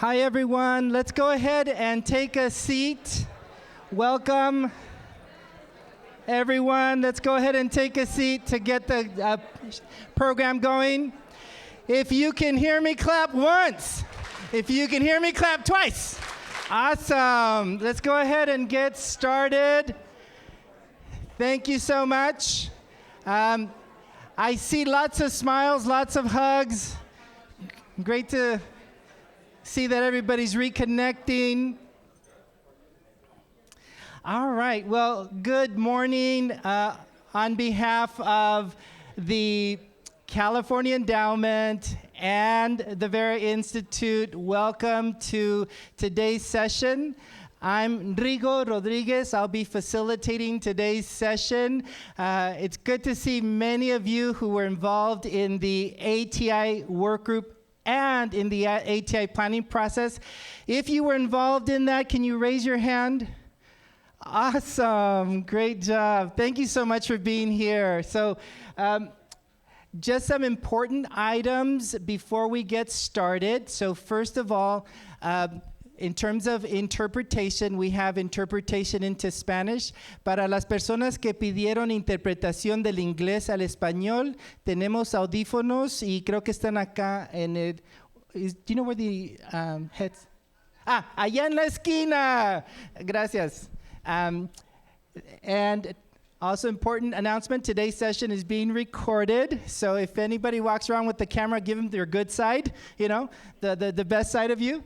Hi, everyone. Let's go ahead and take a seat. Welcome, everyone. Let's go ahead and take a seat to get the program going. If you can hear me, clap once. If you can hear me, clap twice. Awesome. Let's go ahead and get started. Thank you so much. I see lots of smiles, lots of hugs. Great to see that everybody's reconnecting. All right. Well, good morning. On behalf of the California Endowment and the Vera Institute, welcome to today's session. I'm Rigo Rodriguez. I'll be facilitating today's session. It's good to see many of you who were involved in the ATI work group and in the ATI planning process. If you were involved in that, can you raise your hand? Awesome. Great job. Thank you so much for being here. So, just some important items before we get started. So first of all, in terms of interpretation, we have interpretation into Spanish. Para las personas que pidieron interpretación del inglés al español, tenemos audífonos y creo que están acá en el... do you know where the heads... allá en la esquina. Gracias. And also important announcement, today's session is being recorded. So if anybody walks around with the camera, give them their good side, you know, the best side of you.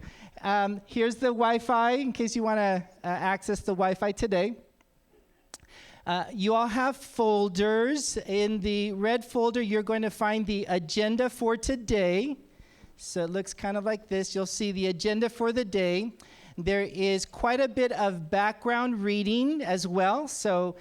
Here's the Wi-Fi in case you want to access the Wi-Fi today. You all have folders. In the red folder, you're going to find the agenda for today. So it looks kind of like this. You'll see the agenda for the day. There is quite a bit of background reading as well. So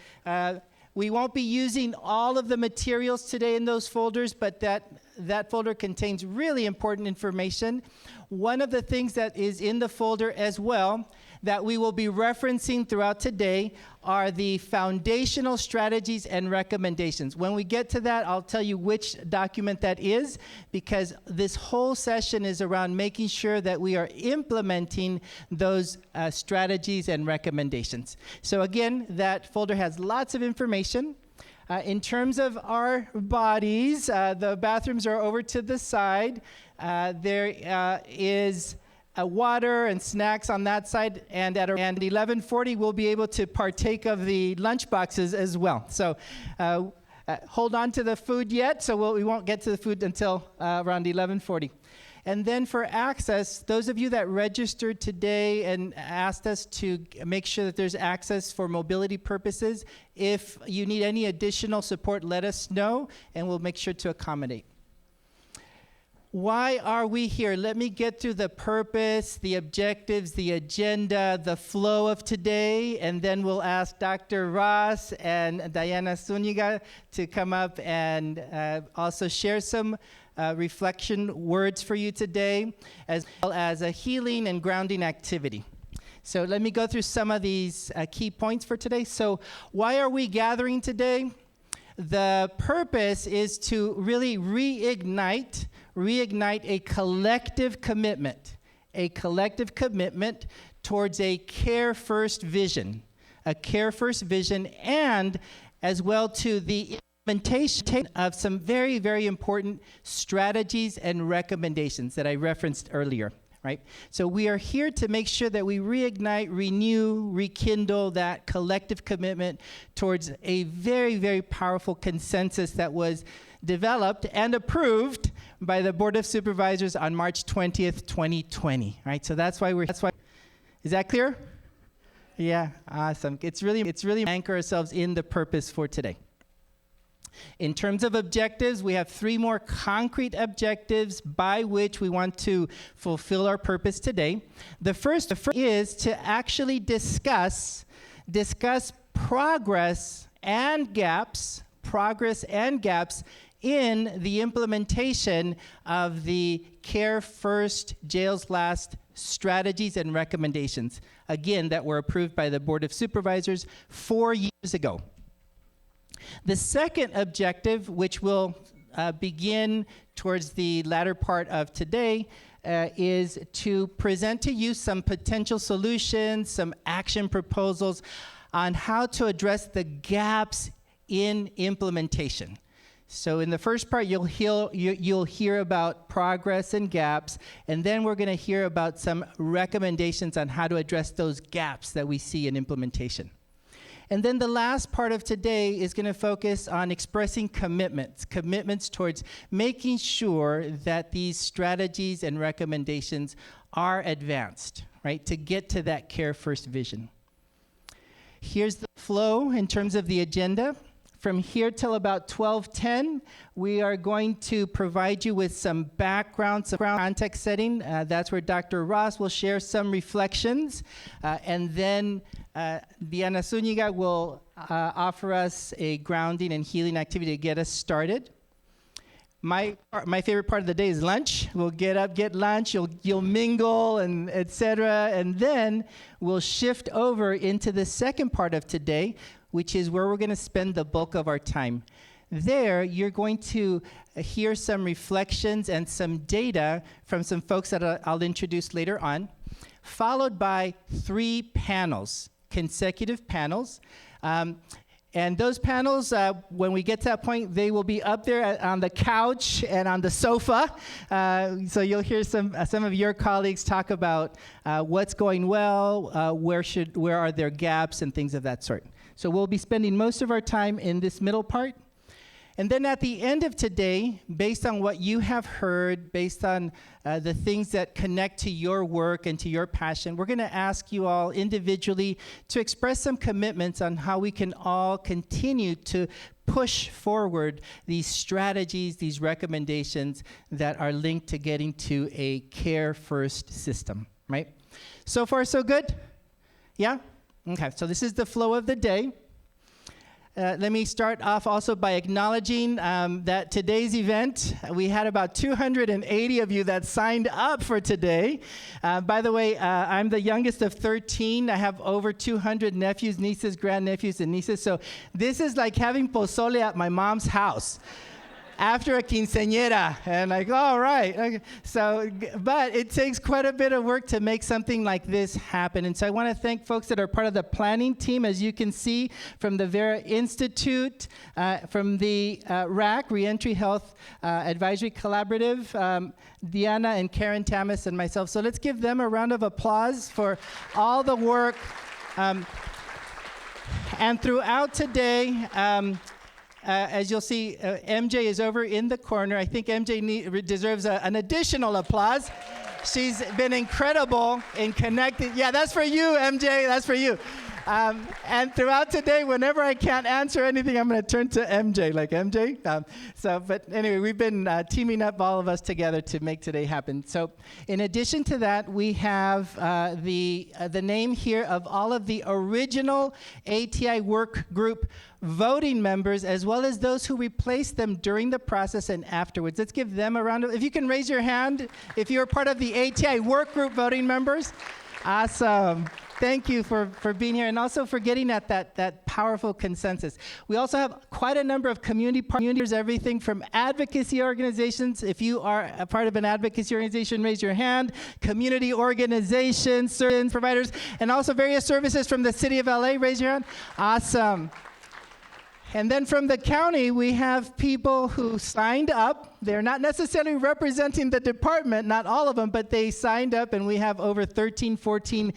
we won't be using all of the materials today in those folders, but that folder contains really important information. One of the things that is in the folder as well that we will be referencing throughout today are the foundational strategies and recommendations. When we get to that, I'll tell you which document that is, because this whole session is around making sure that we are implementing those strategies and recommendations. So again, that folder has lots of information. In terms of our bodies, the bathrooms are over to the side. There is water and snacks on that side, and at around 11:40, we'll be able to partake of the lunch boxes as well. So hold on to the food yet, so we won't get to the food until around 11:40. And then for access, those of you that registered today and asked us to make sure that there's access for mobility purposes, if you need any additional support, let us know, and we'll make sure to accommodate. Why are we here? Let me get through the purpose, the objectives, the agenda, the flow of today, and then we'll ask Dr. Ross and Diana Zuniga to come up and also share some reflection words for you today, as well as a healing and grounding activity. So let me go through some of these key points for today. So why are we gathering today? The purpose is to really reignite a collective commitment towards a care-first vision, and as well to the implementation of some very, very important strategies and recommendations that I referenced earlier, right? So we are here to make sure that we reignite, renew, rekindle that collective commitment towards a very, very powerful consensus that was developed and approved by the Board of Supervisors on March 20th, 2020, right? So that's why is that clear? Yeah, awesome. It's really anchor ourselves in the purpose for today. In terms of objectives, we have 3 more concrete objectives by which we want to fulfill our purpose today. The first is to actually discuss progress and gaps in the implementation of the Care First, Jails Last strategies and recommendations, again, that were approved by the Board of Supervisors 4 years ago. The second objective, which will begin towards the latter part of today, is to present to you some potential solutions, some action proposals on how to address the gaps in implementation. So in the first part, you'll hear about progress and gaps, and then we're going to hear about some recommendations on how to address those gaps that we see in implementation. And then the last part of today is going to focus on expressing commitments towards making sure that these strategies and recommendations are advanced, right, to get to that Care First vision. Here's the flow in terms of the agenda. From here till about 12:10, we are going to provide you with some background, some context setting. That's where Dr. Ross will share some reflections. And then Diana Zuniga will offer us a grounding and healing activity to get us started. My favorite part of the day is lunch. We'll get up, get lunch, you'll mingle, and et cetera. And then we'll shift over into the second part of today, which is where we're going to spend the bulk of our time. There, you're going to hear some reflections and some data from some folks that I'll introduce later on, followed by 3 panels, consecutive panels. And those panels, when we get to that point, they will be up there on the couch and on the sofa. So you'll hear some of your colleagues talk about what's going well, where are there gaps, and things of that sort. So we'll be spending most of our time in this middle part. And then at the end of today, based on what you have heard, based on the things that connect to your work and to your passion, we're going to ask you all individually to express some commitments on how we can all continue to push forward these strategies, these recommendations that are linked to getting to a Care First system, right? So far, so good? Yeah? Okay, so this is the flow of the day. Let me start off also by acknowledging that today's event, we had about 280 of you that signed up for today. By the way, I'm the youngest of 13. I have over 200 nephews, nieces, grandnephews, and nieces. So this is like having pozole at my mom's house after a quinceañera, and like, all right. Okay. So, but it takes quite a bit of work to make something like this happen. And so I want to thank folks that are part of the planning team, as you can see, from the Vera Institute, from the RAC, Reentry Health Advisory Collaborative, Diana and Karen Tamas and myself. So let's give them a round of applause for all the work. And throughout today, as you'll see, MJ is over in the corner. I think MJ deserves an additional applause. She's been incredible in connecting. Yeah, that's for you, MJ. That's for you. And throughout today, whenever I can't answer anything, I'm going to turn to MJ, like MJ. But anyway, we've been teaming up, all of us together, to make today happen. So in addition to that, we have the name here of all of the original ATI work group voting members, as well as those who replaced them during the process and afterwards. Let's give them a round of, if you can raise your hand, if you're part of the ATI work group voting members. Awesome. Thank you for being here, and also for getting at that powerful consensus. We also have quite a number of community partners, everything from advocacy organizations. If you are a part of an advocacy organization, raise your hand. Community organizations, service providers, and also various services from the city of LA, raise your hand. Awesome. And then from the county, we have people who signed up. They're not necessarily representing the department, not all of them, but they signed up, and we have over 13, 14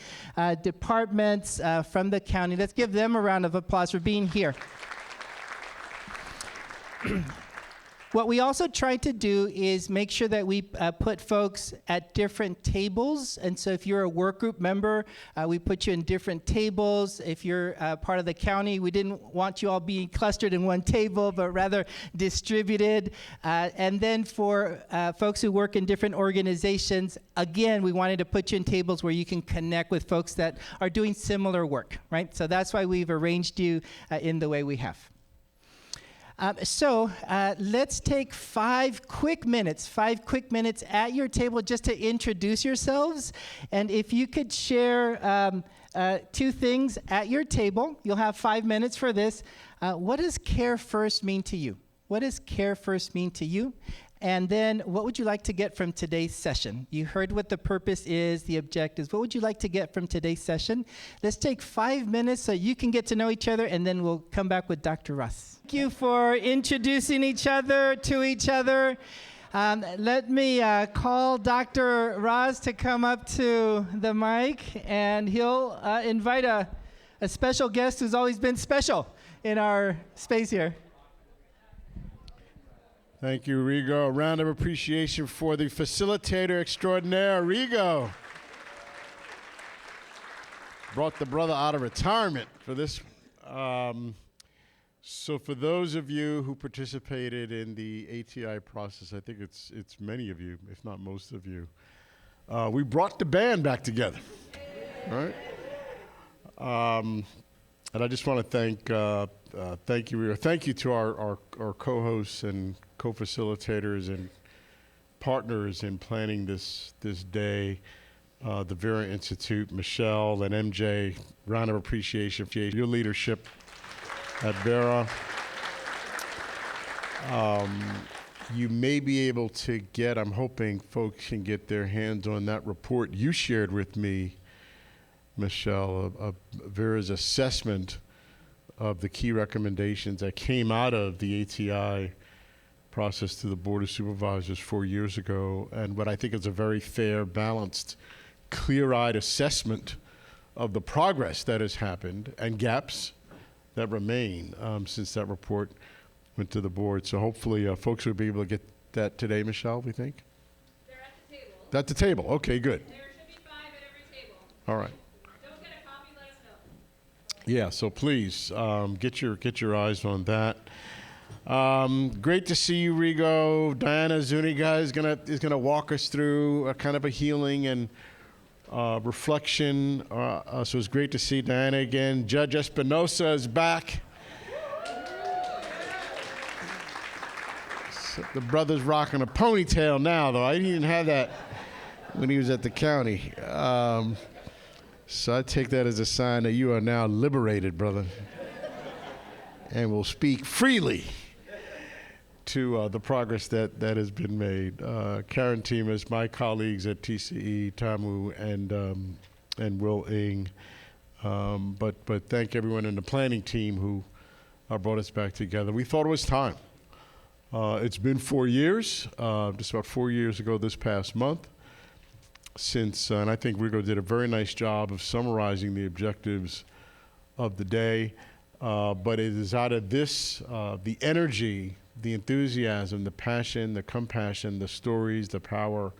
departments from the county. Let's give them a round of applause for being here. What we also try to do is make sure that we put folks at different tables. And so if you're a work group member, we put you in different tables. If you're part of the county, we didn't want you all being clustered in one table, but rather distributed. And then for folks who work in different organizations, again, we wanted to put you in tables where you can connect with folks that are doing similar work, right? So that's why we've arranged you in the way we have. So let's take 5 quick minutes at your table just to introduce yourselves. And if you could share 2 things at your table, you'll have 5 minutes for this. What does Care First mean to you? What does Care First mean to you? And then what would you like to get from today's session? You heard what the purpose is, the objectives. What would you like to get from today's session? Let's take 5 minutes so you can get to know each other, and then we'll come back with Dr. Russ. Thank you for introducing each other to each other. Let me call Dr. Raz to come up to the mic, and he'll invite a special guest who's always been special in our space here. Thank you, Rigo. A round of appreciation for the facilitator extraordinaire, Rigo. Brought the brother out of retirement for this. So for those of you who participated in the ATI process, I think it's many of you, if not most of you, we brought the band back together, right? And I just want to thank you, Rigo. Thank you to our co-hosts and co-facilitators and partners in planning this day, the Vera Institute, Michelle and MJ, round of appreciation for your leadership at Vera. You may be able to get, I'm hoping folks can get their hands on that report you shared with me, Michelle, of Vera's assessment of the key recommendations that came out of the ATI process to the Board of Supervisors 4 years ago, and what I think is a very fair, balanced, clear-eyed assessment of the progress that has happened and gaps that remain since that report went to the board. So hopefully folks will be able to get that today, Michelle, we think? They're at the table. At the table, okay, good. There should be 5 at every table. All right. Don't get a copy, let us know. Yeah, so please get your eyes on that. Great to see you, Rigo. Diana Zuniga is gonna walk us through a kind of a healing and reflection. So it's great to see Diana again. Judge Espinosa is back. So the brother's rocking a ponytail now, though. I didn't even have that when he was at the county. So I take that as a sign that you are now liberated, brother, and will speak freely to the progress that has been made. Karen Timas, my colleagues at TCE, Tamu, and Will Ng, but thank everyone in the planning team who brought us back together. We thought it was time. It's been 4 years, just about 4 years ago this past month, since, and I think Rigo did a very nice job of summarizing the objectives of the day, but it is out of this, the energy, the enthusiasm, the passion, the compassion, the stories, the power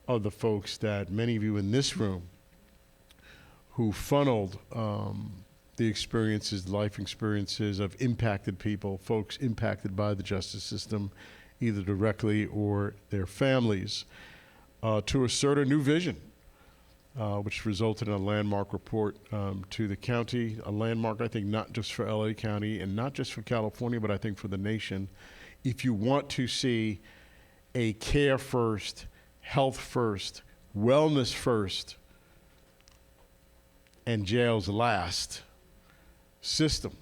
of the folks that many of you in this room who funneled the experiences, life experiences of impacted people, folks impacted by the justice system, either directly or their families, to assert a new vision, which resulted in a landmark report to the county, a landmark, I think, not just for LA County and not just for California, but I think for the nation. If you want to see a care first, health first, wellness first, and jails last system,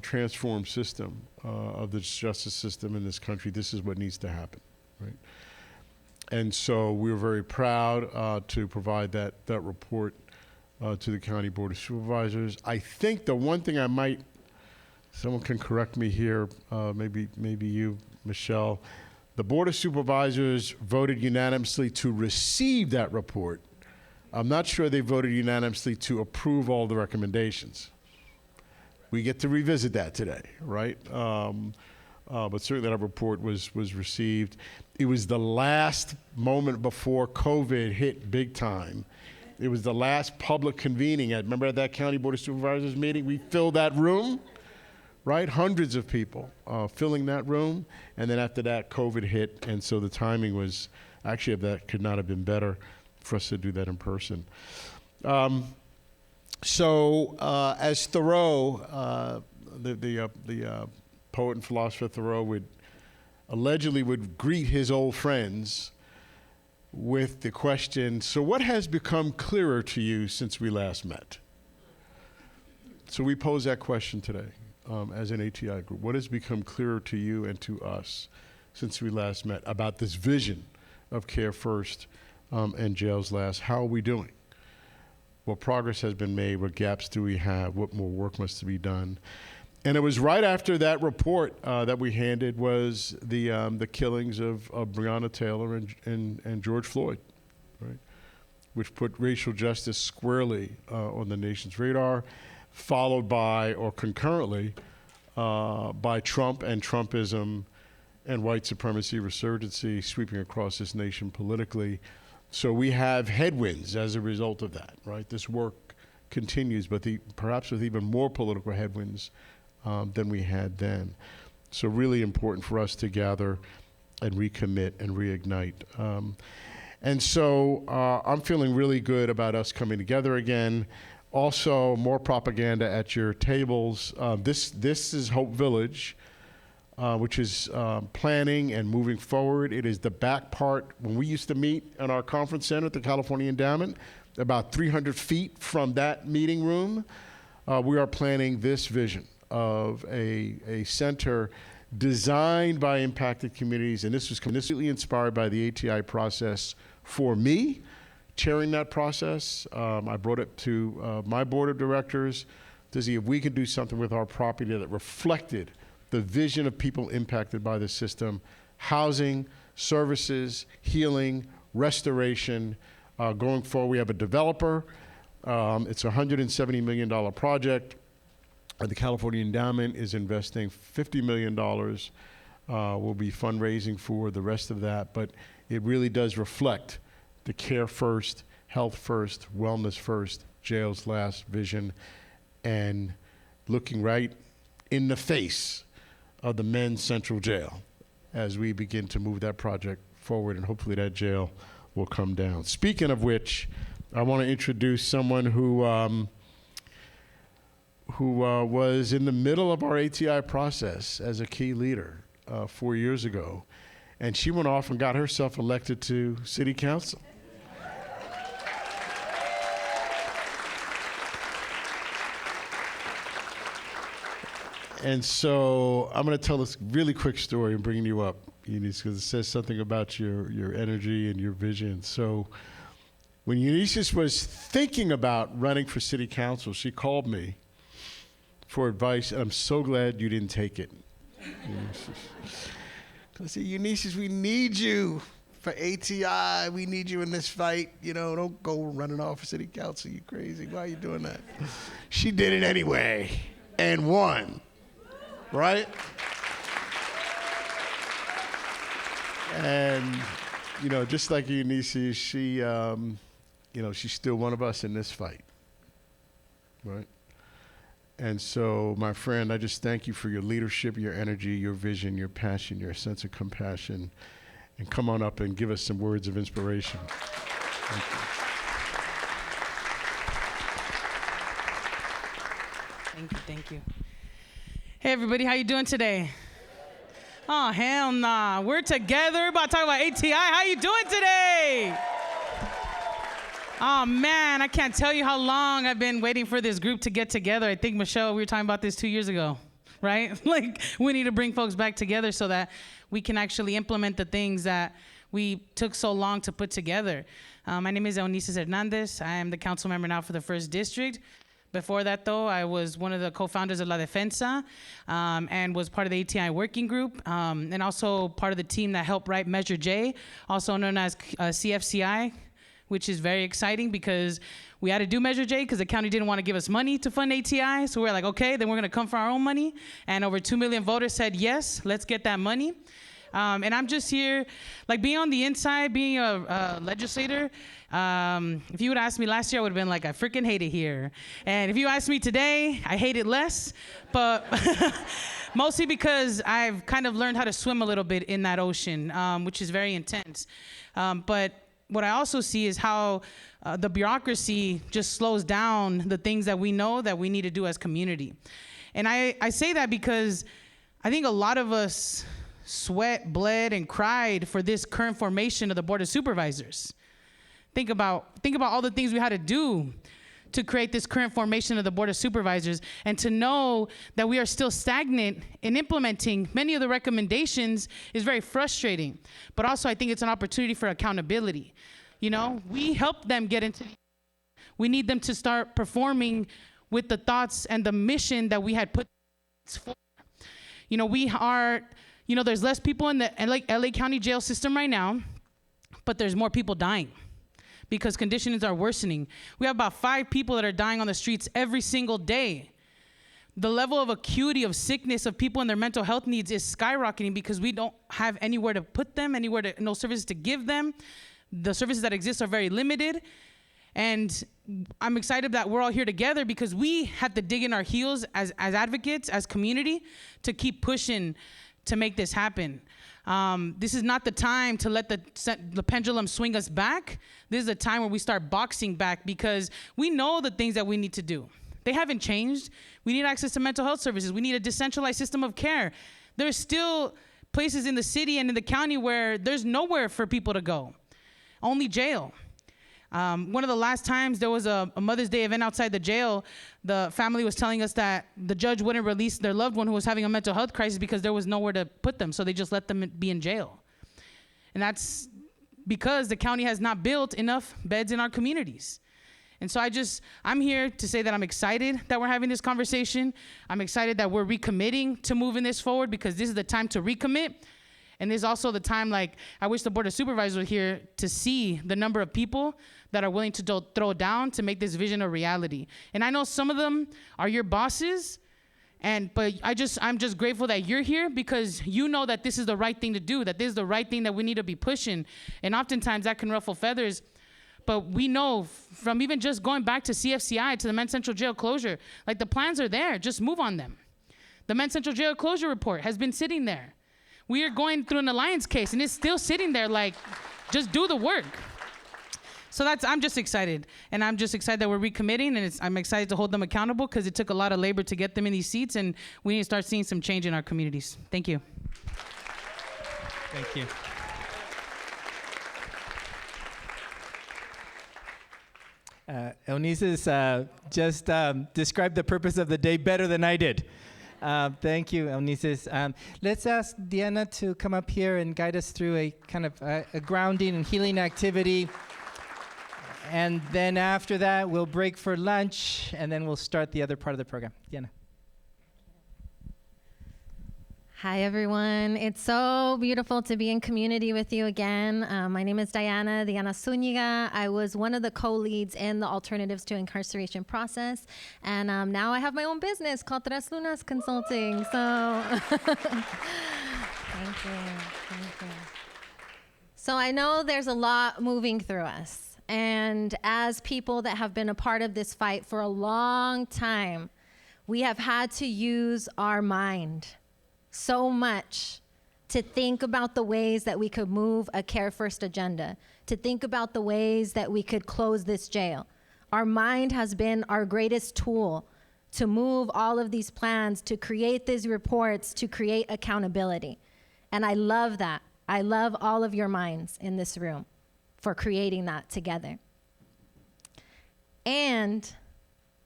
transformed system of the justice system in this country, this is what needs to happen, right? And so we're very proud to provide that report to the County Board of Supervisors. I think the one thing someone can correct me here, maybe you, Michelle, the Board of Supervisors voted unanimously to receive that report. I'm not sure they voted unanimously to approve all the recommendations. We get to revisit that today, right? But certainly that report was received. It was the last moment before COVID hit big time. It was the last public convening. Remember at that County Board of Supervisors meeting, we filled that room, right? Hundreds of people filling that room. And then after that, COVID hit. And so the timing was, actually, that could not have been better for us to do that in person. As Thoreau, the poet and philosopher Thoreau allegedly would greet his old friends with the question, so what has become clearer to you since we last met? So we pose that question today as an ATI group. What has become clearer to you and to us since we last met about this vision of Care First and Jails Last. How are we doing? What progress has been made? What gaps do we have? What more work must be done? And it was right after that report that we handed was the killings of Breonna Taylor and George Floyd, right? Which put racial justice squarely on the nation's radar, followed by, or concurrently, by Trump and Trumpism and white supremacy resurgency sweeping across this nation politically. So we have headwinds as a result of that, right? This work continues, but perhaps with even more political headwinds than we had then. So really important for us to gather and recommit and reignite. And so I'm feeling really good about us coming together again. Also, more propaganda at your tables. This is Hope Village, which is planning and moving forward. It is the back part. When we used to meet in our conference center at the California Endowment, about 300 feet from that meeting room, we are planning this vision of a center designed by impacted communities, and this was completely inspired by the ATI process for me, chairing that process. I brought it to my board of directors to see if we could do something with our property that reflected the vision of people impacted by the system: housing, services, healing, restoration. Going forward, we have a developer. It's a $170 million project. The California Endowment is investing $50 million. We'll be fundraising for the rest of that, but it really does reflect the care first, health first, wellness first, jails last vision, and looking right in the face of the men's central jail as we begin to move that project forward, and hopefully that jail will come down. Speaking of which, I want to introduce someone who was in the middle of our ATI process as a key leader 4 years ago, and she went off and got herself elected to city council. And so I'm going to tell this really quick story and bring you up, Eunice, because it says something about your energy and your vision. So when Eunice was thinking about running for city council, she called me for advice, and I'm so glad you didn't take it. I said, Eunice, we need you for ATI. We need you in this fight. You know, don't go running off for city council. You crazy. Why are you doing that? She did it anyway and won, right? And, you know, just like Eunice, she, she's still one of us in this fight, right? And so, my friend, I just thank you for your leadership, your energy, your vision, your passion, your sense of compassion. And come on up and give us some words of inspiration. Thank you. Thank you, thank you. Hey, everybody, how you doing today? Oh, hell nah. We're together. We're about to talk about ATI. How you doing today? Oh, man, I can't tell you how long I've been waiting for this group to get together. I think, Michelle, we were talking about this 2 years ago, right? Like, we need to bring folks back together so that we can actually implement the things that we took so long to put together. My name is Eunice Hernandez. I am the council member now for the 1st District. Before that, though, I was one of the co-founders of La Defensa and was part of the ATI working group and also part of the team that helped write Measure J, also known as CFCI, which is very exciting because we had to do Measure J because the county didn't want to give us money to fund ATI. So we're like, okay, then we're going to come for our own money. And over 2 million voters said, yes, let's get that money. And I'm just here, like being on the inside, being a legislator. If you would ask me last year, I would have been like, I freaking hate it here. And if you ask me today, I hate it less. But mostly because I've kind of learned how to swim a little bit in that ocean, which is very intense. But what I also see is how the bureaucracy just slows down the things that we know that we need to do as community. And I say that because I think a lot of us sweat, bled, and cried for this current formation of the Board of Supervisors. Think about all the things we had to do to create this current formation of the Board of Supervisors, and to know that we are still stagnant in implementing many of the recommendations is very frustrating. But also, I think it's an opportunity for accountability. You know, we help them get into, we need them to start performing with the thoughts and the mission that we had put forward. You know, we are, you know, there's less people in the LA County jail system right now, but there's more people dying because conditions are worsening. We have about 5 people that are dying on the streets every single day. The level of acuity of sickness of people and their mental health needs is skyrocketing because we don't have anywhere to put them, no services to give them. The services that exist are very limited. And I'm excited that we're all here together because we have to dig in our heels as advocates, as community, to keep pushing to make this happen. This is not the time to let the pendulum swing us back. This is a time where we start boxing back because we know the things that we need to do. They haven't changed. We need access to mental health services. We need a decentralized system of care. There's still places in the city and in the county where there's nowhere for people to go, only jail. One of the last times there was a Mother's Day event outside the jail, the family was telling us that the judge wouldn't release their loved one who was having a mental health crisis because there was nowhere to put them, so they just let them be in jail. And that's because the county has not built enough beds in our communities. And so I'm here to say that I'm excited that we're having this conversation. I'm excited that we're recommitting to moving this forward because this is the time to recommit. And this is also the time, like, I wish the Board of Supervisors were here to see the number of people that are willing to throw down to make this vision a reality. And I know some of them are your bosses, but I'm just grateful that you're here because you know that this is the right thing to do, that this is the right thing that we need to be pushing. And oftentimes that can ruffle feathers. But we know from even just going back to CFCI, to the Men's Central Jail closure, like, the plans are there, just move on them. The Men's Central Jail closure report has been sitting there. We are going through an alliance case and it's still sitting there, like, just do the work. So I'm just excited. And I'm just excited that we're recommitting, and I'm excited to hold them accountable because it took a lot of labor to get them in these seats, and we need to start seeing some change in our communities. Thank you. Thank you. Eunices just described the purpose of the day better than I did. Thank you, Eunices. Let's ask Diana to come up here and guide us through a kind of a grounding and healing activity. And then after that, we'll break for lunch, and then we'll start the other part of the program. Diana. Hi, everyone. It's so beautiful to be in community with you again. My name is Diana Zuniga. I was one of the co-leads in the Alternatives to Incarceration process. And now I have my own business called Tres Lunas Consulting. So thank you. So I know there's a lot moving through us. And as people that have been a part of this fight for a long time, we have had to use our mind so much to think about the ways that we could move a Care First agenda, to think about the ways that we could close this jail. Our mind has been our greatest tool to move all of these plans, to create these reports, to create accountability. And I love that. I love all of your minds in this room for creating that together. And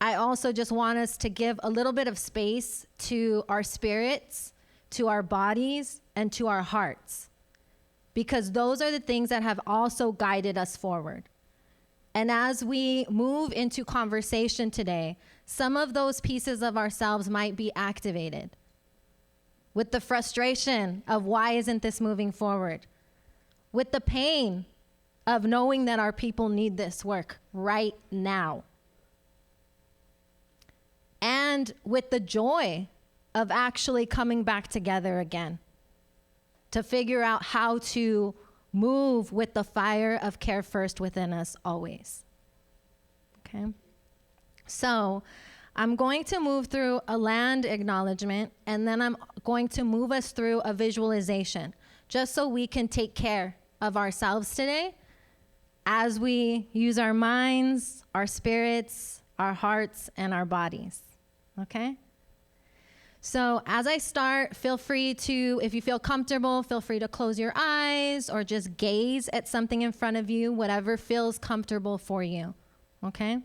I also just want us to give a little bit of space to our spirits, to our bodies, and to our hearts, because those are the things that have also guided us forward. And as we move into conversation today, some of those pieces of ourselves might be activated with the frustration of why isn't this moving forward, with the pain of knowing that our people need this work right now, and with the joy of actually coming back together again to figure out how to move with the fire of Care First within us always. Okay? So I'm going to move through a land acknowledgement, and then I'm going to move us through a visualization, just so we can take care of ourselves today as we use our minds, our spirits, our hearts, and our bodies. Okay? So as I start, feel free to, if you feel comfortable, feel free to close your eyes or just gaze at something in front of you, whatever feels comfortable for you. Okay?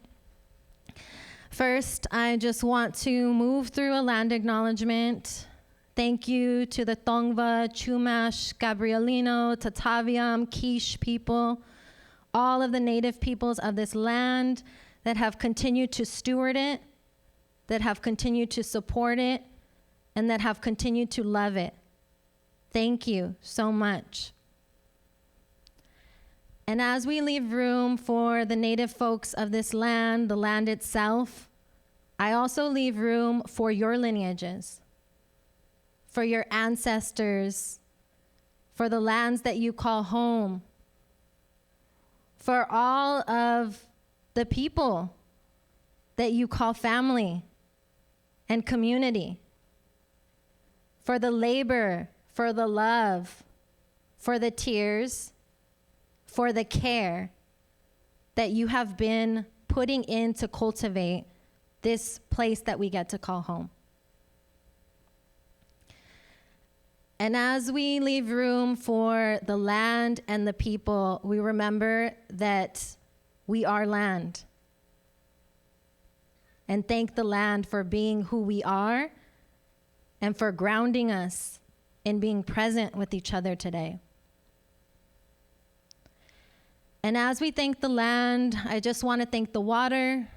First, I just want to move through a land acknowledgement. Thank you to the Tongva, Chumash, Gabrielino, Tataviam, Quiche people, all of the native peoples of this land that have continued to steward it, that have continued to support it, and that have continued to love it. Thank you so much. And as we leave room for the native folks of this land, the land itself, I also leave room for your lineages, for your ancestors, for the lands that you call home, for all of the people that you call family and community, for the labor, for the love, for the tears, for the care that you have been putting in to cultivate this place that we get to call home. And as we leave room for the land and the people, we remember that we are land. And thank the land for being who we are and for grounding us in being present with each other today. And as we thank the land, I just want to thank the water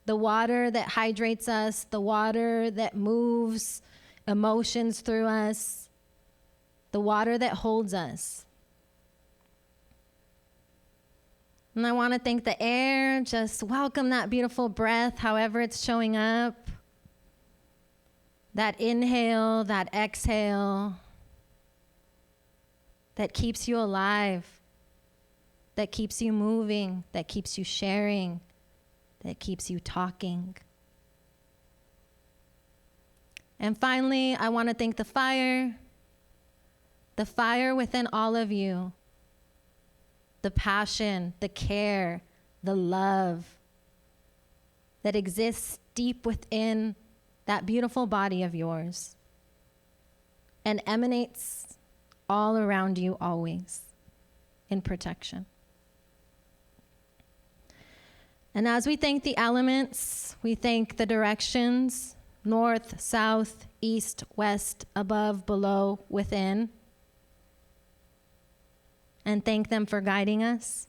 that hydrates us, the water that moves emotions through us, the water that holds us. And I want to thank the air, just welcome that beautiful breath, however it's showing up. That inhale, that exhale, that keeps you alive, that keeps you moving, that keeps you sharing, that keeps you talking. And finally, I want to thank the fire within all of you, the passion, the care, the love that exists deep within that beautiful body of yours and emanates all around you always in protection. And as we thank the elements, we thank the directions, north, south, east, west, above, below, within, and thank them for guiding us.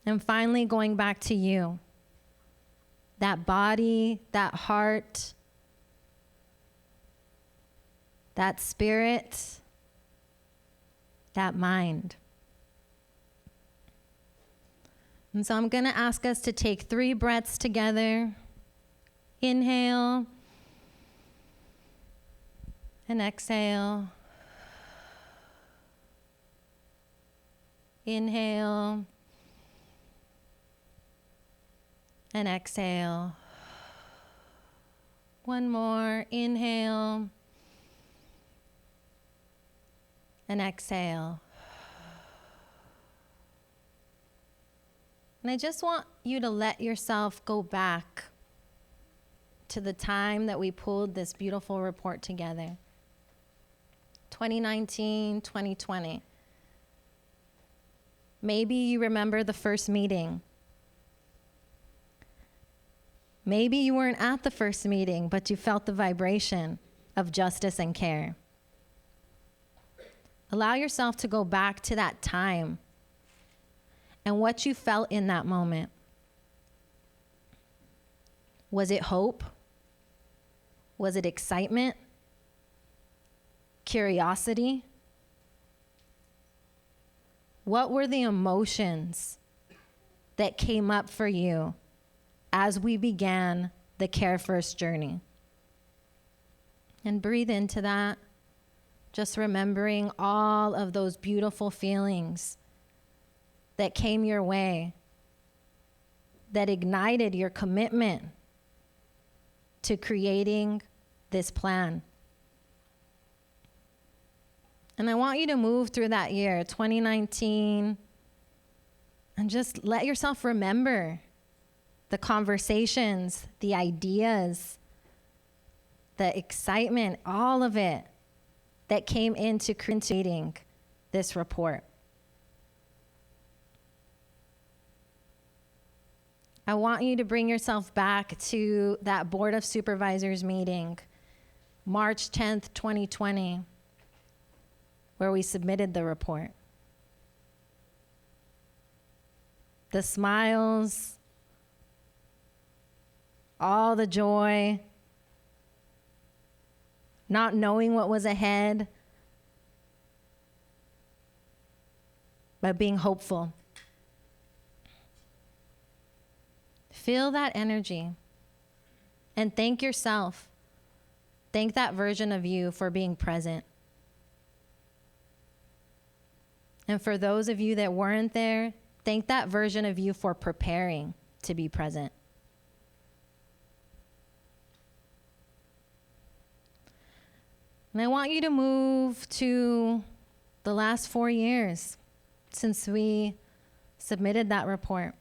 And finally, going back to you, that body, that heart, that spirit, that mind. And so I'm going to ask us to take 3 breaths together. Inhale and exhale. Inhale and exhale. One more. Inhale and exhale. And I just want you to let yourself go back to the time that we pulled this beautiful report together. 2019, 2020. Maybe you remember the first meeting. Maybe you weren't at the first meeting, but you felt the vibration of justice and care. Allow yourself to go back to that time and what you felt in that moment. Was it hope? Was it excitement? Curiosity? What were the emotions that came up for you as we began the Care First journey? And breathe into that, just remembering all of those beautiful feelings that came your way, that ignited your commitment to creating this plan. And I want you to move through that year, 2019, and just let yourself remember the conversations, the ideas, the excitement, all of it that came into creating this report. I want you to bring yourself back to that Board of Supervisors meeting, March 10th, 2020, where we submitted the report. The smiles, all the joy, not knowing what was ahead, but being hopeful. Feel that energy and thank yourself. Thank that version of you for being present. And for those of you that weren't there, thank that version of you for preparing to be present. And I want you to move to the last 4 years since we submitted that report.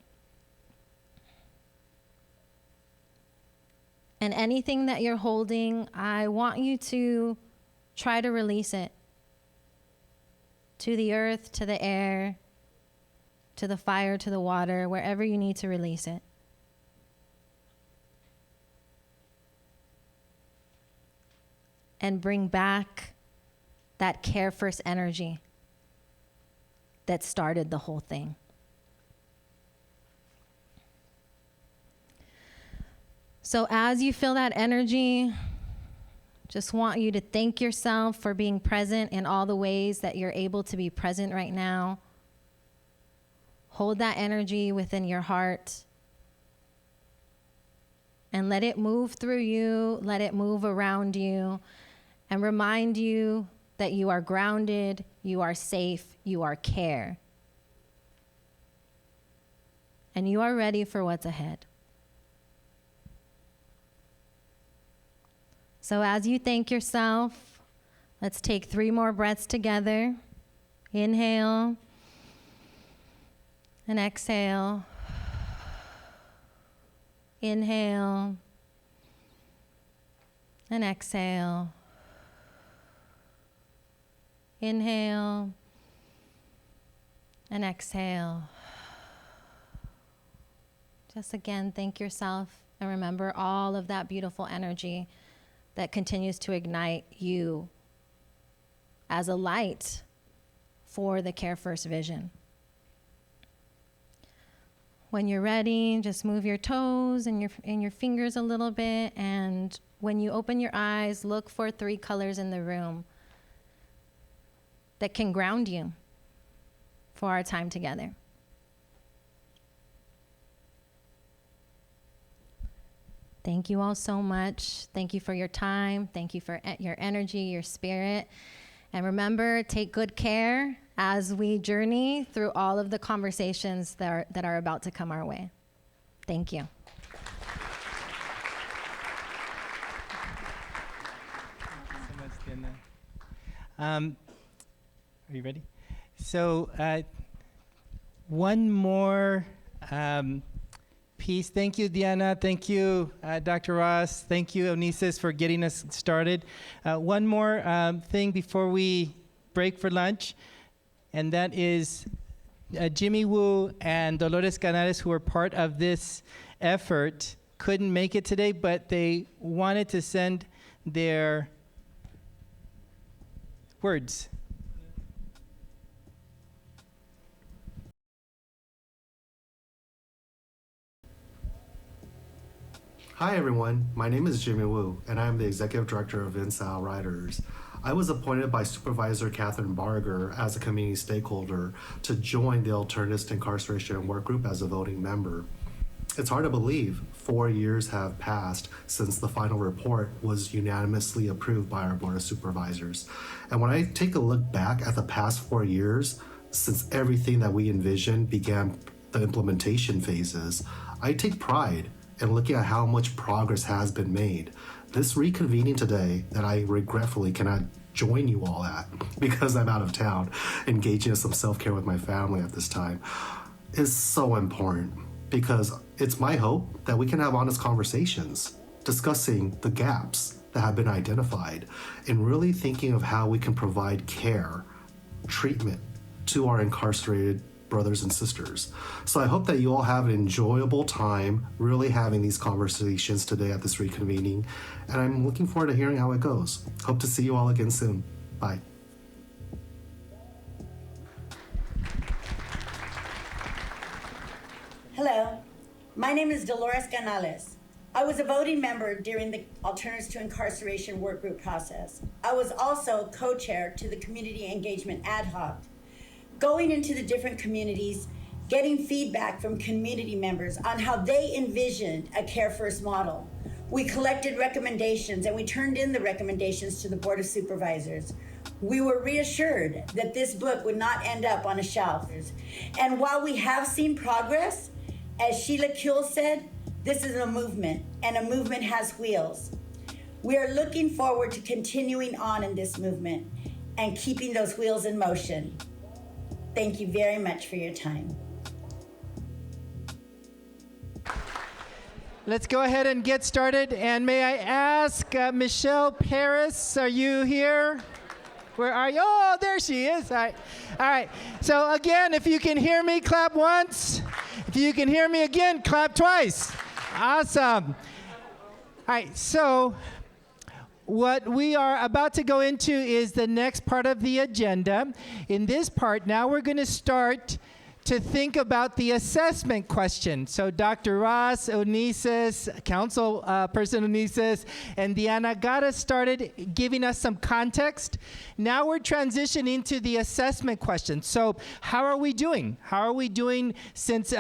And anything that you're holding, I want you to try to release it to the earth, to the air, to the fire, to the water, wherever you need to release it. And bring back that care first energy that started the whole thing. So as you feel that energy, just want you to thank yourself for being present in all the ways that you're able to be present right now. Hold that energy within your heart and let it move through you, let it move around you, and remind you that you are grounded, you are safe, you are cared, and you are ready for what's ahead. So as you thank yourself, let's take 3 more breaths together. Inhale and exhale. Inhale and exhale. Inhale and exhale. Just again, thank yourself and remember all of that beautiful energy that continues to ignite you as a light for the Care First vision. When you're ready, just move your toes and your fingers a little bit, and when you open your eyes, look for 3 colors in the room that can ground you for our time together. Thank you all so much. Thank you for your time. Thank you for your energy, your spirit. And remember, take good care as we journey through all of the conversations that are about to come our way. Thank you. Are you ready? So one more piece. Thank you, Diana. Thank you, Dr. Ross. Thank you, Onisis, for getting us started. One more thing before we break for lunch, and that is Jimmy Wu and Dolores Canales, who are part of this effort, couldn't make it today, but they wanted to send their words. Hi everyone, my name is Jimmy Wu, and I am the Executive Director of InSal Riders. I was appointed by Supervisor Catherine Barger as a community stakeholder to join the Alternatives to Incarceration Work Group as a voting member. It's hard to believe 4 years have passed since the final report was unanimously approved by our Board of Supervisors. And when I take a look back at the past 4 years, since everything that we envisioned began the implementation phases, I take pride in looking at how much progress has been made. This reconvening today that I regretfully cannot join you all at because I'm out of town, engaging in some self-care with my family at this time, is so important because it's my hope that we can have honest conversations discussing the gaps that have been identified and really thinking of how we can provide care, treatment to our incarcerated brothers and sisters. So I hope that you all have an enjoyable time really having these conversations today at this reconvening, and I'm looking forward to hearing how it goes. Hope to see you all again soon. Bye. Hello, my name is Dolores Canales. I was a voting member during the Alternatives to Incarceration Work Group process. I was also co-chair to the Community Engagement Ad Hoc. Going into the different communities, getting feedback from community members on how they envisioned a Care First model. We collected recommendations and we turned in the recommendations to the Board of Supervisors. We were reassured that this book would not end up on a shelf. And while we have seen progress, as Sheila Kuehl said, this is a movement, and a movement has wheels. We are looking forward to continuing on in this movement and keeping those wheels in motion. Thank you very much for your time. Let's go ahead and get started. And may I ask Michelle Paris, are you here? Where are you? Oh, there she is. All right. So again, if you can hear me, clap once. If you can hear me again, clap twice. Awesome. All right, so what we are about to go into is the next part of the agenda. In this part, now we're going to start to think about the assessment question. So Dr. Ross, Onisis, Council Person Onisis, and Diana got us started giving us some context. Now we're transitioning to the assessment question. So how are we doing? How are we doing since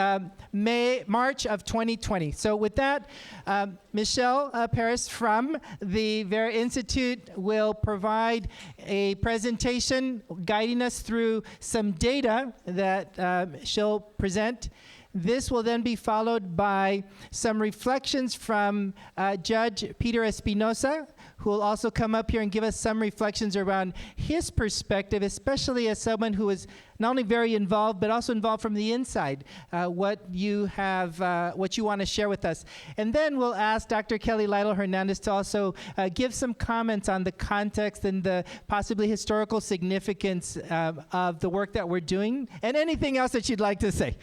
March of 2020? So with that, Michelle Paris from the Vera Institute will provide a presentation guiding us through some data that she'll present. This will then be followed by some reflections from Judge Peter Espinosa, who will also come up here and give us some reflections around his perspective, especially as someone who is not only very involved, but also involved from the inside, what you want to share with us. And then we'll ask Dr. Kelly Lilo Hernandez to also give some comments on the context and the possibly historical significance of the work that we're doing, and anything else that you'd like to say.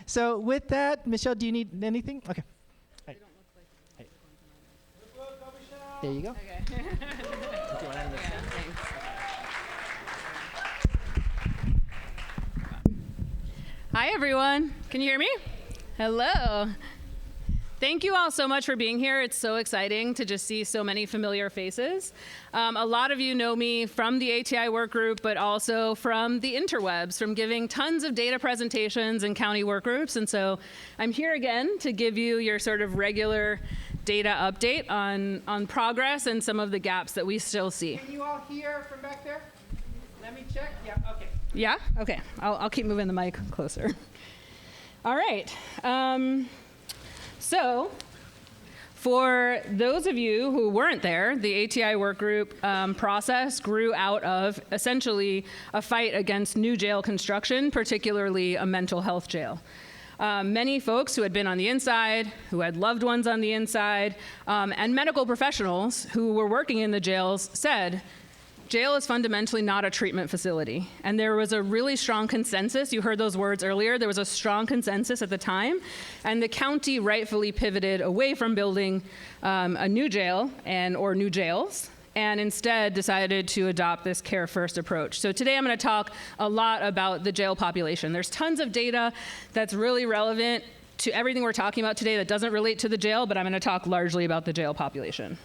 So with that, Michelle, do you need anything? Okay. Right. Right. There you go. Okay. Hi, everyone. Can you hear me? Hello. Thank you all so much for being here. It's so exciting to just see so many familiar faces. A lot of you know me from the ATI work group, but also from the interwebs, from giving tons of data presentations and county work groups. And so I'm here again to give you your sort of regular data update on progress and some of the gaps that we still see. Can you all hear from back there? Let me check. Yeah, okay. Yeah? Okay. I'll keep moving the mic closer. All right. So for those of you who weren't there, the ATI work group process grew out of essentially a fight against new jail construction, particularly a mental health jail. Many folks who had been on the inside, who had loved ones on the inside, and medical professionals who were working in the jails said, jail is fundamentally not a treatment facility. And there was a really strong consensus. You heard those words earlier. There was a strong consensus at the time. And the county rightfully pivoted away from building a new jail or new jails, and instead decided to adopt this Care First approach. So today I'm going to talk a lot about the jail population. There's tons of data that's really relevant to everything we're talking about today that doesn't relate to the jail, but I'm going to talk largely about the jail population.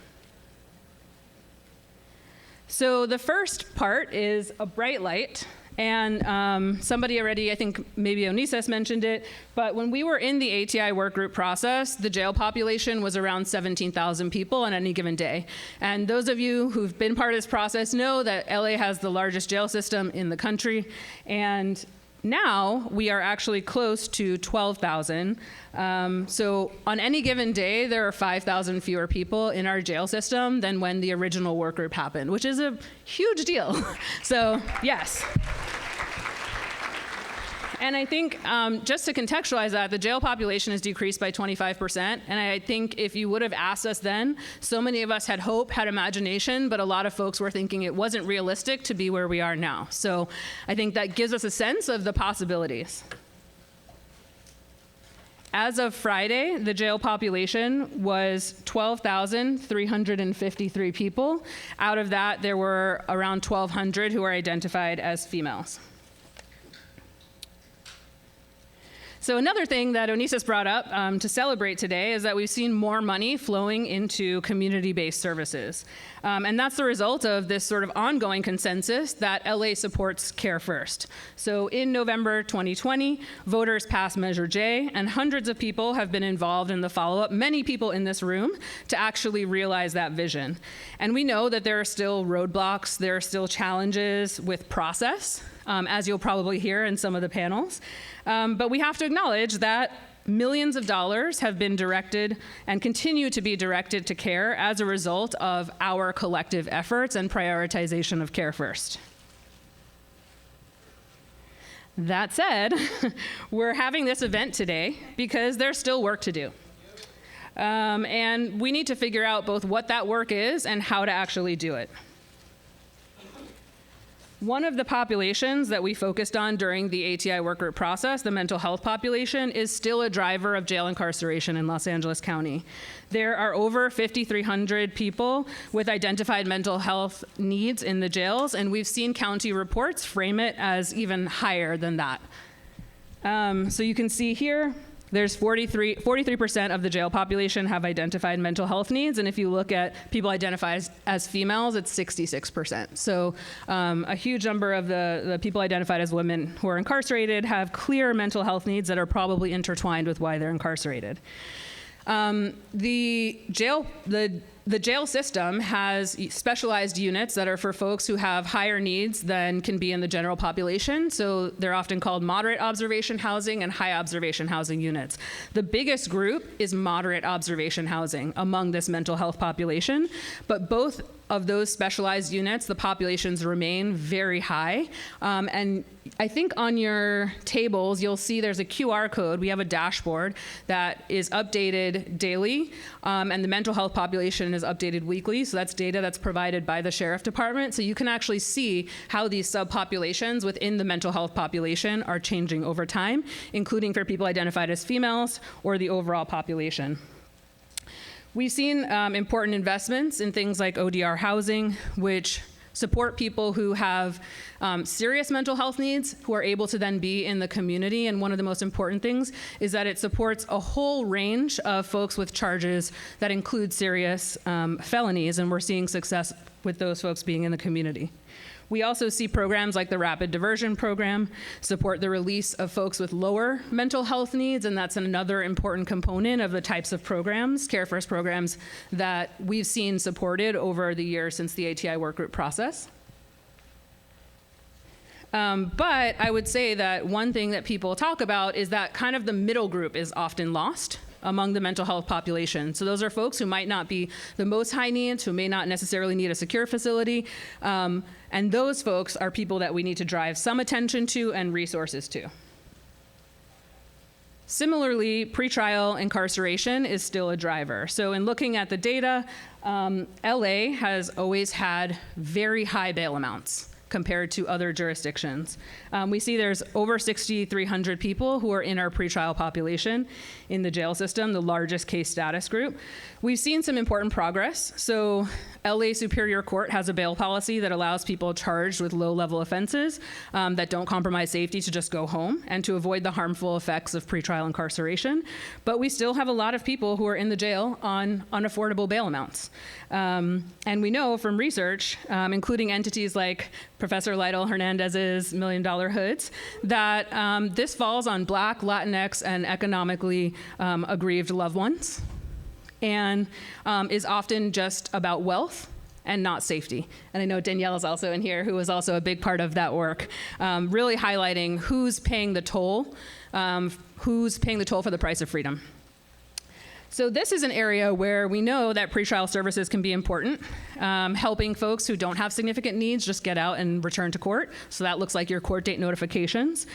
So the first part is a bright light, and somebody already, I think maybe Onisis mentioned it, but when we were in the ATI work group process, the jail population was around 17,000 people on any given day. And those of you who've been part of this process know that LA has the largest jail system in the country, and now we are actually close to 12,000. So on any given day, there are 5,000 fewer people in our jail system than when the original work group happened, which is a huge deal. So yes. And I think just to contextualize that, the jail population has decreased by 25%. And I think if you would have asked us then, so many of us had hope, had imagination, but a lot of folks were thinking it wasn't realistic to be where we are now. So I think that gives us a sense of the possibilities. As of Friday, the jail population was 12,353 people. Out of that, there were around 1,200 who are identified as females. So another thing that Onisis brought up to celebrate today is that we've seen more money flowing into community-based services. And that's the result of this sort of ongoing consensus that LA supports Care First. So in November 2020, voters passed Measure J, and hundreds of people have been involved in the follow-up, many people in this room, to actually realize that vision. And we know that there are still roadblocks, there are still challenges with process, as you'll probably hear in some of the panels. But we have to acknowledge that millions of dollars have been directed and continue to be directed to care as a result of our collective efforts and prioritization of Care First. That said, we're having this event today because there's still work to do. And we need to figure out both what that work is and how to actually do it. One of the populations that we focused on during the ATI work group process, the mental health population, is still a driver of jail incarceration in Los Angeles County. There are over 5,300 people with identified mental health needs in the jails, and we've seen county reports frame it as even higher than that. So you can see here, there's 43% of the jail population have identified mental health needs, and if you look at people identified as females, it's 66%. So a huge number of the people identified as women who are incarcerated have clear mental health needs that are probably intertwined with why they're incarcerated. The jail system has specialized units that are for folks who have higher needs than can be in the general population. So they're often called moderate observation housing and high observation housing units. The biggest group is moderate observation housing among this mental health population, but both of those specialized units, the populations remain very high. And I think on your tables, you'll see there's a QR code. We have a dashboard that is updated daily, and the mental health population is updated weekly. So that's data that's provided by the sheriff department. So you can actually see how these subpopulations within the mental health population are changing over time, including for people identified as females or the overall population. We've seen important investments in things like ODR housing, which support people who have serious mental health needs, who are able to then be in the community. And one of the most important things is that it supports a whole range of folks with charges that include serious felonies, and we're seeing success with those folks being in the community. We also see programs like the Rapid Diversion Program support the release of folks with lower mental health needs, and that's another important component of the types of programs, Care First programs, that we've seen supported over the years since the ATI work group process. But I would say that one thing that people talk about is that kind of the middle group is often lost among the mental health population. So those are folks who might not be the most high needs, who may not necessarily need a secure facility. And those folks are people that we need to drive some attention to and resources to. Similarly, pretrial incarceration is still a driver. So in looking at the data, LA has always had very high bail amounts compared to other jurisdictions. We see there's over 6,300 people who are in our pretrial population in the jail system, the largest case status group. We've seen some important progress. So LA Superior Court has a bail policy that allows people charged with low-level offenses that don't compromise safety to just go home and to avoid the harmful effects of pretrial incarceration. But we still have a lot of people who are in the jail on unaffordable bail amounts. And we know from research, including entities like Professor Lytle Hernandez's $1 Million Hoods, that this falls on Black, Latinx, and economically aggrieved loved ones, and is often just about wealth and not safety. And I know Danielle is also in here, who was also a big part of that work, really highlighting who's paying the toll for the price of freedom. So this is an area where we know that pretrial services can be important, helping folks who don't have significant needs just get out and return to court. So that looks like your court date notifications.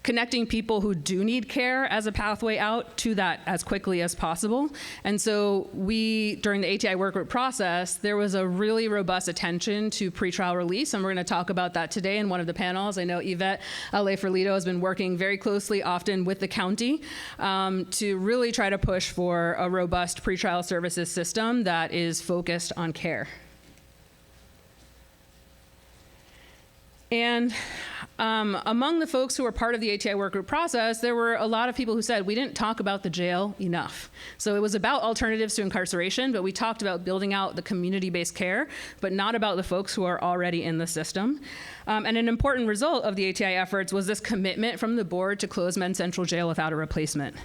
Connecting people who do need care as a pathway out to that as quickly as possible. And so during the ATI work group process, there was a really robust attention to pretrial release, and we're going to talk about that today in one of the panels. I know Yvette Ferlito has been working very closely, often with the county, to really try to push for a robust pretrial services system that is focused on care. And among the folks who were part of the ATI work group process, there were a lot of people who said, we didn't talk about the jail enough. So it was about alternatives to incarceration, but we talked about building out the community-based care, but not about the folks who are already in the system. And an important result of the ATI efforts was this commitment from the board to close Men's Central Jail without a replacement.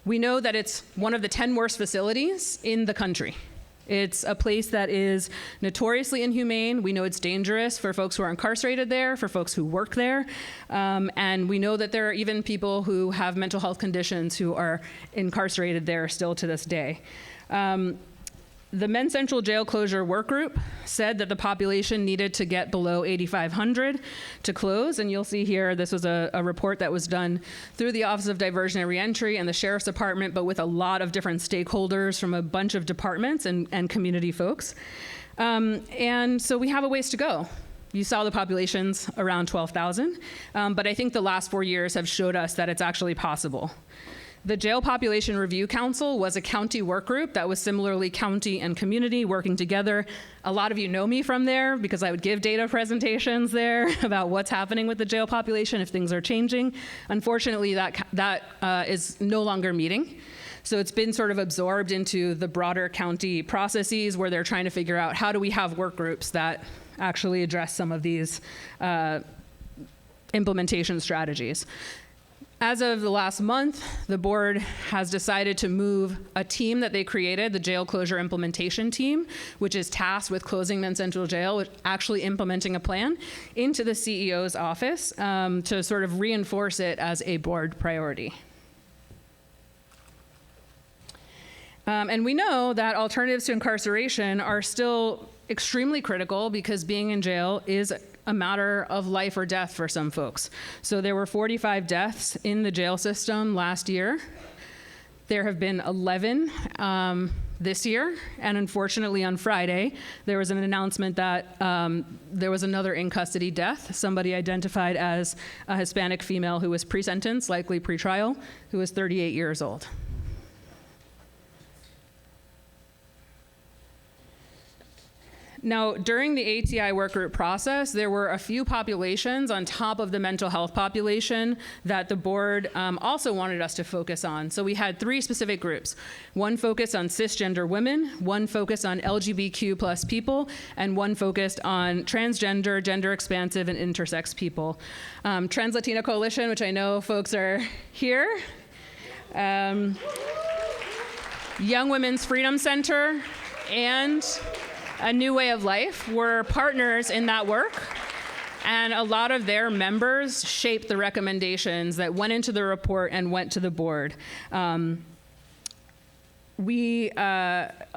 We know that it's one of the 10 worst facilities in the country. It's a place that is notoriously inhumane. We know it's dangerous for folks who are incarcerated there, for folks who work there. And we know that there are even people who have mental health conditions who are incarcerated there still to this day. The Men's Central Jail Closure Work Group said that the population needed to get below 8,500 to close. And you'll see here, this was a report that was done through the Office of Diversion and Reentry and the Sheriff's Department, but with a lot of different stakeholders from a bunch of departments and community folks. And so we have a ways to go. You saw the populations around 12,000, but I think the last 4 years have showed us that it's actually possible. The Jail Population Review Council was a county work group that was similarly county and community working together. A lot of you know me from there because I would give data presentations there about what's happening with the jail population if things are changing. Unfortunately, that is no longer meeting. So it's been sort of absorbed into the broader county processes where they're trying to figure out how do we have work groups that actually address some of these implementation strategies. As of the last month, the board has decided to move a team that they created, the Jail Closure Implementation Team, which is tasked with closing Men's Central Jail, with actually implementing a plan, into the CEO's office to sort of reinforce it as a board priority. And we know that alternatives to incarceration are still extremely critical because being in jail is a matter of life or death for some folks. So there were 45 deaths in the jail system last year. There have been 11 this year, and unfortunately on Friday, there was an announcement that there was another in-custody death, somebody identified as a Hispanic female who was pre-sentence, likely pre-trial, who was 38 years old. Now, during the ATI work group process, there were a few populations on top of the mental health population that the board also wanted us to focus on. So we had 3 specific groups. One focused on cisgender women, one focused on LGBTQ plus people, and one focused on transgender, gender expansive, and intersex people. Trans Latina Coalition, which I know folks are here. Young Women's Freedom Center, and A New Way of Life were partners in that work, and a lot of their members shaped the recommendations that went into the report and went to the board. A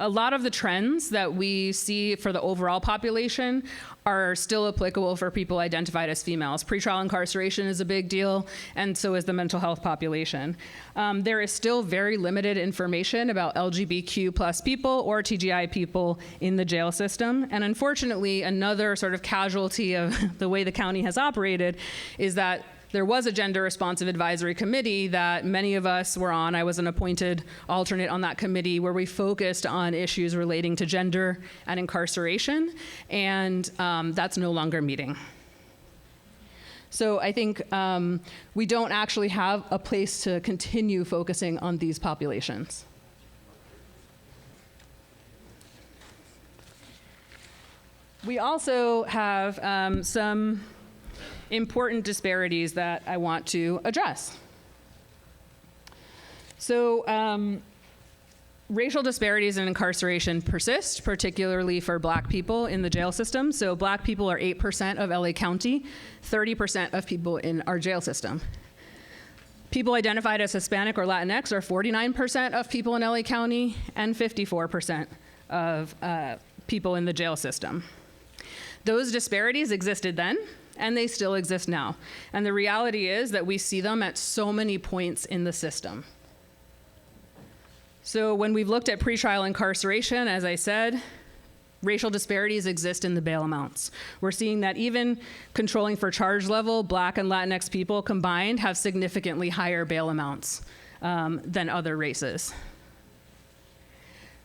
lot of the trends that we see for the overall population are still applicable for people identified as females. Pretrial incarceration is a big deal, and so is the mental health population. There is still very limited information about LGBTQ plus people or TGI people in the jail system. And unfortunately, another sort of casualty of the way the county has operated is that there was a gender responsive advisory committee that many of us were on. I was an appointed alternate on that committee where we focused on issues relating to gender and incarceration, and that's no longer meeting. So I think we don't actually have a place to continue focusing on these populations. We also have some important disparities that I want to address. So racial disparities in incarceration persist, particularly for Black people in the jail system. So Black people are 8% of LA County, 30% of people in our jail system. People identified as Hispanic or Latinx are 49% of people in LA County and 54% of people in the jail system. Those disparities existed then, and they still exist now. And the reality is that we see them at so many points in the system. So when we've looked at pretrial incarceration, as I said, racial disparities exist in the bail amounts. We're seeing that even controlling for charge level, Black and Latinx people combined have significantly higher bail amounts than other races.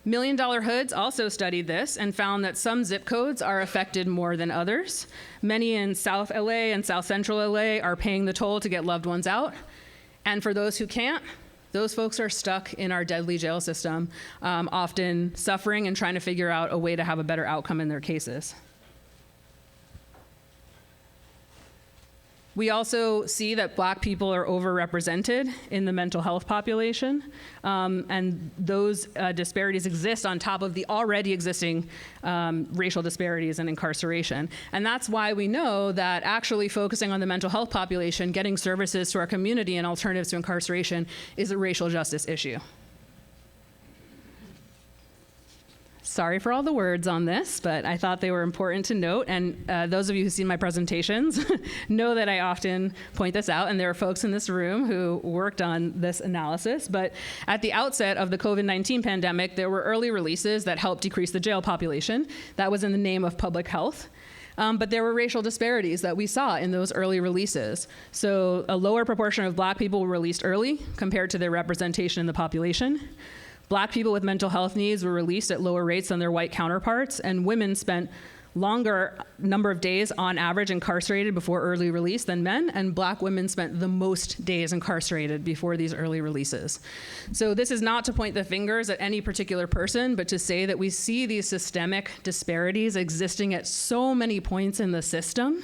$1 Million Hoods also studied this and found that some zip codes are affected more than others. Many in South LA and South Central LA are paying the toll to get loved ones out. And for those who can't, those folks are stuck in our deadly jail system, often suffering and trying to figure out a way to have a better outcome in their cases. We also see that Black people are overrepresented in the mental health population, and those disparities exist on top of the already existing racial disparities in incarceration. And that's why we know that actually focusing on the mental health population, getting services to our community and alternatives to incarceration is a racial justice issue. Sorry for all the words on this, but I thought they were important to note. And those of you who've seen my presentations know that I often point this out. And there are folks in this room who worked on this analysis. But at the outset of the COVID-19 pandemic, there were early releases that helped decrease the jail population. That was in the name of public health. But there were racial disparities that we saw in those early releases. So a lower proportion of Black people were released early compared to their representation in the population. Black people with mental health needs were released at lower rates than their white counterparts, and women spent longer number of days on average incarcerated before early release than men, and Black women spent the most days incarcerated before these early releases. So this is not to point the fingers at any particular person, but to say that we see these systemic disparities existing at so many points in the system,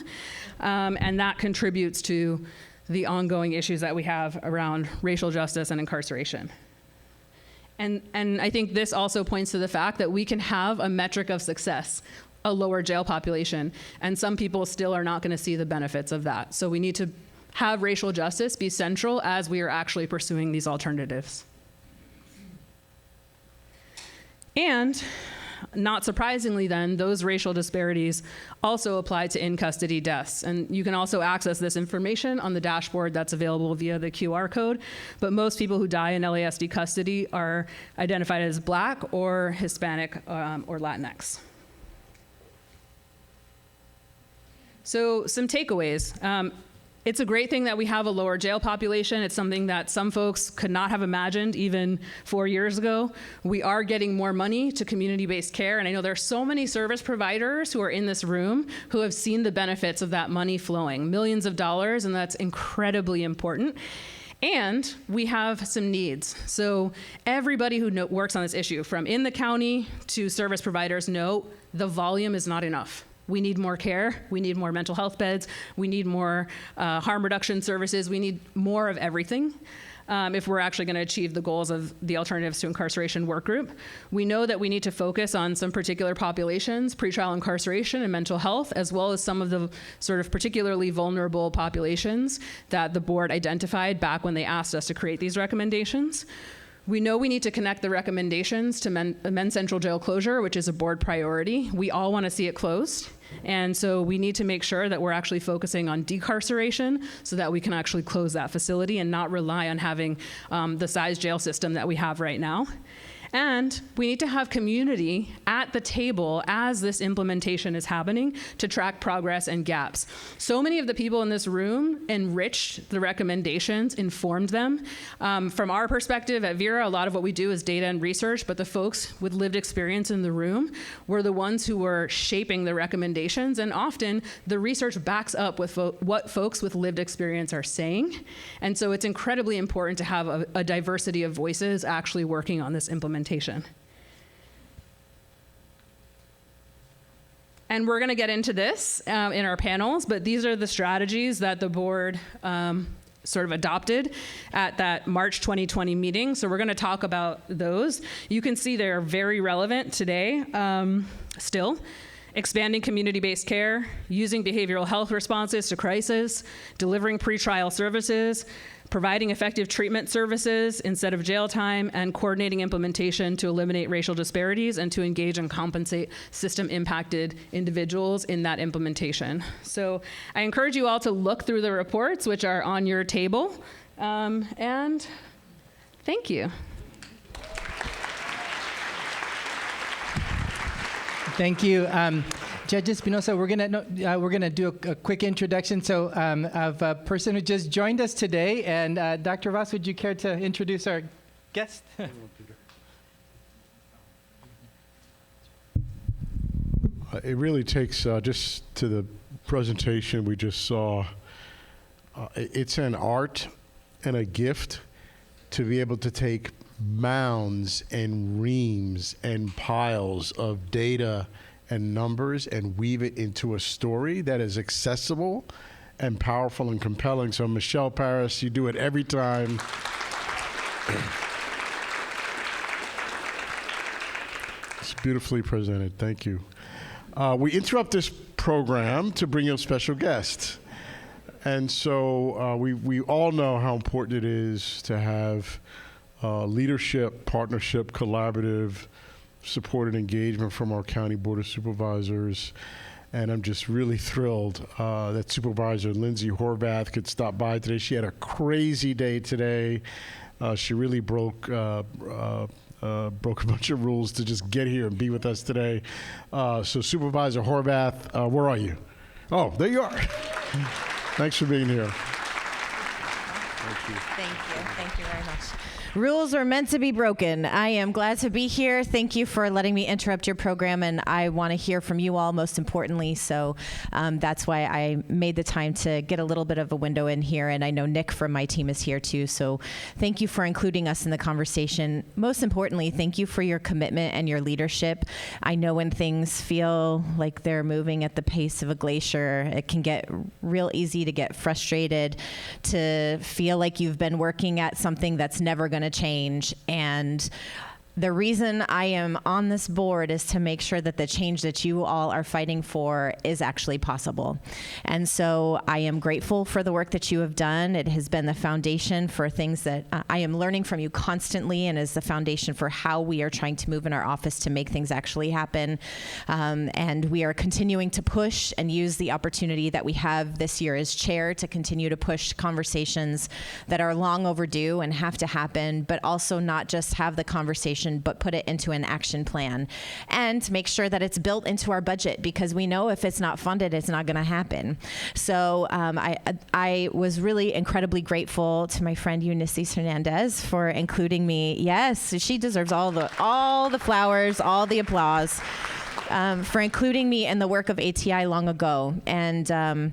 and that contributes to the ongoing issues that we have around racial justice and incarceration. And I think this also points to the fact that we can have a metric of success, a lower jail population, and some people still are not going to see the benefits of that. So we need to have racial justice be central as we are actually pursuing these alternatives. And not surprisingly then, those racial disparities also apply to in-custody deaths. And you can also access this information on the dashboard that's available via the QR code. But most people who die in LASD custody are identified as Black or Hispanic or Latinx. So some takeaways. It's a great thing that we have a lower jail population. It's something that some folks could not have imagined even 4 years ago. We are getting more money to community-based care, and I know there are so many service providers who are in this room who have seen the benefits of that money flowing, millions of dollars, and that's incredibly important. And we have some needs. So everybody who works on this issue, from in the county to service providers, know the volume is not enough. We need more care, we need more mental health beds, we need more harm reduction services, we need more of everything if we're actually gonna achieve the goals of the Alternatives to Incarceration Work Group. We know that we need to focus on some particular populations, pretrial incarceration and mental health, as well as some of the sort of particularly vulnerable populations that the board identified back when they asked us to create these recommendations. We know we need to connect the recommendations to Men's Central Jail closure, which is a board priority. We all want to see it closed. And so we need to make sure that we're actually focusing on decarceration so that we can actually close that facility and not rely on having the size jail system that we have right now. And we need to have community at the table as this implementation is happening to track progress and gaps. So many of the people in this room enriched the recommendations, informed them. From our perspective at Vera, a lot of what we do is data and research, but the folks with lived experience in the room were the ones who were shaping the recommendations, and often the research backs up with what folks with lived experience are saying. And so it's incredibly important to have a diversity of voices actually working on this implementation. And we're going to get into this in our panels, but these are the strategies that the board sort of adopted at that March 2020 meeting. So we're going to talk about those. You can see they're very relevant today still. expanding community-based care, using behavioral health responses to crisis, delivering pretrial services, providing effective treatment services instead of jail time, and coordinating implementation to eliminate racial disparities and to engage and compensate system-impacted individuals in that implementation. So I encourage you all to look through the reports, which are on your table, and thank you. Thank you. Judge Espinosa, we're gonna do a quick introduction. So of a person who just joined us today, and Dr. Ross, would you care to introduce our guest? It really takes, just to the presentation we just saw, it's an art and a gift to be able to take mounds and reams and piles of data and numbers and weave it into a story that is accessible and powerful and compelling. So Michelle Paris, you do it every time. It's beautifully presented. Thank you. We interrupt this program to bring you a special guest. And so we all know how important it is to have leadership, partnership, collaborative, supported engagement from our County Board of Supervisors. And I'm just really thrilled that Supervisor Lindsay Horvath could stop by today. She had a crazy day today. She really broke a bunch of rules to just get here and be with us today. So Supervisor Horvath, where are you? Oh, there you are. Thanks for being here. Thank you. Thank you. Thank you very much. Rules are meant to be broken. I am glad to be here. Thank you for letting me interrupt your program, and I want to hear from you all most importantly. So that's why I made the time to get a little bit of a window in here, and I know Nick from my team is here too. So thank you for including us in the conversation. Most importantly, thank you for your commitment and your leadership. I know when things feel like they're moving at the pace of a glacier, it can get real easy to get frustrated, to feel like you've been working at something that's never going to change. And the reason I am on this board is to make sure that the change that you all are fighting for is actually possible. And so I am grateful for the work that you have done. It has been the foundation for things that I am learning from you constantly, and is the foundation for how we are trying to move in our office to make things actually happen. And we are continuing to push and use the opportunity that we have this year as chair to continue to push conversations that are long overdue and have to happen, but also not just have the conversation, but put it into an action plan, and make sure that it's built into our budget, because we know if it's not funded, it's not going to happen. So I was really incredibly grateful to my friend Eunice Hernandez for including me. Yes, she deserves all the flowers, all the applause, for including me in the work of ATI long ago. And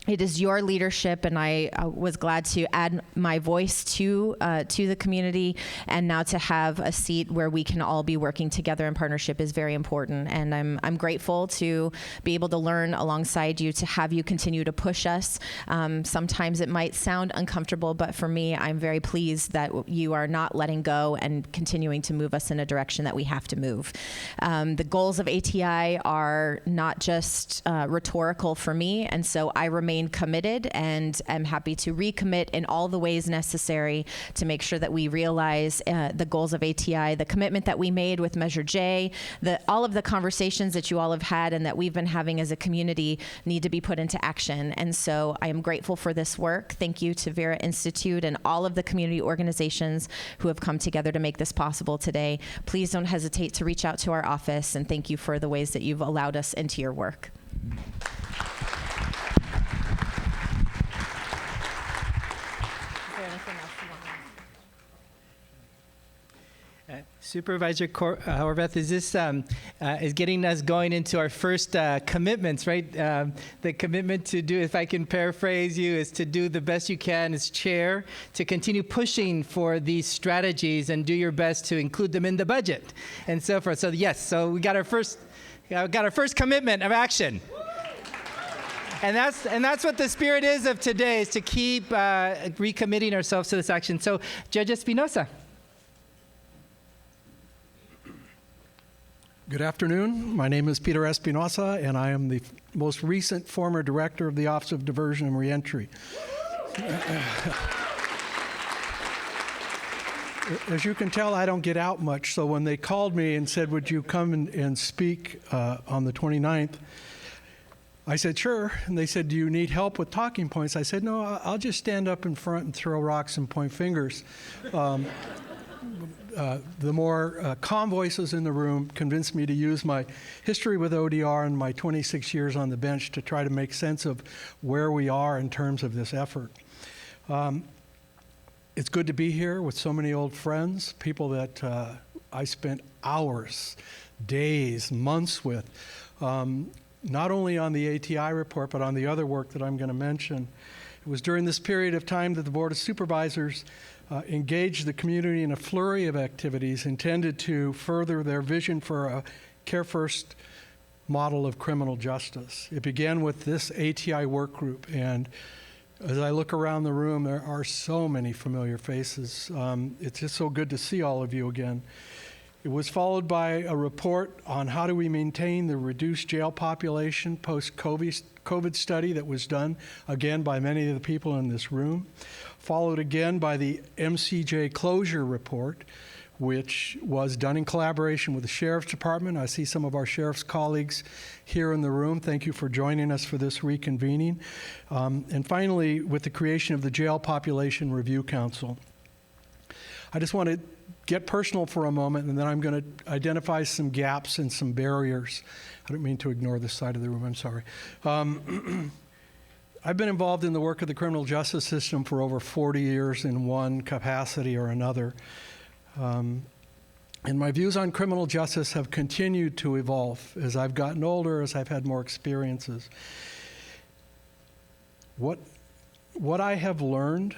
it is your leadership, and I was glad to add my voice to the community, and now to have a seat where we can all be working together in partnership is very important. And I'm grateful to be able to learn alongside you, to have you continue to push us. Sometimes it might sound uncomfortable, but for me, I'm very pleased that you are not letting go and continuing to move us in a direction that we have to move. The goals of ATI are not just rhetorical for me, and so I remain committed, and I'm happy to recommit in all the ways necessary to make sure that we realize the goals of ATI, the commitment that we made with Measure J, all of the conversations that you all have had and that we've been having as a community need to be put into action. And so I am grateful for this work. Thank you to Vera Institute and all of the community organizations who have come together to make this possible today. Please don't hesitate to reach out to our office, and thank you for the ways that you've allowed us into your work. Supervisor Horvath, is this is getting us going into our first commitments, right? The commitment to do, if I can paraphrase you, is to do the best you can as chair, to continue pushing for these strategies and do your best to include them in the budget and so forth. So yes, so we got our first commitment of action. And that's what the spirit is of today, is to keep recommitting ourselves to this action. So Judge Espinosa. Good afternoon. My name is Peter Espinosa, and I am the most recent former director of the Office of Diversion and Reentry. As you can tell, I don't get out much, so when they called me and said, would you come and speak on the 29th, I said, sure. And they said, do you need help with talking points? I said, no, I'll just stand up in front and throw rocks and point fingers. The more calm voices in the room convinced me to use my history with ODR and my 26 years on the bench to try to make sense of where we are in terms of this effort. It's good to be here with so many old friends, people that I spent hours, days, months with, not only on the ATI report, but on the other work that I'm going to mention. It was during this period of time that the Board of Supervisors engaged the community in a flurry of activities intended to further their vision for a Care First model of criminal justice. It began with this ATI work group, and as I look around the room, there are so many familiar faces. It's just so good to see all of you again. It was followed by a report on how do we maintain the reduced jail population post-COVID study that was done, again, by many of the people in this room. Followed again by the MCJ closure report, which was done in collaboration with the Sheriff's Department. I see some of our Sheriff's colleagues here in the room. Thank you for joining us for this reconvening. And finally, with the creation of the Jail Population Review Council. I just want to get personal for a moment, and then I'm going to identify some gaps and some barriers. I don't mean to ignore this side of the room, I'm sorry. I've been involved in the work of the criminal justice system for over 40 years in one capacity or another. And my views on criminal justice have continued to evolve as I've gotten older, as I've had more experiences. What I have learned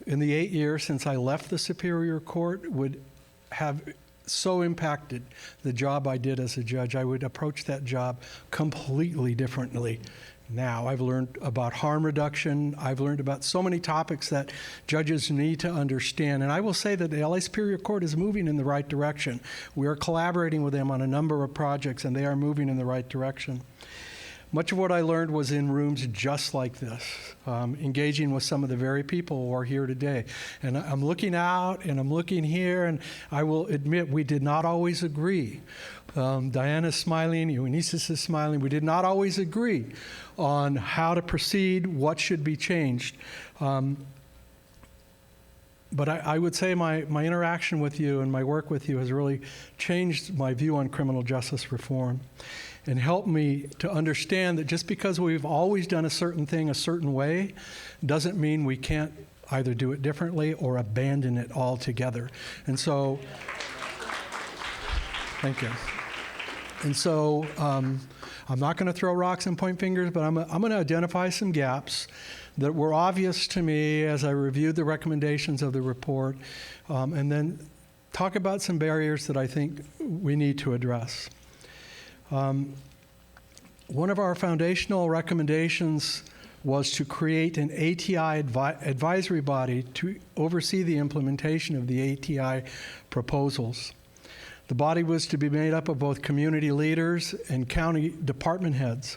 in the 8 years since I left the Superior Court would have so impacted the job I did as a judge. I would approach that job completely differently now. I've learned about harm reduction. I've learned about so many topics that judges need to understand. And I will say that the LA Superior Court is moving in the right direction. We are collaborating with them on a number of projects, and they are moving in the right direction. Much of what I learned was in rooms just like this, engaging with some of the very people who are here today. And I'm looking out and I'm looking here, and I will admit we did not always agree. Diana's smiling, Eunices is smiling. We did not always agree on how to proceed, what should be changed. But I would say my interaction with you and my work with you has really changed my view on criminal justice reform and helped me to understand that just because we've always done a certain thing a certain way doesn't mean we can't either do it differently or abandon it altogether. And so, thank you. And so I'm not going to throw rocks and point fingers, but I'm going to identify some gaps that were obvious to me as I reviewed the recommendations of the report, and then talk about some barriers that I think we need to address. One of our foundational recommendations was to create an ATI advisory body to oversee the implementation of the ATI proposals. The body was to be made up of both community leaders and county department heads.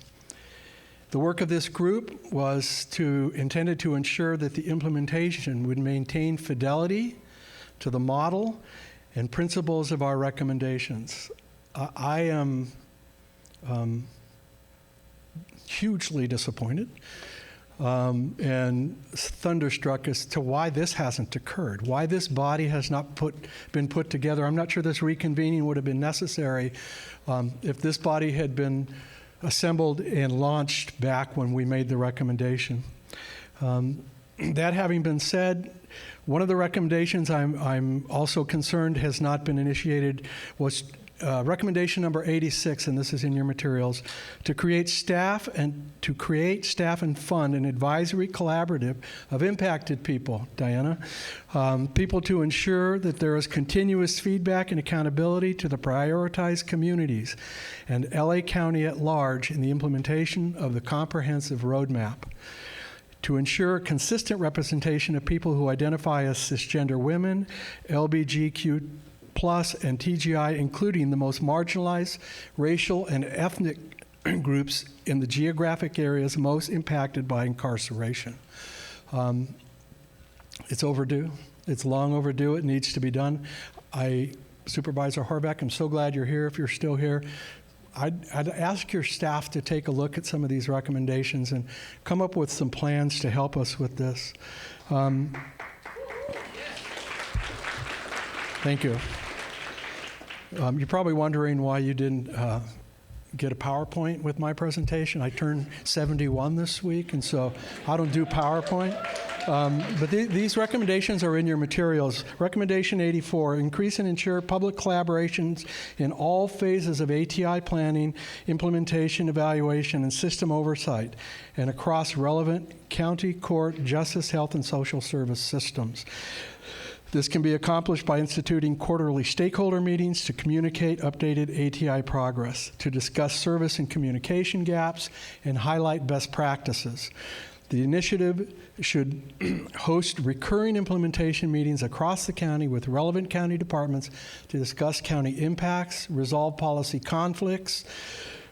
The work of this group was intended to ensure that the implementation would maintain fidelity to the model and principles of our recommendations. I am hugely disappointed and thunderstruck as to why this hasn't occurred, why this body has not been put together. I'm not sure this reconvening would have been necessary if this body had been assembled and launched back when we made the recommendation. That having been said, one of the recommendations I'm also concerned has not been initiated was recommendation number 86, and this is in your materials, to create staff and fund an advisory collaborative of impacted people, Diana, people to ensure that there is continuous feedback and accountability to the prioritized communities and LA County at large in the implementation of the comprehensive roadmap, to ensure consistent representation of people who identify as cisgender women, LGBTQ plus and TGI, including the most marginalized racial and ethnic groups in the geographic areas most impacted by incarceration. It's overdue. It's long overdue. It needs to be done. Supervisor Horvath, I'm so glad you're here if you're still here. I'd ask your staff to take a look at some of these recommendations and come up with some plans to help us with this. Thank you. You're probably wondering why you didn't get a PowerPoint with my presentation. I turned 71 this week, and so I don't do PowerPoint. But these recommendations are in your materials. Recommendation 84, increase and ensure public collaborations in all phases of ATI planning, implementation, evaluation, and system oversight, and across relevant county, court, justice, health, and social service systems. This can be accomplished by instituting quarterly stakeholder meetings to communicate updated ATI progress, to discuss service and communication gaps, and highlight best practices. The initiative should host recurring implementation meetings across the county with relevant county departments to discuss county impacts, resolve policy conflicts,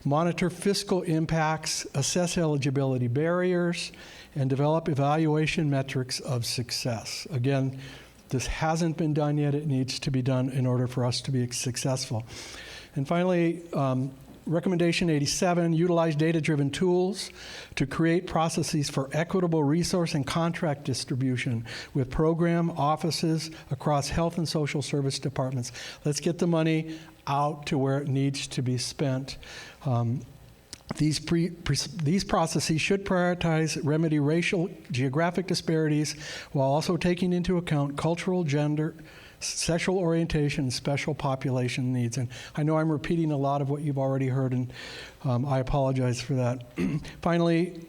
monitor fiscal impacts, assess eligibility barriers, and develop evaluation metrics of success. Again, this hasn't been done yet. It needs to be done in order for us to be successful. And finally, Recommendation 87, utilize data-driven tools to create processes for equitable resource and contract distribution with program offices across health and social service departments. Let's get the money out to where it needs to be spent. These processes should prioritize remedy racial geographic disparities while also taking into account cultural, gender, sexual orientation, and special population needs. And I know I'm repeating a lot of what you've already heard, and I apologize for that. Finally,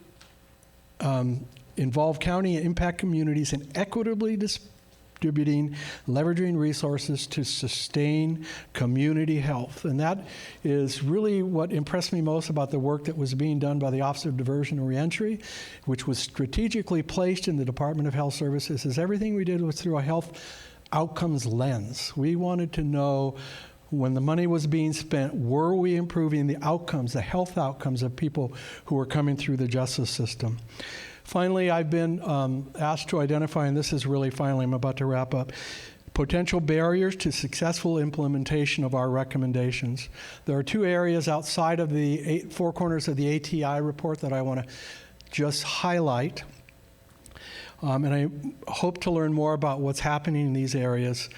involve county and impact communities in equitably distributing, leveraging resources to sustain community health. And that is really what impressed me most about the work that was being done by the Office of Diversion and Reentry, which was strategically placed in the Department of Health Services, is everything we did was through a health outcomes lens. We wanted to know, when the money was being spent, were we improving the outcomes, the health outcomes of people who were coming through the justice system? Finally, I've been asked to identify, and this is really finally, I'm about to wrap up, potential barriers to successful implementation of our recommendations. There are two areas outside of the four corners of the ATI report that I want to just highlight. And I hope to learn more about what's happening in these areas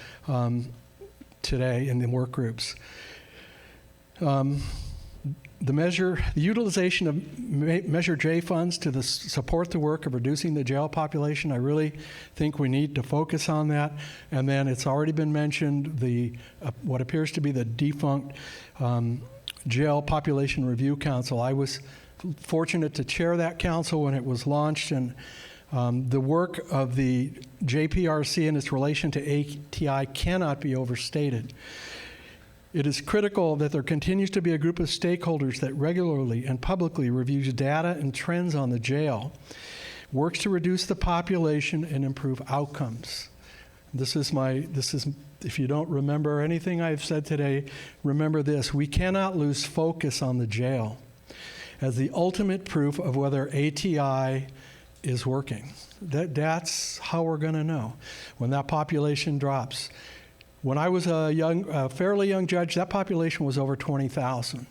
today in the work groups. The utilization of Measure J funds to support the work of reducing the jail population, I really think we need to focus on that. And then it's already been mentioned, what appears to be the defunct Jail Population Review Council. I was fortunate to chair that council when it was launched, and the work of the JPRC and its relation to ATI cannot be overstated. It is critical that there continues to be a group of stakeholders that regularly and publicly reviews data and trends on the jail, works to reduce the population and improve outcomes. This is, if you don't remember anything I've said today, remember this: we cannot lose focus on the jail as the ultimate proof of whether ATI is working. That's how we're going to know when that population drops. When I was a fairly young judge, that population was over 20,000.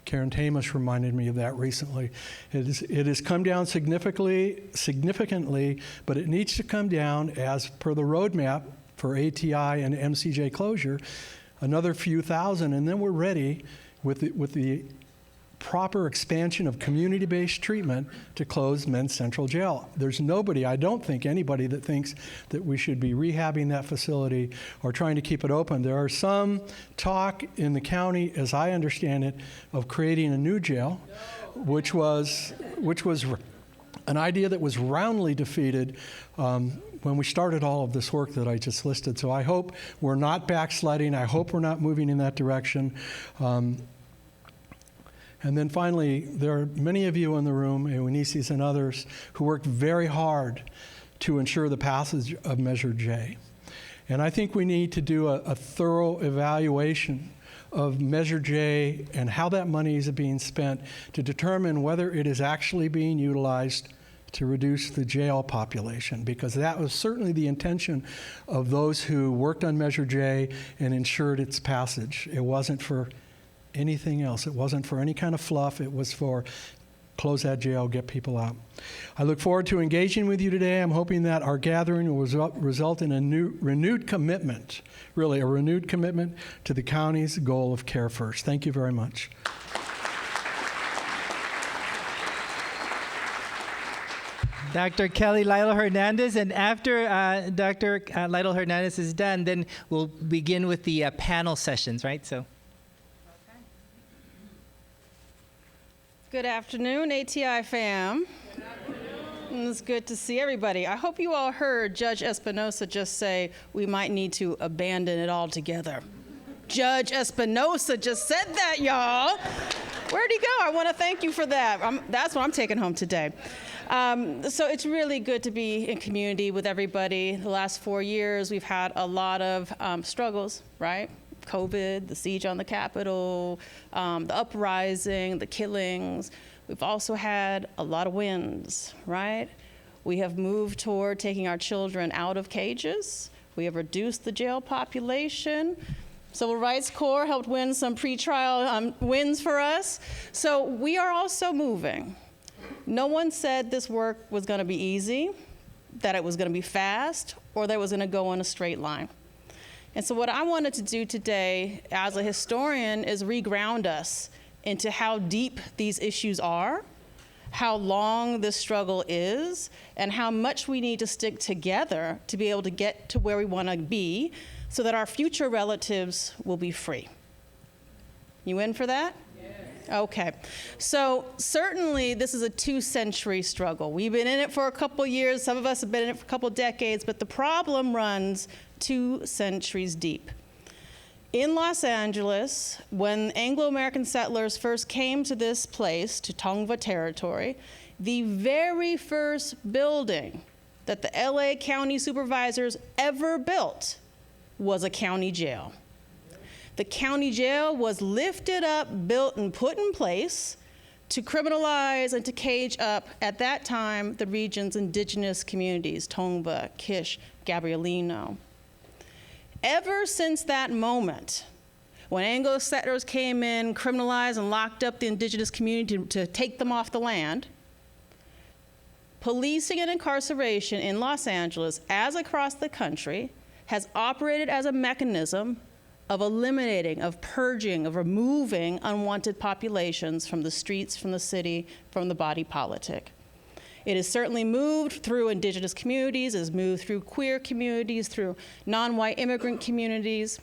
Karen Tamas reminded me of that recently. It has come down significantly, but it needs to come down as per the roadmap for ATI and MCJ closure, another few thousand, and then we're ready with the proper expansion of community-based treatment to close Men's Central Jail. There's nobody, I don't think anybody, that thinks that we should be rehabbing that facility or trying to keep it open. There are some talk in the county, as I understand it, of creating a new jail, which was an idea that was roundly defeated when we started all of this work that I just listed. So I hope we're not backsliding. I hope we're not moving in that direction. And then finally, there are many of you in the room, Eunices and others, who worked very hard to ensure the passage of Measure J. And I think we need to do a thorough evaluation of Measure J and how that money is being spent to determine whether it is actually being utilized to reduce the jail population, because that was certainly the intention of those who worked on Measure J and ensured its passage. It wasn't for anything else. It wasn't for any kind of fluff. It was for close that jail, get people out. I look forward to engaging with you today. I'm hoping that our gathering will result in a renewed commitment, really a renewed commitment to the county's goal of Care First. Thank you very much. Dr. Kelly Lytle Hernandez, and after Dr. Lytle Hernandez is done, then we'll begin with the panel sessions, right? So. Good afternoon, ATI fam. Good afternoon. It's good to see everybody. I hope you all heard Judge Espinosa just say we might need to abandon it altogether. Judge Espinosa just said that, y'all. Where'd he go? I want to thank you for that. That's what I'm taking home today. So it's really good to be in community with everybody. The last 4 years, we've had a lot of struggles, right? COVID, the siege on the Capitol, the uprising, the killings. We've also had a lot of wins, right? We have moved toward taking our children out of cages. We have reduced the jail population. Civil Rights Corps helped win some pretrial wins for us. So we are also moving. No one said this work was going to be easy, that it was going to be fast, or that it was going to go in a straight line. And so what I wanted to do today as a historian is reground us into how deep these issues are, how long this struggle is, and how much we need to stick together to be able to get to where we want to be so that our future relatives will be free. You in for that? Okay, so certainly this is a 2-century struggle. We've been in it for a couple years, some of us have been in it for a couple decades, but the problem runs 2 centuries deep. In Los Angeles, when Anglo-American settlers first came to this place, to Tongva territory, the very first building that the LA County Supervisors ever built was a county jail. The county jail was lifted up, built, and put in place to criminalize and to cage up, at that time, the region's indigenous communities, Tongva, Kish, Gabrielino. Ever since that moment, when Anglo settlers came in, criminalized, and locked up the indigenous community to take them off the land, policing and incarceration in Los Angeles, as across the country, has operated as a mechanism of eliminating, of purging, of removing unwanted populations from the streets, from the city, from the body politic. It has certainly moved through indigenous communities, it has moved through queer communities, through non-white immigrant communities,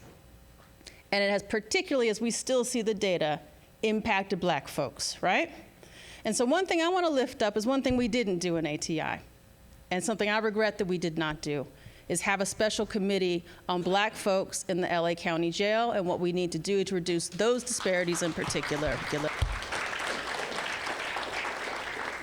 and it has particularly, as we still see the data, impacted Black folks, right? And so one thing I want to lift up is one thing we didn't do in ATI, and something I regret that we did not do, is have a special committee on Black folks in the LA County Jail and what we need to do to reduce those disparities in particular.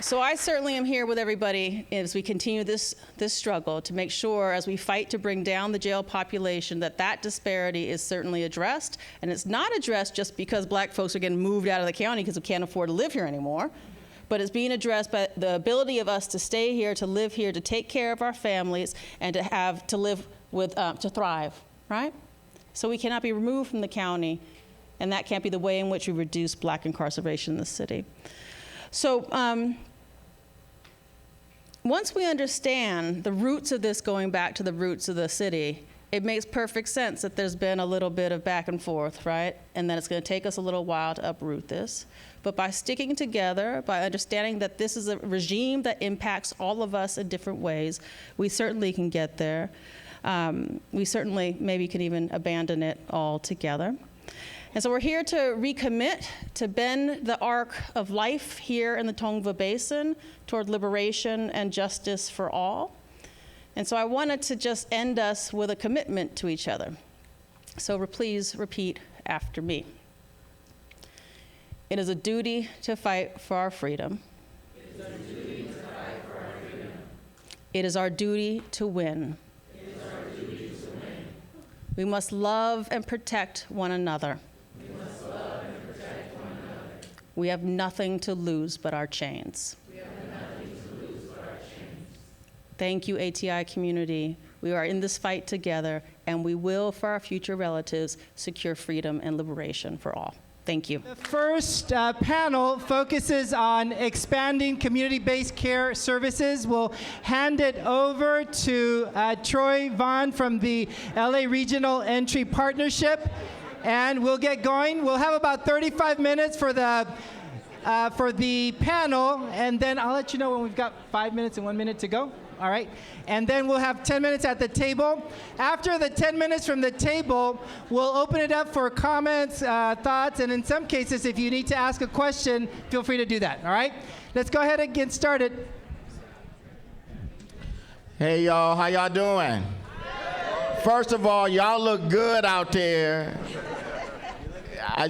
So I certainly am here with everybody as we continue this struggle to make sure, as we fight to bring down the jail population, that disparity is certainly addressed. And it's not addressed just because Black folks are getting moved out of the county because we can't afford to live here anymore, but it's being addressed by the ability of us to stay here, to live here, to take care of our families, and to live with, to thrive, right? So we cannot be removed from the county, and that can't be the way in which we reduce Black incarceration in the city. So once we understand the roots of this going back to the roots of the city, it makes perfect sense that there's been a little bit of back and forth, right? And that it's going to take us a little while to uproot this. But by sticking together, by understanding that this is a regime that impacts all of us in different ways, we certainly can get there. We certainly maybe can even abandon it altogether. And so we're here to recommit to bend the arc of life here in the Tongva Basin toward liberation and justice for all. And so I wanted to just end us with a commitment to each other. So please repeat after me. It is a duty to fight for our freedom. It is our duty to fight for our freedom. It is our duty to win. It is our duty to win. We must love and protect one another. We have nothing to lose but our chains. Thank you, ATI community. We are in this fight together, and we will, for our future relatives, secure freedom and liberation for all. Thank you. The first panel focuses on expanding community-based care services. We'll hand it over to Troy Vaughn from the LA Regional Entry Partnership, and we'll get going. We'll have about 35 minutes for the panel, and then I'll let you know when we've got 5 minutes and 1 minute to go. All right, and then we'll have 10 minutes at the table. After the 10 minutes from the table, we'll open it up for comments, thoughts, and in some cases, if you need to ask a question, feel free to do that, all right? Let's go ahead and get started. Hey, y'all, how y'all doing? First of all, y'all look good out there.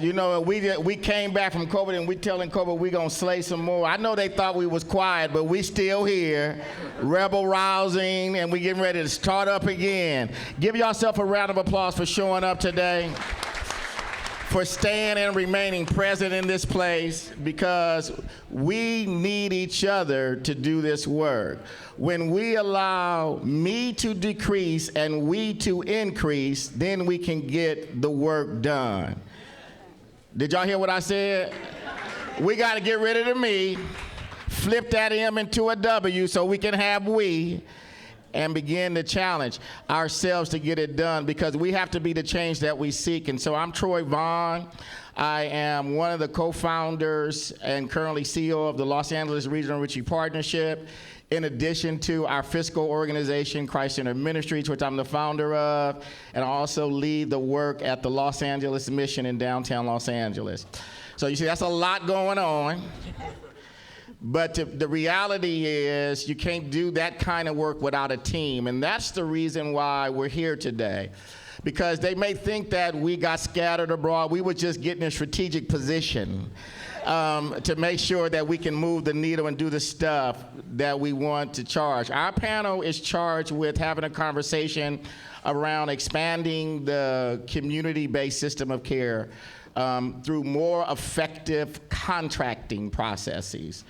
You know, we came back from COVID and we telling COVID we gonna slay some more. I know they thought we was quiet, but we still here, rebel rousing, and we getting ready to start up again. Give yourself a round of applause for showing up today, for staying and remaining present in this place, because we need each other to do this work. When we allow me to decrease and we to increase, then we can get the work done. Did y'all hear what I said? We got to get rid of the me, flip that M into a W so we can have we, and begin to challenge ourselves to get it done, because we have to be the change that we seek. And so I'm Troy Vaughn. I am one of the co-founders and currently CEO of the Los Angeles Regional Entry Partnership, in addition to our fiscal organization, Christ Centered Ministries, which I'm the founder of, and I also lead the work at the Los Angeles Mission in downtown Los Angeles. So you see, that's a lot going on. But the reality is you can't do that kind of work without a team, and that's the reason why we're here today. Because they may think that we got scattered abroad. We were just getting a strategic position to make sure that we can move the needle and do the stuff that we want to charge. Our panel is charged with having a conversation around expanding the community-based system of care through more effective contracting processes.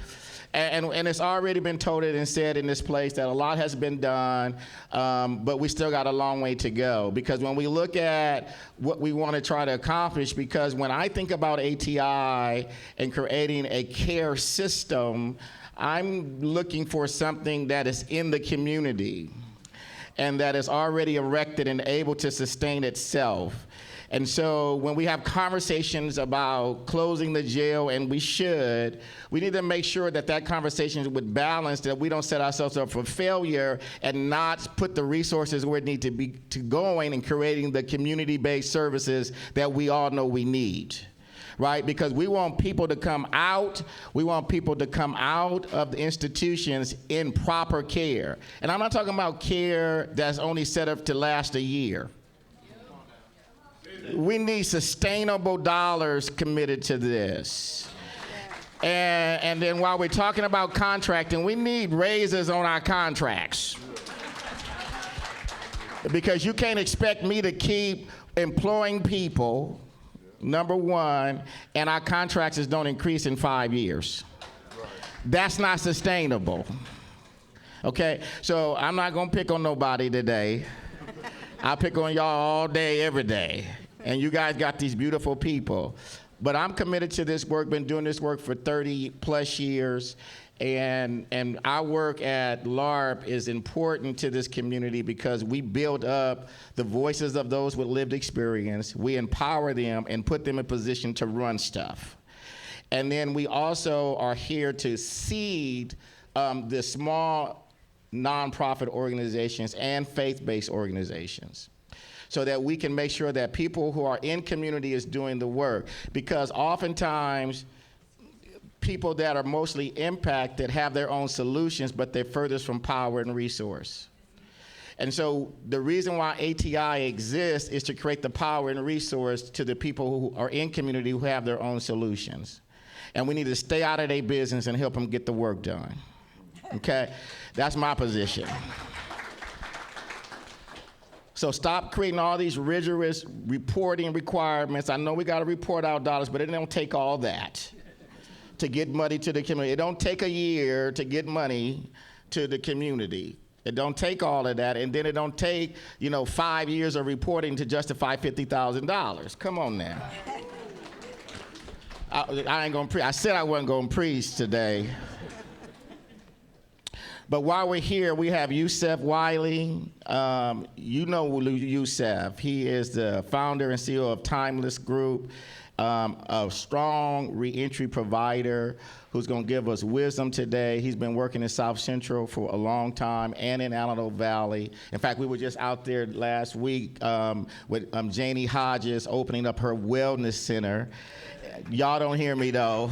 And it's already been told and said in this place that a lot has been done, but we still got a long way to go. Because when we look at what we want to try to accomplish, because when I think about ATI and creating a care system, I'm looking for something that is in the community and that is already erected and able to sustain itself. And so when we have conversations about closing the jail, and we need to make sure that that conversation is with balance, that we don't set ourselves up for failure and not put the resources where it needs to be going and creating the community-based services that we all know we need. Right? Because we want people to come out. We want people to come out of the institutions in proper care. And I'm not talking about care that's only set up to last a year. We need sustainable dollars committed to this. And then while we're talking about contracting, we need raises on our contracts. Because you can't expect me to keep employing people, number one, and our contracts don't increase in 5 years. That's not sustainable. Okay, so I'm not gonna pick on nobody today. I pick on y'all all day, every day. And you guys got these beautiful people. But I'm committed to this work, been doing this work for 30 plus years. And our work at LARP is important to this community because we build up the voices of those with lived experience. We empower them and put them in position to run stuff. And then we also are here to seed the small nonprofit organizations and faith-based organizations, so that we can make sure that people who are in community is doing the work. Because oftentimes, people that are mostly impacted have their own solutions, but they're furthest from power and resource. And so the reason why ATI exists is to create the power and resource to the people who are in community who have their own solutions. And we need to stay out of their business and help them get the work done. Okay? That's my position. So stop creating all these rigorous reporting requirements. I know we got to report our dollars, but it don't take all that to get money to the community. It don't take a year to get money to the community. It don't take all of that, and then it don't take 5 years of reporting to justify $50,000. Come on now. I ain't gonna preach. I said I wasn't gonna preach today. But while we're here, we have Yusef Wiley. You know Yusef. He is the founder and CEO of Timeless Group, a strong reentry provider who's going to give us wisdom today. He's been working in South Central for a long time and in Antelope Valley. In fact, we were just out there last week with Janie Hodges opening up her wellness center. Y'all don't hear me, though.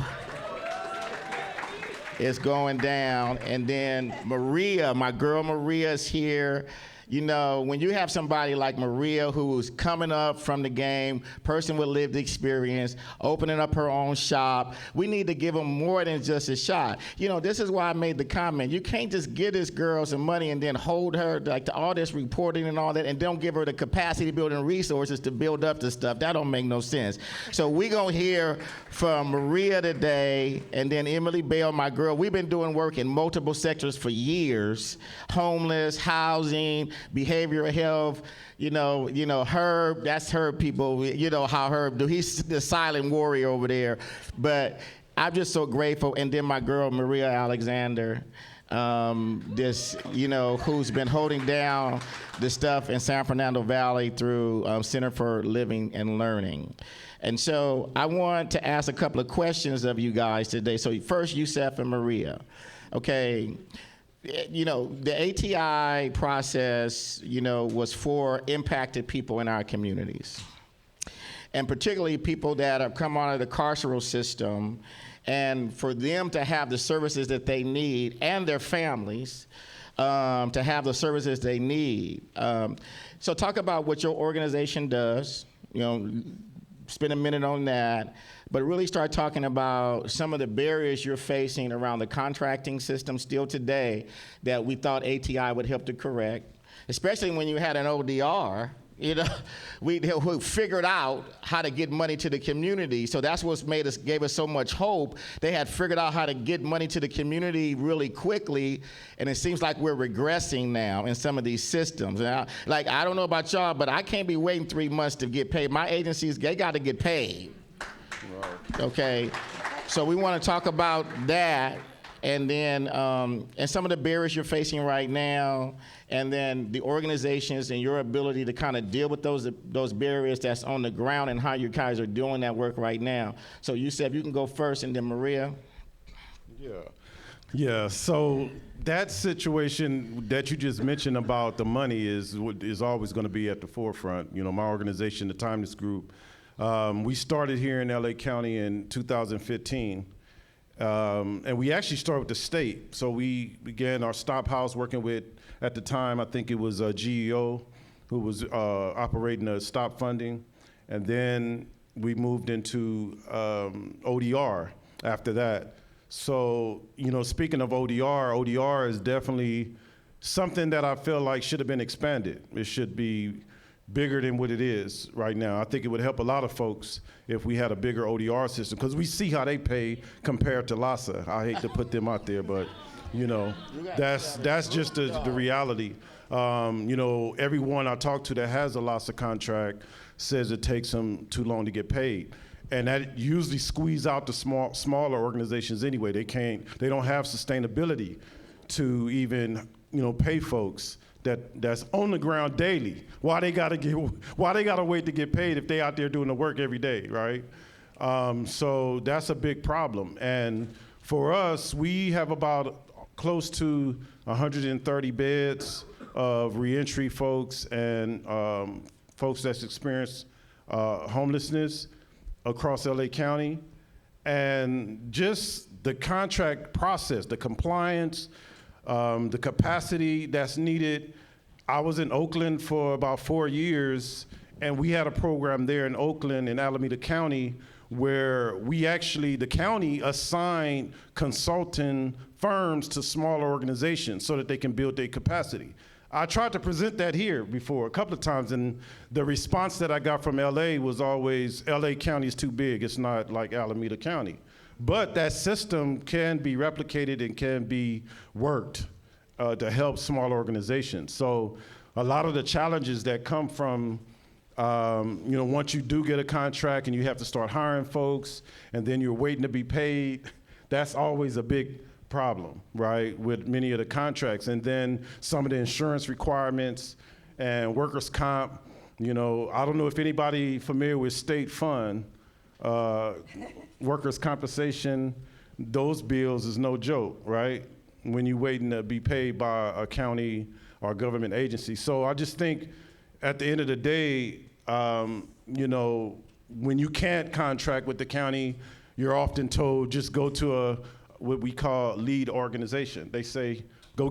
It's going down. And then Maria, my girl Maria is here. When you have somebody like Maria who's coming up from the game, person with lived experience, opening up her own shop, we need to give them more than just a shot. This is why I made the comment. You can't just give this girl some money and then hold her to all this reporting and all that and don't give her the capacity building resources to build up the stuff. That don't make no sense. So we're going to hear from Maria today, and then Emily Bell, my girl. We've been doing work in multiple sectors for years: homeless, housing, behavioral health. Herb, that's Herb people. How Herb do. He's the silent warrior over there. But I'm just so grateful. And then my girl Maria Alexander, who's been holding down the stuff in San Fernando Valley through Center for Living and Learning. And so I want to ask a couple of questions of you guys today. So first, Yusef and Maria. Okay. The ATI process, was for impacted people in our communities, and particularly people that have come out of the carceral system, and for them to have the services that they need, and their families to have the services they need. So talk about what your organization does, spend a minute on that, but really start talking about some of the barriers you're facing around the contracting system still today that we thought ATI would help to correct, especially when you had an ODR. We figured out how to get money to the community. So that's what gave us so much hope. They had figured out how to get money to the community really quickly, and it seems like we're regressing now in some of these systems. And I don't know about y'all, but I can't be waiting 3 months to get paid. My agencies, they got to get paid. Right. Okay, so we want to talk about that, and then and some of the barriers you're facing right now, and then the organizations and your ability to kind of deal with those barriers that's on the ground and how you guys are doing that work right now. So Yusef, you can go first, and then Maria. Yeah. So that situation that you just mentioned about the money is always going to be at the forefront. My organization, the Timeless Group, we started here in LA County in 2015. And we actually started with the state. So we began our stop house working with, at the time, I think it was GEO, who was operating the stop funding. And then we moved into ODR after that. So, speaking of ODR is definitely something that I feel like should have been expanded. It should be bigger than what it is right now. I think it would help a lot of folks if we had a bigger ODR system, because we see how they pay compared to LASA. I hate to put them out there, but that's just the reality. Everyone I talk to that has a LASA contract says it takes them too long to get paid. And that usually squeeze out the smaller organizations anyway. They don't have sustainability to even, pay folks that's on the ground daily. Why they gotta wait to get paid if they out there doing the work every day, right? So that's a big problem. And for us, we have about close to 130 beds of reentry folks and folks that's experienced homelessness across LA County. And just the contract process, the compliance, the capacity that's needed. I was in Oakland for about 4 years, and we had a program there in Oakland in Alameda County where the county assigned consulting firms to smaller organizations so that they can build their capacity. I tried to present that here before a couple of times, and the response that I got from LA was always, LA County is too big. It's not like Alameda County. But that system can be replicated and can be worked to help small organizations. So a lot of the challenges that come from, once you do get a contract and you have to start hiring folks and then you're waiting to be paid, that's always a big problem, right, with many of the contracts. And then some of the insurance requirements and workers' comp, I don't know if anybody familiar with state fund, workers' compensation, those bills is no joke, right, when you're waiting to be paid by a county or government agency. So I just think at the end of the day, when you can't contract with the county, you're often told just go to what we call lead organization. They say, go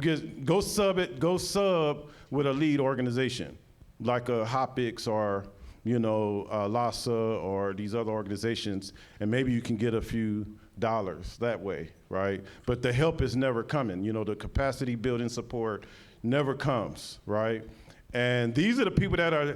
sub with a lead organization, like a Hopix or, LASA or these other organizations, and maybe you can get a few dollars that way, right? But the help is never coming. The capacity building support never comes, right? And these are the people that are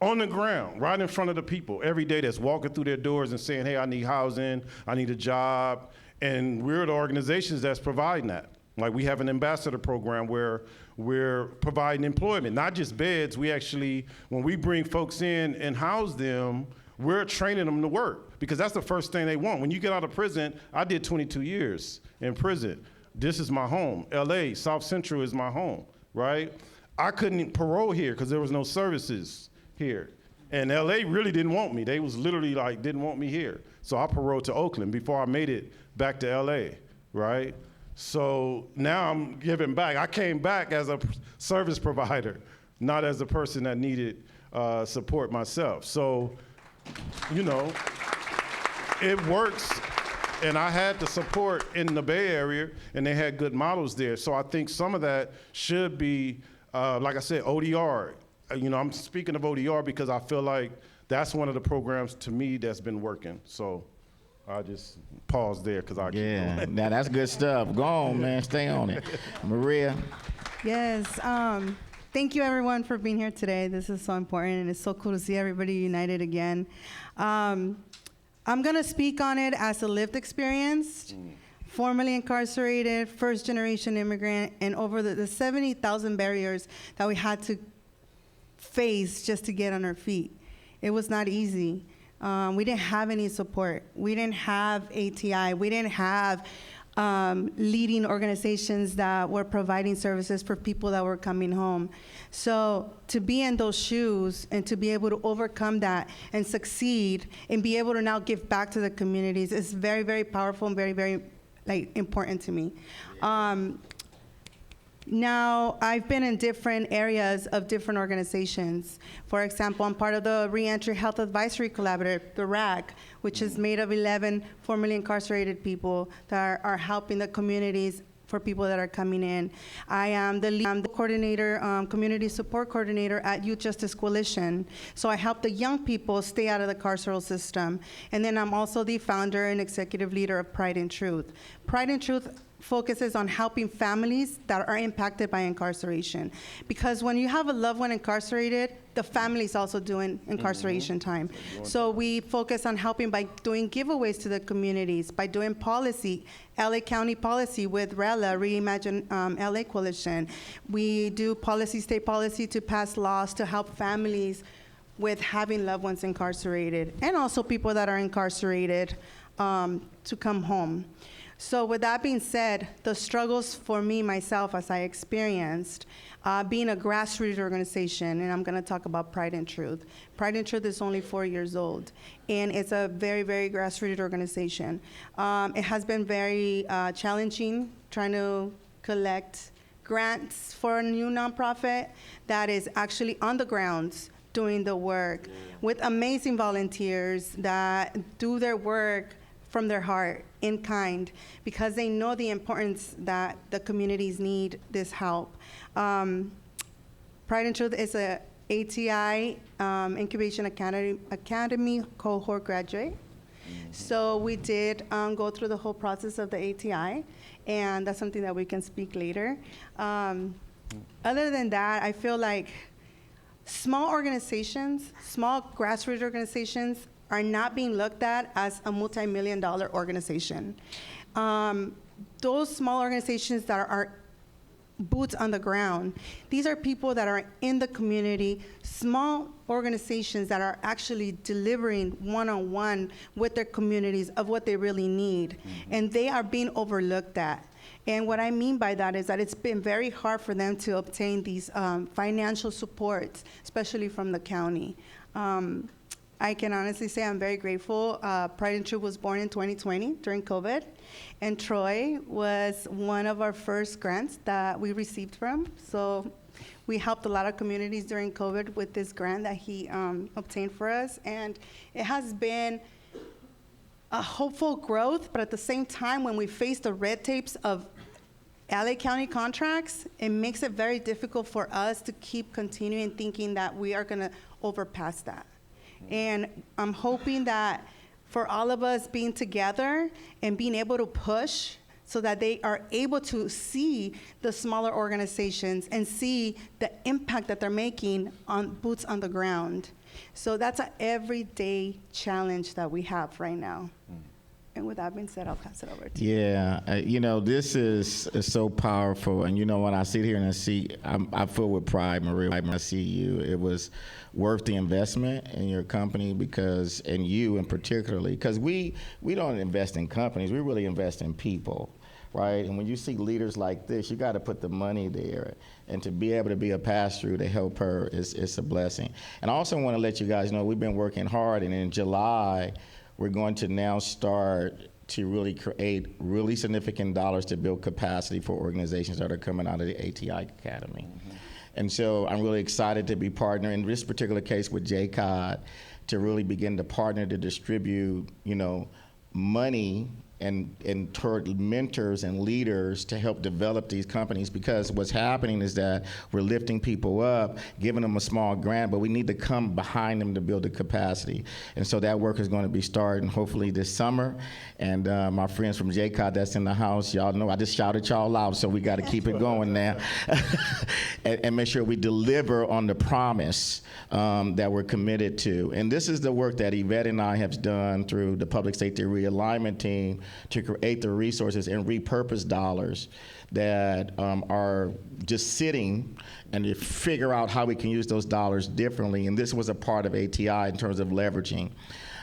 on the ground, right in front of the people every day, that's walking through their doors and saying, hey, I need housing, I need a job. And we're the organizations that's providing that. Like, we have an ambassador program where we're providing employment, not just beds. We actually, when we bring folks in and house them, we're training them to work, because that's the first thing they want. When you get out of prison, I did 22 years in prison. This is my home. LA, South Central is my home, right? I couldn't parole here because there was no services here. And LA really didn't want me. They was literally like, didn't want me here. So I paroled to Oakland before I made it back to LA, right? So now I'm giving back. I came back as a service provider, not as a person that needed support myself. So, it works. And I had the support in the Bay Area, and they had good models there. So I think some of that should be, like I said, ODR. I'm speaking of ODR because I feel like that's one of the programs to me that's been working. So I just pause there because I keep going. Now that's good stuff. Go on, man. Stay on it. Maria. Yes. Thank you, everyone, for being here today. This is so important, and it's so cool to see everybody united again. I'm going to speak on it as a lived experience, formerly incarcerated, first-generation immigrant, and over the 70,000 barriers that we had to face just to get on our feet. It was not easy. We didn't have any support. We didn't have ATI. We didn't have leading organizations that were providing services for people that were coming home. So to be in those shoes and to be able to overcome that and succeed and be able to now give back to the communities is very, very powerful and very, very important to me. Now, I've been in different areas of different organizations. For example, I'm part of the Reentry Health Advisory Collaborative, the RAC, which is made of 11 formerly incarcerated people that are helping the communities for people that are coming in. I am the lead coordinator, community support coordinator at Youth Justice Coalition. So I help the young people stay out of the carceral system. And then I'm also the founder and executive leader of Pride and Truth. Pride and Truth focuses on helping families that are impacted by incarceration. Because when you have a loved one incarcerated, the family's also doing incarceration time. So we focus on helping by doing giveaways to the communities, by doing policy, LA County policy with RELA, Reimagine LA Coalition. We do policy, state policy to pass laws to help families with having loved ones incarcerated, and also people that are incarcerated to come home. So with that being said, the struggles for me, myself, as I experienced, being a grassroots organization, and I'm gonna talk about Pride and Truth. Pride and Truth is only 4 years old, and it's a very, very grassroots organization. It has been very challenging trying to collect grants for a new nonprofit that is actually on the grounds doing the work with amazing volunteers that do their work from their heart, in kind, because they know the importance that the communities need this help. Pride and Truth is a ATI Incubation Academy cohort graduate. So we did go through the whole process of the ATI, and that's something that we can speak later. Other than that, I feel like small organizations, small grassroots organizations are not being looked at as a multi-million-dollar organization. Those small organizations that are boots on the ground, these are people that are in the community, small organizations that are actually delivering one-on-one with their communities of what they really need. And they are being overlooked at. And what I mean by that is that it's been very hard for them to obtain these financial supports, especially from the county. I can honestly say I'm very grateful. Pride and Truth was born in 2020 during COVID, and Troy was one of our first grants that we received from. So we helped a lot of communities during COVID with this grant that he obtained for us, and it has been a hopeful growth, but at the same time, when we face the red tapes of LA County contracts, it makes it very difficult for us to keep continuing thinking that we are gonna overpass that. And I'm hoping that for all of us being together and being able to push so that they are able to see the smaller organizations and see the impact that they're making on boots on the ground. So that's an everyday challenge that we have right now. And with that being said, I'll pass it over to you. Yeah, you know, this is so powerful. And you know, when I sit here and I see, I feel with pride, Maria, when I see you, it was worth the investment in your company because, and you in particularly, because we don't invest in companies, we really invest in people, right? And when you see leaders like this, you got to put the money there. And to be able to be a pass-through to help her is a blessing. And I also want to let you guys know we've been working hard, and in July, we're going to now start to really create really significant dollars to build capacity for organizations that are coming out of the ATI Academy. And so I'm really excited to be partnering in this particular case with JCOD to really begin to partner to distribute, you know, money and toward mentors and leaders to help develop these companies, because what's happening is that we're lifting people up, giving them a small grant, but we need to come behind them to build the capacity. And so that work is going to be starting hopefully this summer. And my friends from JCOD that's in the house, y'all know I just shouted y'all out, so we got to keep it going now and make sure we deliver on the promise that we're committed to. And this is the work that Yvette and I have done through the Public Safety Realignment Team to create the resources and repurpose dollars that are just sitting and to figure out how we can use those dollars differently. And this was a part of ATI in terms of leveraging.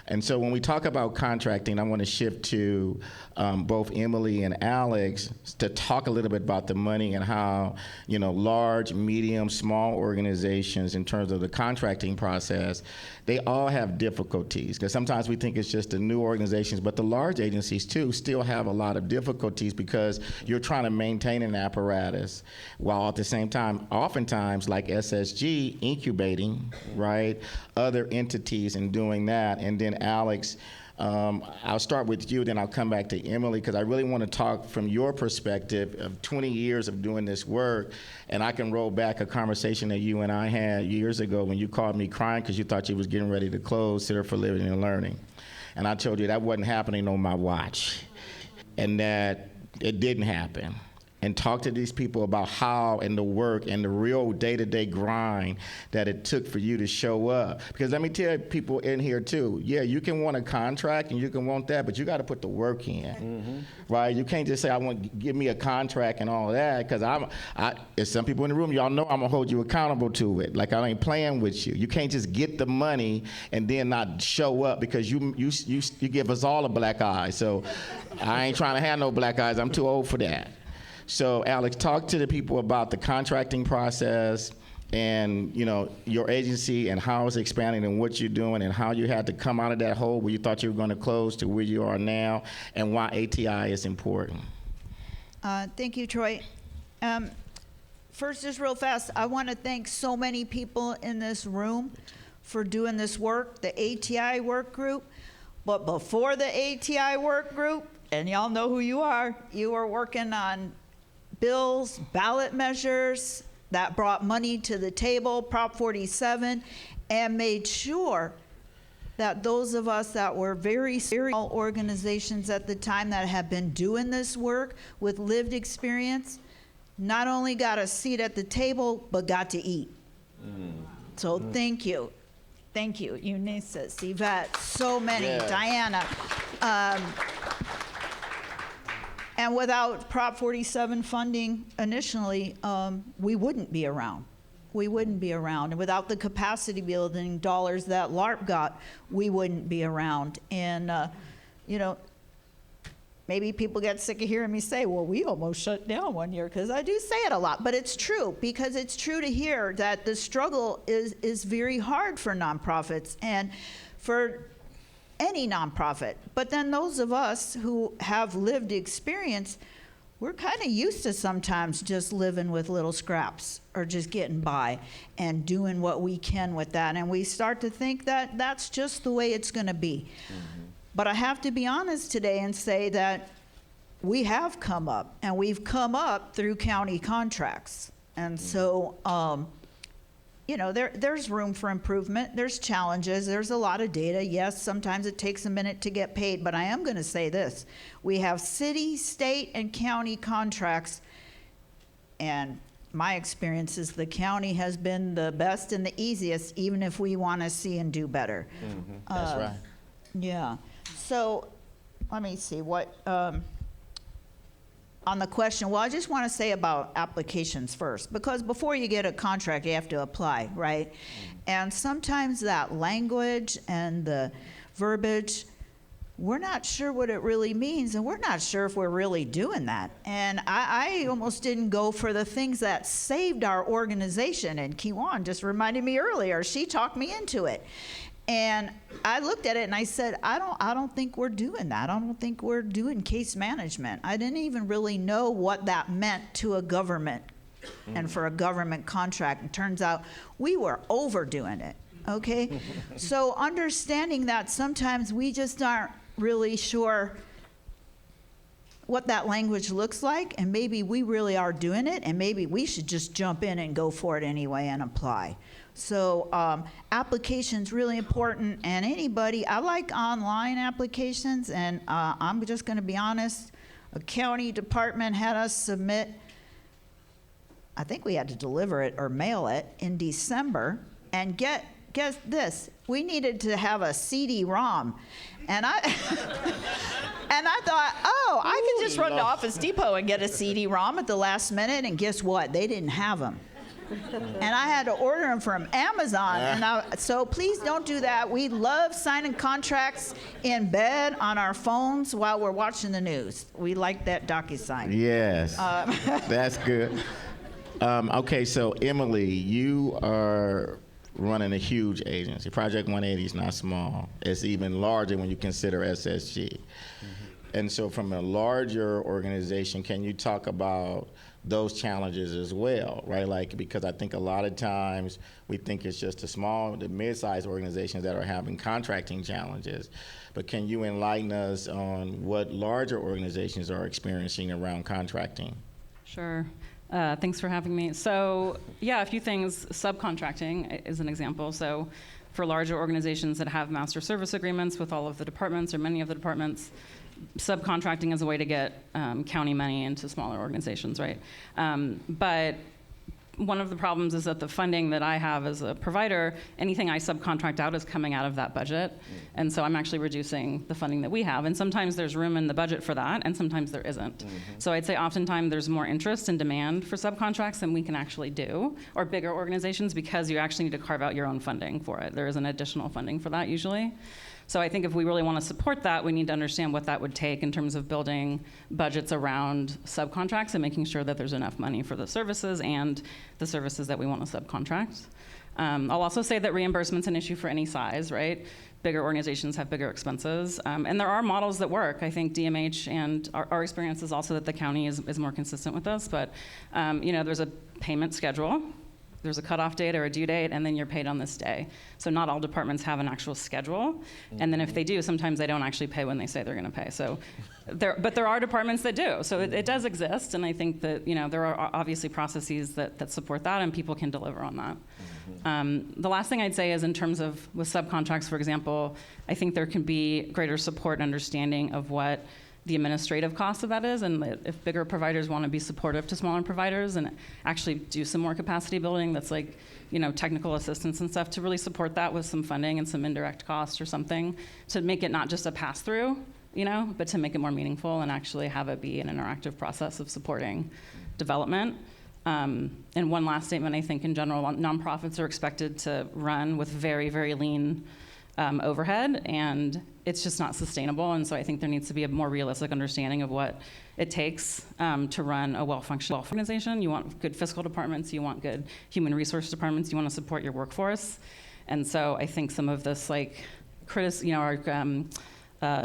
And so when we talk about contracting, I want to shift to both Emily and Alex to talk a little bit about the money and how, you know, large, medium, small organizations in terms of the contracting process, they all have difficulties. Because sometimes we think it's just the new organizations, but the large agencies too still have a lot of difficulties because you're trying to maintain an apparatus while at the same time, oftentimes like SSG, incubating, right, other entities and doing that. And then Alex, I'll start with you, then I'll come back to Emily, because I really want to talk from your perspective of 20 years of doing this work, and I can roll back a conversation that you and I had years ago when you called me crying because you thought you was getting ready to close Center for Living and Learning. And I told you that wasn't happening on my watch, and that it didn't happen. And talk to these people about how and the work and the real day-to-day grind that it took for you to show up. Because let me tell people in here too, yeah, you can want a contract and you can want that, but you got to put the work in, right? You can't just say, I want, give me a contract and all of that, because there's some people in the room, y'all know I'm gonna hold you accountable to it. Like I ain't playing with you. You can't just get the money and then not show up, because you give us all a black eye. So I ain't trying to have no black eyes. I'm too old for that. So Alex, talk to the people about the contracting process and, you know, your agency and how it's expanding and what you're doing and how you had to come out of that hole where you thought you were going to close to where you are now, and why ATI is important. Thank you, Troy. First, just real fast, I want to thank so many people in this room for doing this work, the ATI work group. But before the ATI work group, and y'all know who you were working on bills, ballot measures that brought money to the table, Prop 47, and made sure that those of us that were very small organizations at the time that have been doing this work with lived experience, not only got a seat at the table, but got to eat. So thank you. Thank you, Eunice, Yvette, so many, Yes. Diana. And without Prop 47 funding initially, we wouldn't be around. We wouldn't be around. And without the capacity building dollars that LARP got, we wouldn't be around. And, you know, maybe people get sick of hearing me say, well, we almost shut down one year, because I do say it a lot. But it's true, because it's true to hear that the struggle is very hard for nonprofits and for any nonprofit. But then those of us who have lived experience, we're kind of used to sometimes just living with little scraps or just getting by and doing what we can with that. And we start to think that that's just the way it's going to be. But I have to be honest today and say that we have come up, and we've come up through county contracts. And so, you know, there's room for improvement. There's challenges. There's a lot of data. Yes, sometimes it takes a minute to get paid, but I am going to say this. We have city, state, and county contracts, and my experience is the county has been the best and the easiest, even if we want to see and do better. That's right. Yeah. So let me see what, on the question, well, I just want to say about applications first, because before you get a contract, you have to apply, right? And sometimes that language and the verbiage, we're not sure what it really means, and we're not sure if we're really doing that. And I almost didn't go for the things that saved our organization, and Kiwan just reminded me earlier, she talked me into it. And I looked at it and I said, I don't think we're doing that. I don't think we're doing case management. I didn't even really know what that meant to a government and for a government contract. It turns out we were overdoing it, okay? So understanding that sometimes we just aren't really sure what that language looks like, and maybe we really are doing it, and maybe we should just jump in and go for it anyway and apply. So application's really important, and anybody, I like online applications, and I'm just gonna be honest, a county department had us submit, I think we had to deliver it or mail it in December, and guess this, we needed to have a CD-ROM, and I and I thought, oh, I could just run to Office Depot and get a CD-ROM at the last minute, and guess what, they didn't have them. And I had to order them from Amazon. And so please don't do that. We love signing contracts in bed on our phones while we're watching the news. We like that DocuSign. Yes, that's good. Okay, so Emily, you are running a huge agency. Project 180 is not small. It's even larger when you consider SSG. And so from a larger organization, can you talk about those challenges as well, right? Like, because I think a lot of times we think it's just the mid-sized organizations that are having contracting challenges. But can you enlighten us on what larger organizations are experiencing around contracting? Sure. Thanks for having me. So, yeah, a few things. Subcontracting is an example. So, for larger organizations that have master service agreements with all of the departments or many of the departments, subcontracting is a way to get county money into smaller organizations, right? But one of the problems is that the funding that I have as a provider, anything I subcontract out is coming out of that budget. And so I'm actually reducing the funding that we have. And sometimes there's room in the budget for that, and sometimes there isn't. So I'd say oftentimes there's more interest and demand for subcontracts than we can actually do, or bigger organizations, because you actually need to carve out your own funding for it. There is an additional funding for that usually. So I think if we really want to support that, we need to understand what that would take in terms of building budgets around subcontracts and making sure that there's enough money for the services and the services that we want to subcontract. I'll also say that reimbursement's an issue for any size, right? Bigger organizations have bigger expenses. And there are models that work. I think DMH and our experience is also that the county is more consistent with this, but you know, there's a payment schedule. There's a cutoff date or a due date, and then you're paid on this day. So not all departments have an actual schedule, and then if they do, sometimes they don't actually pay when they say they're going to pay. So, but there are departments that do. So it does exist, and I think that there are obviously processes that support that, and people can deliver on that. The last thing I'd say is in terms of with subcontracts, for example, I think there can be greater support and understanding of what the administrative cost of that is, and if bigger providers want to be supportive to smaller providers and actually do some more capacity building that's like, technical assistance and stuff, to really support that with some funding and some indirect costs or something, to make it not just a pass-through, but to make it more meaningful and actually have it be an interactive process of supporting development. And one last statement, I think in general, nonprofits are expected to run with very, very lean overhead, and it's just not sustainable. And so I think there needs to be a more realistic understanding of what it takes to run a well-functioning organization. You want good fiscal departments, you want good human resource departments, you want to support your workforce. And so I think some of this our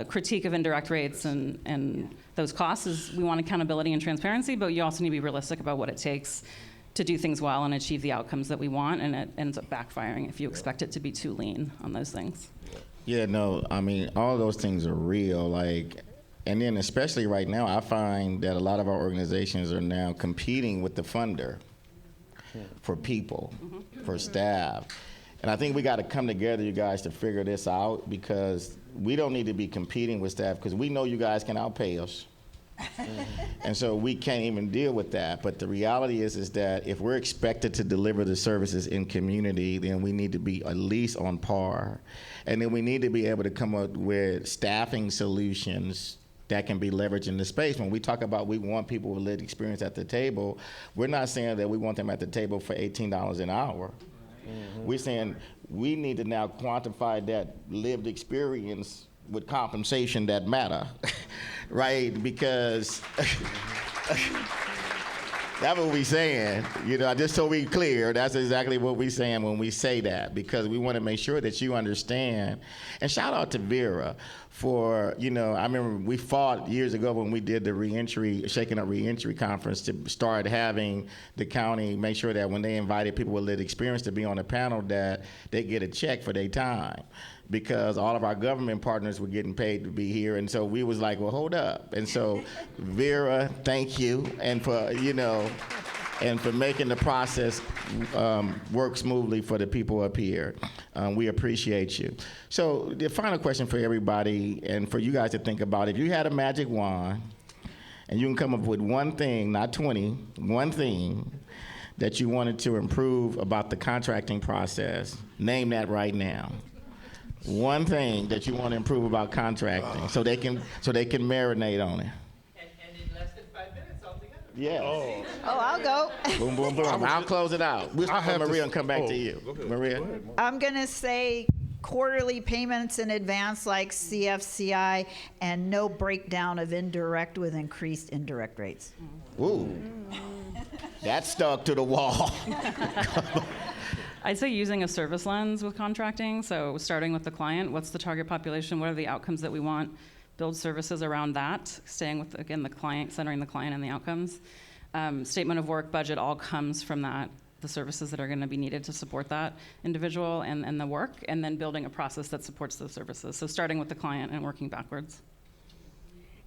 critique of indirect rates and those costs is we want accountability and transparency, but you also need to be realistic about what it takes to do things well and achieve the outcomes that we want, and it ends up backfiring if you expect it to be too lean on those things. Yeah, no, I mean, all those things are real, and then especially right now, I find that a lot of our organizations are now competing with the funder for people, for staff. And I think we got to come together, you guys, to figure this out, because we don't need to be competing with staff, because we know you guys can outpay us. And so we can't even deal with that. But the reality is that if we're expected to deliver the services in community, then we need to be at least on par. And then we need to be able to come up with staffing solutions that can be leveraged in the space. When we talk about we want people with lived experience at the table, we're not saying that we want them at the table for $18 an hour. We're saying we need to now quantify that lived experience with compensation that matter, right? Because that's what we're saying. Just so we're clear, that's exactly what we're saying when we say that, because we want to make sure that you understand. And shout out to Vera for, I remember we fought years ago when we did the Shaking Up Reentry Conference to start having the county make sure that when they invited people with lived experience to be on the panel, that they get a check for their time, because all of our government partners were getting paid to be here. And so we was like, well, hold up. And so Vera, thank you. And for, and for making the process work smoothly for the people up here. We appreciate you. So the final question for everybody, and for you guys to think about, if you had a magic wand and you can come up with one thing, not 20, one thing that you wanted to improve about the contracting process, name that right now. One thing that you want to improve about contracting, so they can marinate on it. And in less than 5 minutes altogether. Yeah. Oh, I'll go. Boom, boom, boom. I'll close it out. We'll start with Maria and come back to you. Maria? I'm going to say quarterly payments in advance like CFCI, and no breakdown of indirect with increased indirect rates. Ooh. That stuck to the wall. I'd say using a service lens with contracting, so starting with the client, what's the target population, what are the outcomes that we want, build services around that, staying with, again, the client, centering the client and the outcomes. Statement of work, budget, all comes from that, the services that are gonna be needed to support that individual and the work, and then building a process that supports those services. So starting with the client and working backwards.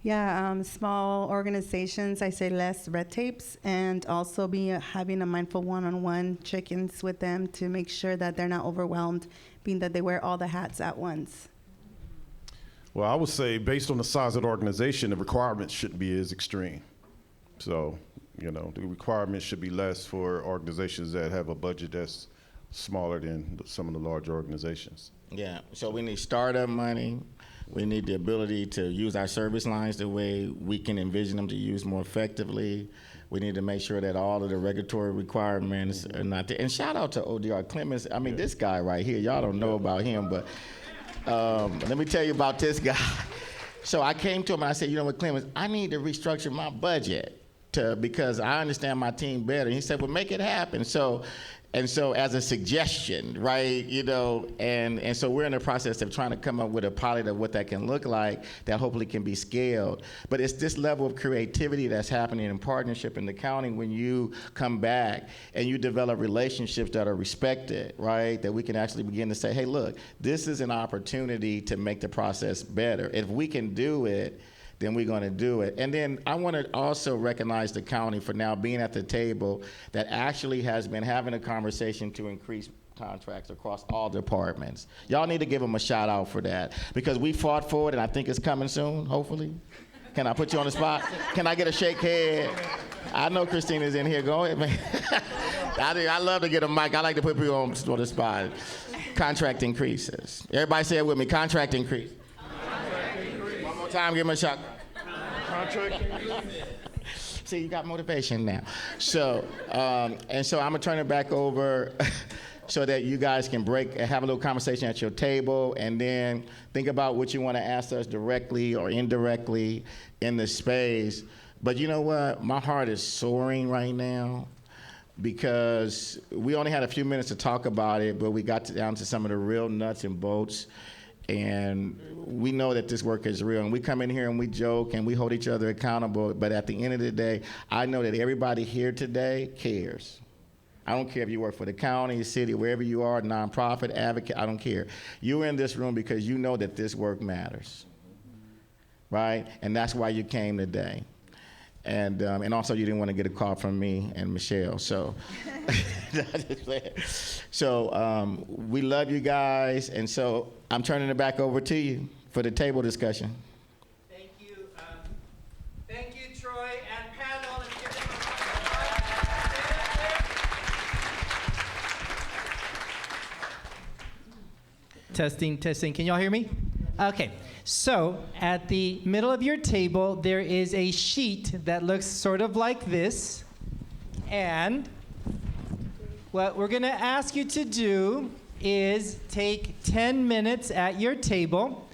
Yeah, small organizations, I say less red tapes, and also having a mindful one-on-one check-ins with them to make sure that they're not overwhelmed, being that they wear all the hats at once. Well, I would say based on the size of the organization, the requirements shouldn't be as extreme. So, the requirements should be less for organizations that have a budget that's smaller than some of the larger organizations. Yeah, so we need startup money. We need the ability to use our service lines the way we can envision them to use more effectively. We need to make sure that all of the regulatory requirements are not there. And shout out to ODR Clemens. I mean, this guy right here, y'all don't know about him, but let me tell you about this guy. So I came to him and I said, Clemens, I need to restructure my budget because I understand my team better. And he said, well, make it happen. So as a suggestion, right, and so we're in the process of trying to come up with a pilot of what that can look like that hopefully can be scaled. But it's this level of creativity that's happening in partnership in the county when you come back and you develop relationships that are respected, right, that we can actually begin to say, hey, look, this is an opportunity to make the process better. If we can do it, then we're going to do it. And then I want to also recognize the county for now being at the table that actually has been having a conversation to increase contracts across all departments. Y'all need to give them a shout out for that because we fought for it and I think it's coming soon, hopefully. Can I put you on the spot? Can I get a shake head? I know Christina's in here. Go ahead, man. I love to get a mic. I like to put people on the spot. Contract increases. Everybody say it with me. Contract increase. One more time. Give me a shot. Contract increase. See, you got motivation now. So, and so I'm gonna turn it back over so that you guys can have a little conversation at your table, and then think about what you want to ask us directly or indirectly in the space. But you know what? My heart is soaring right now because we only had a few minutes to talk about it, but we got down to some of the real nuts and bolts. And we know that this work is real. And we come in here and we joke and we hold each other accountable. But at the end of the day, I know that everybody here today cares. I don't care if you work for the county, city, wherever you are, nonprofit, advocate, I don't care. You're in this room because you know that this work matters, right? And that's why you came today. And also you didn't want to get a call from me and Michelle, so. So we love you guys, and so I'm turning it back over to you for the table discussion. Thank you, Troy and panel. Let's give them a Testing. Can y'all hear me? Okay. So at the middle of your table, there is a sheet that looks sort of like this. And what we're going to ask you to do is take 10 minutes at your table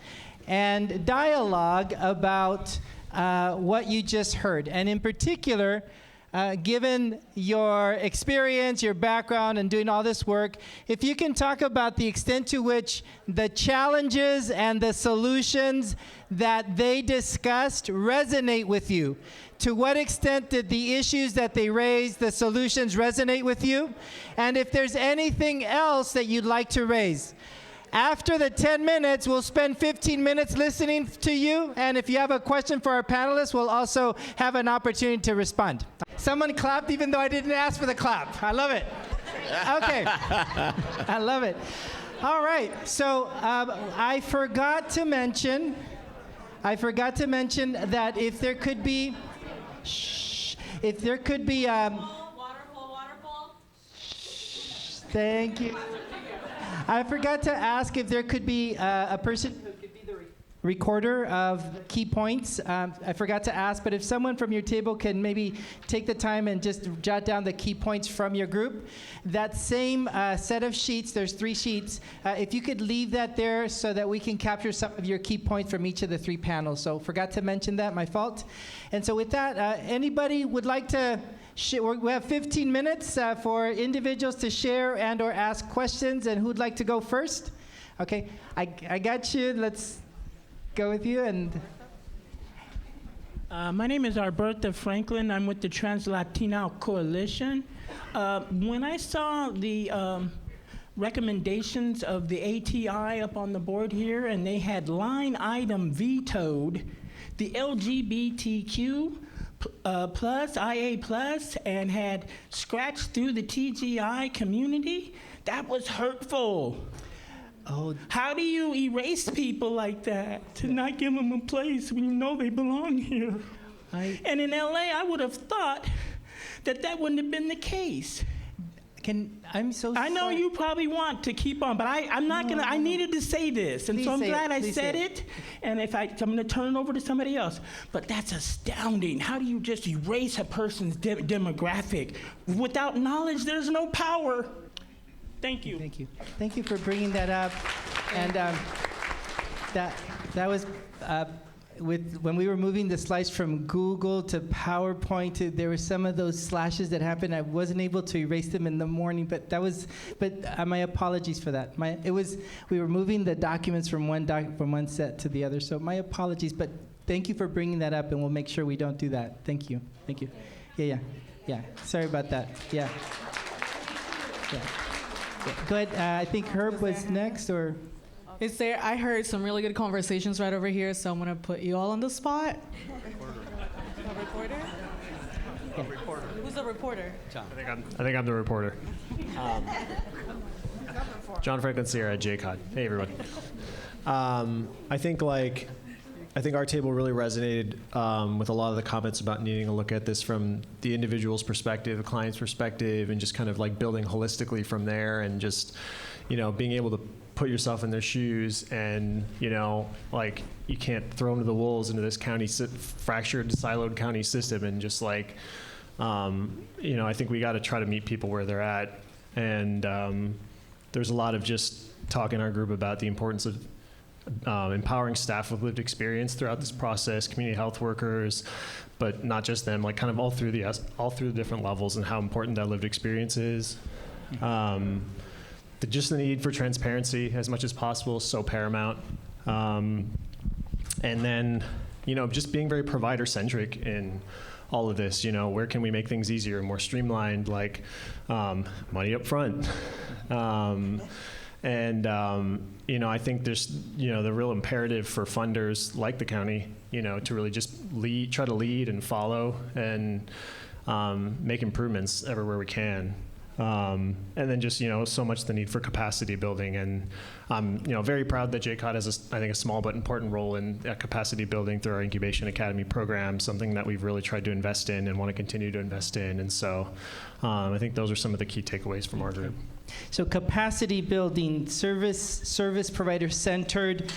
and dialogue about what you just heard. And in particular, given your experience, your background, and doing all this work, if you can talk about the extent to which the challenges and the solutions that they discussed resonate with you. To what extent did the issues that they raised, the solutions resonate with you? And if there's anything else that you'd like to raise. After the 10 minutes, we'll spend 15 minutes listening to you. And if you have a question for our panelists, we'll also have an opportunity to respond. Someone clapped even though I didn't ask for the clap. I love it. Okay. I love it. All right. So I forgot to mention that if there could be, thank you. I forgot to ask if there could be a person who could be the recorder of key points. I forgot to ask, but if someone from your table can maybe take the time and just jot down the key points from your group. That same set of sheets, there's 3 sheets, if you could leave that there so that we can capture some of your key points from each of the 3 panels. So forgot to mention that, my fault. And so with that, anybody would like to we have 15 minutes for individuals to share and or ask questions, and who'd like to go first? Okay, I got you. Let's go with you. And my name is Alberta Franklin. I'm with the Trans-Latino Coalition. When I saw the recommendations of the ATI up on the board here, and they had line item vetoed the LGBTQ plus, IA plus, and had scratched through the TGI community, that was hurtful. Oh. How do you erase people like that to not give them a place when you know they belong here? And in LA, I would have thought that wouldn't have been the case. I'm so I know sorry. you probably want to keep on, but I'm not gonna. I needed to say this, and Please so I'm say glad it. I Please said say it. And if I'm gonna turn it over to somebody else. But that's astounding. How do you just erase a person's demographic without knowledge? There's no power. Thank you. Thank you. Thank you for bringing that up. And that was. When we were moving the slides from Google to PowerPoint, there were some of those slashes that happened. I wasn't able to erase them in the morning, but my apologies for that. We were moving the documents from one set to the other, so my apologies. But thank you for bringing that up, and we'll make sure we don't do that. Thank you. Yeah. Sorry about that. Yeah. Go ahead. I think Herb was next, or. Is there? I heard some really good conversations right over here, so I'm gonna put you all on the spot. A reporter? A reporter. Who's the reporter? John. I think I'm the reporter. John Franklin Sierra, JCOD. Hey everyone. I think I think our table really resonated with a lot of the comments about needing to look at this from the individual's perspective, the client's perspective, and just kind of like building holistically from there, and just, being able to put yourself in their shoes, and, like, you can't throw them to the wolves into this fractured, siloed county system, and just like, I think we got to try to meet people where they're at. And there's a lot of just talk in our group about the importance of empowering staff with lived experience throughout this process, community health workers, but not just them, like kind of all through the different levels, and how important that lived experience is. Just the need for transparency as much as possible is so paramount. And then, just being very provider-centric in all of this, where can we make things easier and more streamlined, like money up front. I think there's, the real imperative for funders like the county, to really just try to lead and follow and make improvements everywhere we can. And then just, so much the need for capacity building. And I'm, very proud that JCOT has, I think, a small but important role in capacity building through our Incubation Academy program, something that we've really tried to invest in and want to continue to invest in. And so I think those are some of the key takeaways from our group. So capacity building, service provider centered,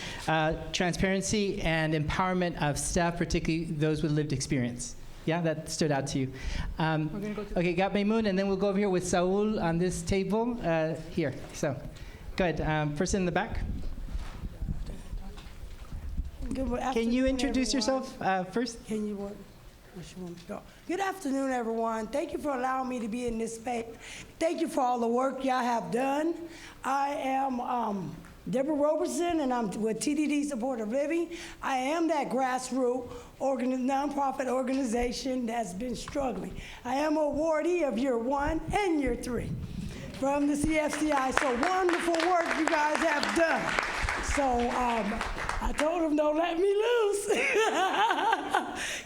transparency, and empowerment of staff, particularly those with lived experience. Yeah, that stood out to you. Okay, got Maymoon, and then we'll go over here with Saul on this table here. So, good. Person in the back. Can you introduce yourself first? Good afternoon, everyone. Thank you for allowing me to be in this space. Thank you for all the work y'all have done. I am Deborah Robertson, and I'm with TDD Supportive Living. I am that grassroots nonprofit organization that's been struggling. I am an awardee of year 1 and year 3 from the CFCI. So wonderful work you guys have done. So I told them don't let me loose,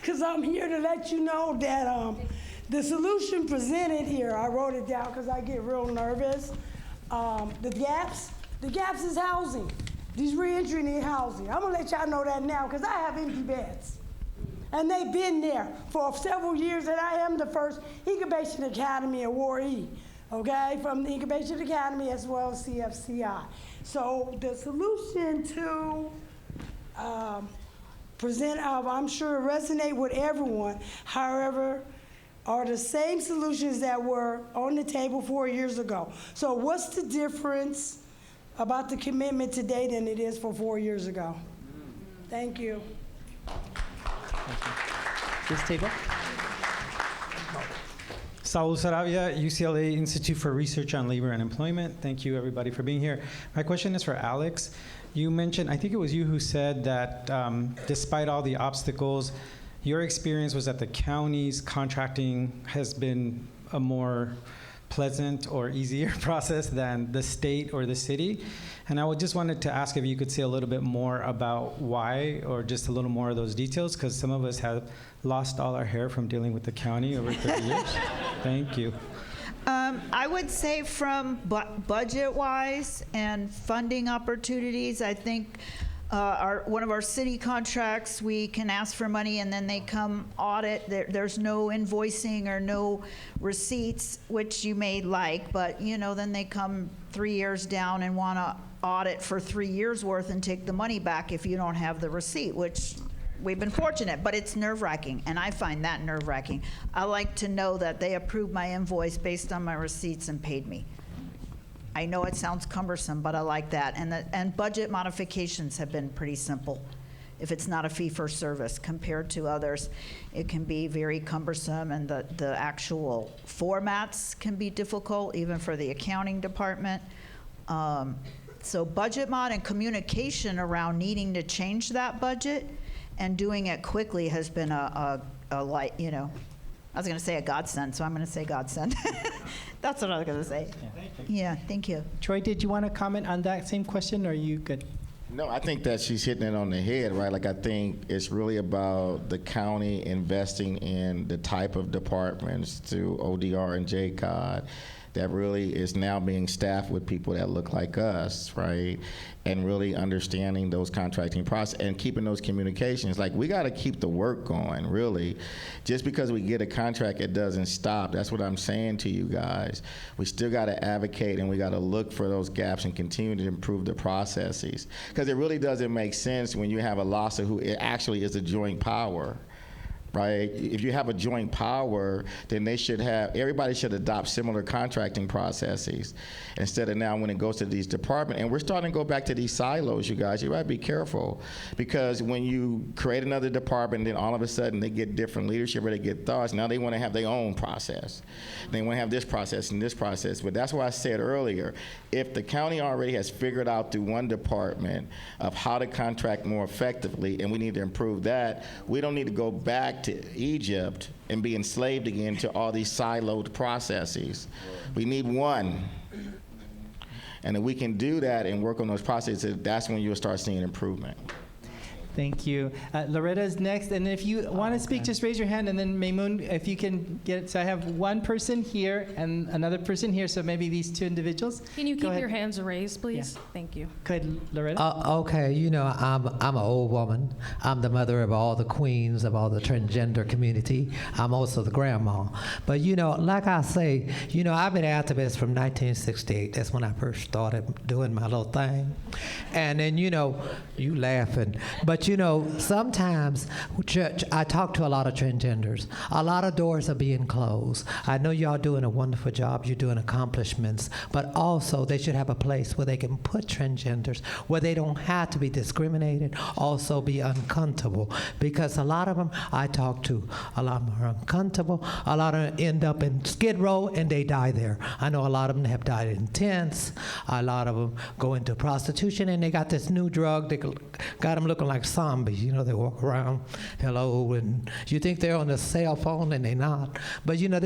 because I'm here to let you know that the solution presented here, I wrote it down because I get real nervous. The gaps is housing. These reentry need housing. I'm gonna let y'all know that now because I have empty beds. And they've been there for several years, and I am the first Incubation Academy awardee, okay, from the Incubation Academy as well as CFCI. So the solution to present, I'm sure resonate with everyone, however, are the same solutions that were on the table 4 years ago. So what's the difference about the commitment today than it is for 4 years ago? Thank you. This table. Saul Saravia, UCLA Institute for Research on Labor and Employment. Thank you, everybody, for being here. My question is for Alex. You mentioned, I think it was you who said that despite all the obstacles, your experience was that the county's contracting has been a more pleasant or easier process than the state or the city. And I just wanted to ask if you could say a little bit more about why, or just a little more of those details, because some of us have lost all our hair from dealing with the county over 30 years. Thank you. I would say from budget-wise and funding opportunities, I think one of our city contracts, we can ask for money and then they come audit. There's no invoicing or no receipts, which you may like, but then they come 3 years down and want to audit for 3 years worth and take the money back if you don't have the receipt, which we've been fortunate, but it's nerve-wracking, and I find that nerve-wracking. I like to know that they approved my invoice based on my receipts and paid me. I know it sounds cumbersome, but I like that. And budget modifications have been pretty simple. If it's not a fee-for-service compared to others, it can be very cumbersome, and the actual formats can be difficult, even for the accounting department. So budget mod and communication around needing to change that budget and doing it quickly has been a light, I was going to say a godsend, so I'm going to say godsend. That's what I was going to say. Yeah, thank you. Troy, did you want to comment on that same question, or are you good? No, I think that she's hitting it on the head, right? Like, I think it's really about the county investing in the type of departments through ODR and JCOD that really is now being staffed with people that look like us, right? And really understanding those contracting process and keeping those communications. Like, we got to keep the work going, really. Just because we get a contract, it doesn't stop. That's what I'm saying to you guys. We still got to advocate, and we got to look for those gaps and continue to improve the processes. Because it really doesn't make sense when you have a lawsuit who it actually is a joint power. Right? If you have a joint power, then everybody should adopt similar contracting processes instead of now when it goes to these departments. And we're starting to go back to these silos, you guys. You gotta be careful, because when you create another department, then all of a sudden they get different leadership or they get thoughts. Now they wanna have their own process. They wanna have this process and this process. But that's why I said earlier, if the county already has figured out through one department of how to contract more effectively, and we need to improve that, we don't need to go back to Egypt and be enslaved again to all these siloed processes. We need one. And if we can do that and work on those processes, that's when you'll start seeing improvement. Thank you. Loretta's next, and if you want to speak, just raise your hand, and then Maymoon, if you can get it. So I have one person here and another person here, so maybe these two individuals. Can you Go keep ahead. your hands raised, please? Yeah. Thank you. Go ahead, Loretta. Okay, you know, I'm an old woman. I'm the mother of all the queens of all the transgender community. I'm also the grandma. But, you know, like I say, you know, I've been an activist from 1968. That's when I first started doing my little thing. And then, you know, you laughing. But, you know, sometimes I talk to a lot of transgenders. A lot of doors are being closed. I know y'all doing a wonderful job. You're doing accomplishments. But also, they should have a place where they can put transgenders, where they don't have to be discriminated, also be uncomfortable. Because a lot of them I talk to, a lot of them are uncomfortable. A lot of them end up in Skid Row and they die there. I know a lot of them have died in tents. A lot of them go into prostitution, and they got this new drug that got them looking like zombies. You know, they walk around, hello, and you think they're on a cell phone, and they're not. But, you know,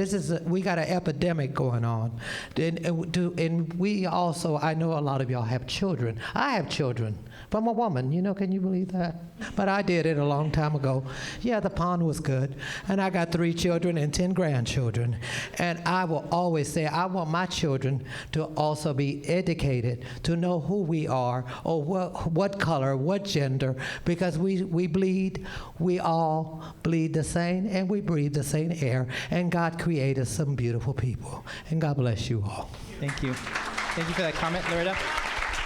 we got an epidemic going on. And we also, I know a lot of y'all have children. I have children from a woman, you know, can you believe that? But I did it a long time ago. Yeah, the pond was good. And I got 3 children and 10 grandchildren. And I will always say, I want my children to also be educated, to know who we are, or what color, what gender, because we bleed, we all bleed the same, and we breathe the same air. And God created some beautiful people. And God bless you all. Thank you. Thank you for that comment, Loretta.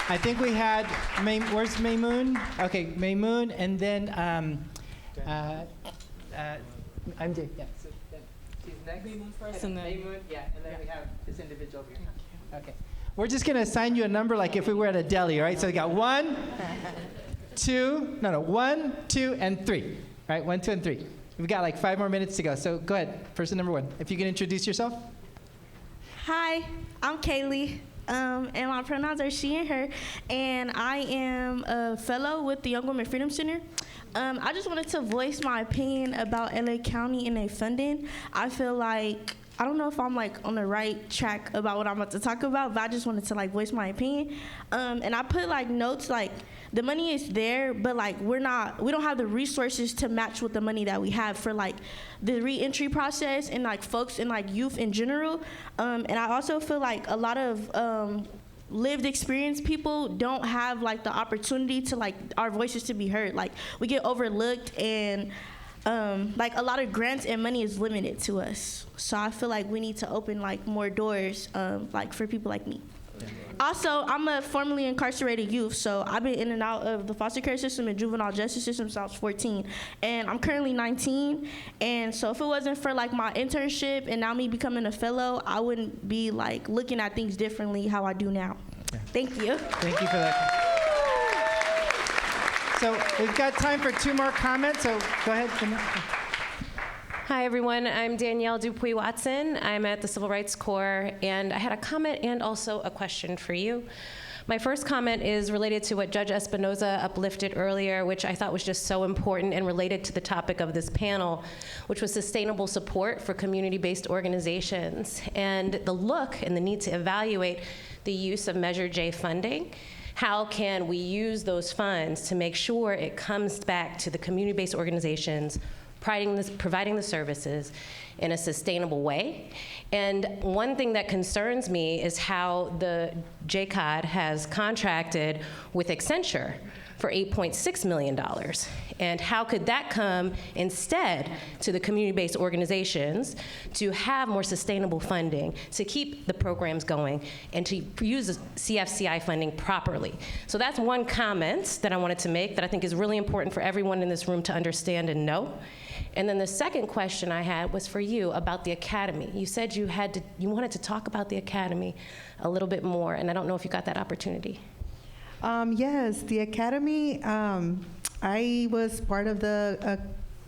I think we had, where's Maymoon? Okay, Maymoon, and then I'm Dave. Yeah, so she's next. Maymoon first, and then Maymoon, yeah, and then we have this individual here. Okay. We're just going to assign you a number like if we were at a deli, all right? So we got 1, 2, 1, 2, and 3. All right, 1, 2, and 3. We've got like 5 more minutes to go. So go ahead, person number 1. If you can introduce yourself. Hi, I'm Kaylee, and my pronouns are she and her, and I am a fellow with the Young Women Freedom Center. I just wanted to voice my opinion about LA County and their funding. I feel like, I don't know if I'm like on the right track about what I'm about to talk about, but I just wanted to like voice my opinion. And I put like notes like, the money is there, but like we don't have the resources to match with the money that we have for like the re-entry process and like folks and like youth in general. And I also feel like a lot of lived experience people don't have like the opportunity to like our voices to be heard. Like we get overlooked, and like a lot of grants and money is limited to us. So I feel like we need to open like more doors like for people like me. Also, I'm a formerly incarcerated youth, so I've been in and out of the foster care system and juvenile justice system since I was 14. And I'm currently 19, and so if it wasn't for like my internship and now me becoming a fellow, I wouldn't be like looking at things differently how I do now. Yeah. Thank you. Thank you for that. So we've got time for 2 more comments, so go ahead. Hi, everyone. I'm Danielle Dupuy-Watson. I'm at the Civil Rights Corps, and I had a comment and also a question for you. My first comment is related to what Judge Espinoza uplifted earlier, which I thought was just so important and related to the topic of this panel, which was sustainable support for community-based organizations, and the look and the need to evaluate the use of Measure J funding. How can we use those funds to make sure it comes back to the community-based organizations providing the services in a sustainable way. And one thing that concerns me is how the JCOD has contracted with Accenture for $8.6 million. And how could that come instead to the community-based organizations to have more sustainable funding, to keep the programs going, and to use the CFCI funding properly? So that's one comment that I wanted to make that I think is really important for everyone in this room to understand and know. And then the second question I had was for you about the academy. You said you wanted to talk about the academy a little bit more, and I don't know if you got that opportunity. Yes, the academy, I was part of the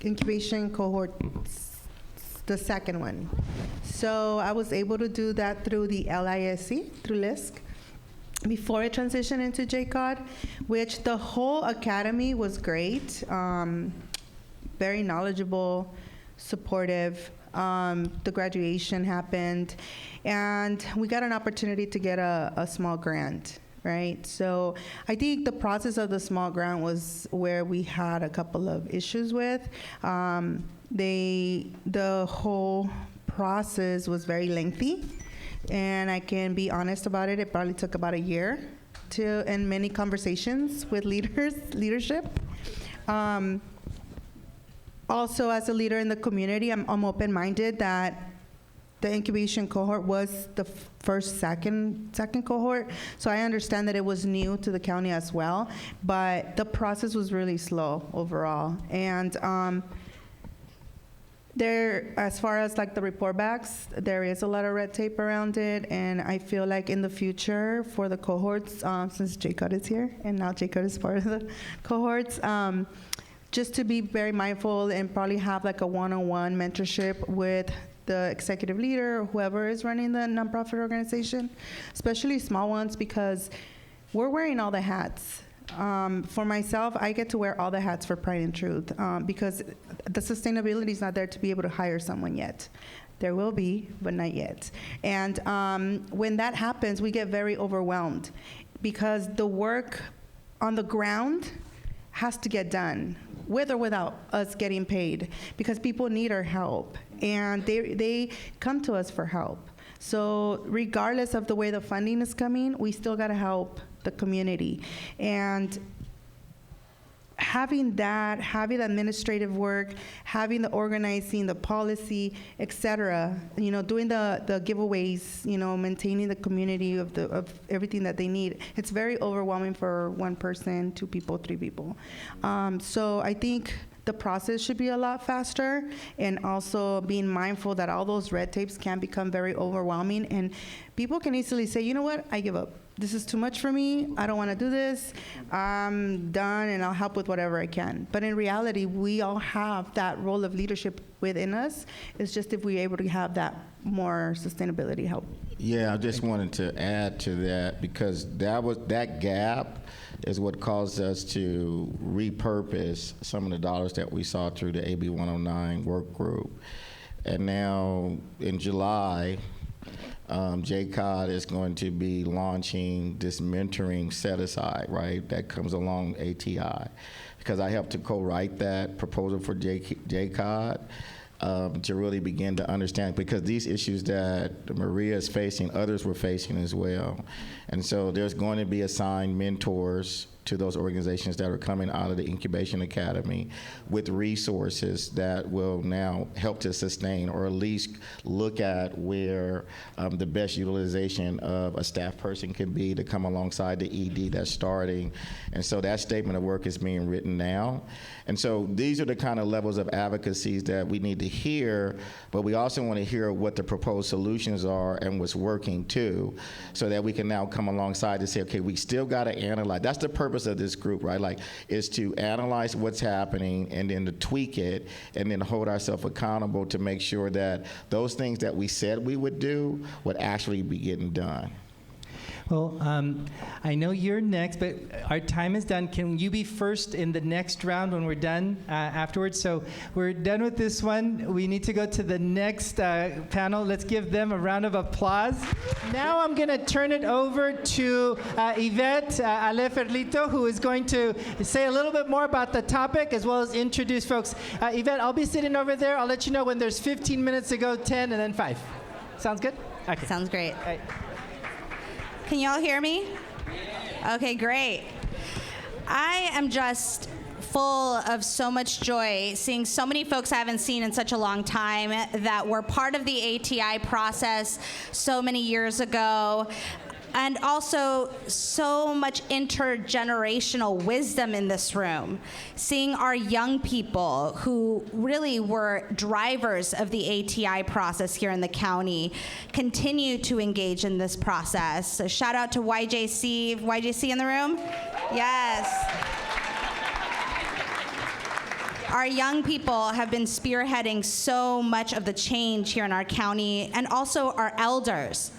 incubation cohort, the second one. So I was able to do that through the LISC, through LISC, before I transitioned into JCOD, which the whole academy was great, very knowledgeable, supportive. The graduation happened, and we got an opportunity to get a small grant. Right, so I think the process of the small grant was where we had a couple of issues with. The whole process was very lengthy, and I can be honest about it. It probably took about a year and many conversations with leadership. Also, as a leader in the community, I'm open-minded that the incubation cohort was the second cohort, so I understand that it was new to the county as well, but the process was really slow overall. And as far as like the report backs, there is a lot of red tape around it, and I feel like in the future for the cohorts, since JCOD is here, and now JCOD is part of the cohorts, just to be very mindful and probably have like a one-on-one mentorship with the executive leader or whoever is running the nonprofit organization, especially small ones, because we're wearing all the hats. For myself, I get to wear all the hats for Pride and Truth because the sustainability is not there to be able to hire someone yet. There will be, but not yet. And when that happens, we get very overwhelmed because the work on the ground has to get done, with or without us getting paid, because people need our help, and they come to us for help. So regardless of the way the funding is coming, we still gotta help the community. And having the administrative work, having the organizing, the policy, et cetera, doing the giveaways, maintaining the community of everything that they need, it's very overwhelming for one person, two people, three people. So I think the process should be a lot faster, and also being mindful that all those red tapes can become very overwhelming, and people can easily say, you know what, I give up. This is too much for me. I don't want to do this. I'm done, and I'll help with whatever I can. But in reality, we all have that role of leadership within us. It's just if we're able to have that more sustainability help. Yeah, I just wanted to add to that, because that gap is what caused us to repurpose some of the dollars that we saw through the AB 109 work group. And now in July, JCOD is going to be launching this mentoring set-aside, right, that comes along ATI. Because I helped to co-write that proposal for JCOD to really begin to understand, because these issues that Maria is facing, others were facing as well. And so there's going to be assigned mentors to those organizations that are coming out of the Incubation Academy with resources that will now help to sustain, or at least look at where the best utilization of a staff person can be to come alongside the ED that's starting. And so that statement of work is being written now. And so these are the kind of levels of advocacies that we need to hear, but we also want to hear what the proposed solutions are and what's working too, so that we can now come alongside to say, okay, we still got to analyze. That's the purpose of this group, right? Like, is to analyze what's happening and then to tweak it and then hold ourselves accountable to make sure that those things that we said we would do would actually be getting done. Well, I know you're next, but our time is done. Can you be first in the next round when we're done afterwards? So we're done with this one. We need to go to the next panel. Let's give them a round of applause. Now I'm going to turn it over to Yvette Aleferlito, who is going to say a little bit more about the topic as well as introduce folks. Yvette, I'll be sitting over there. I'll let you know when there's 15 minutes to go, 10, and then 5. Sounds good? Okay. Sounds great. All right. Can you all hear me? Okay, great. I am just full of so much joy seeing so many folks I haven't seen in such a long time that were part of the ATI process so many years ago. And also so much intergenerational wisdom in this room. Seeing our young people who really were drivers of the ATI process here in the county continue to engage in this process. So shout out to YJC. YJC in the room? Yes. Our young people have been spearheading so much of the change here in our county, and also our elders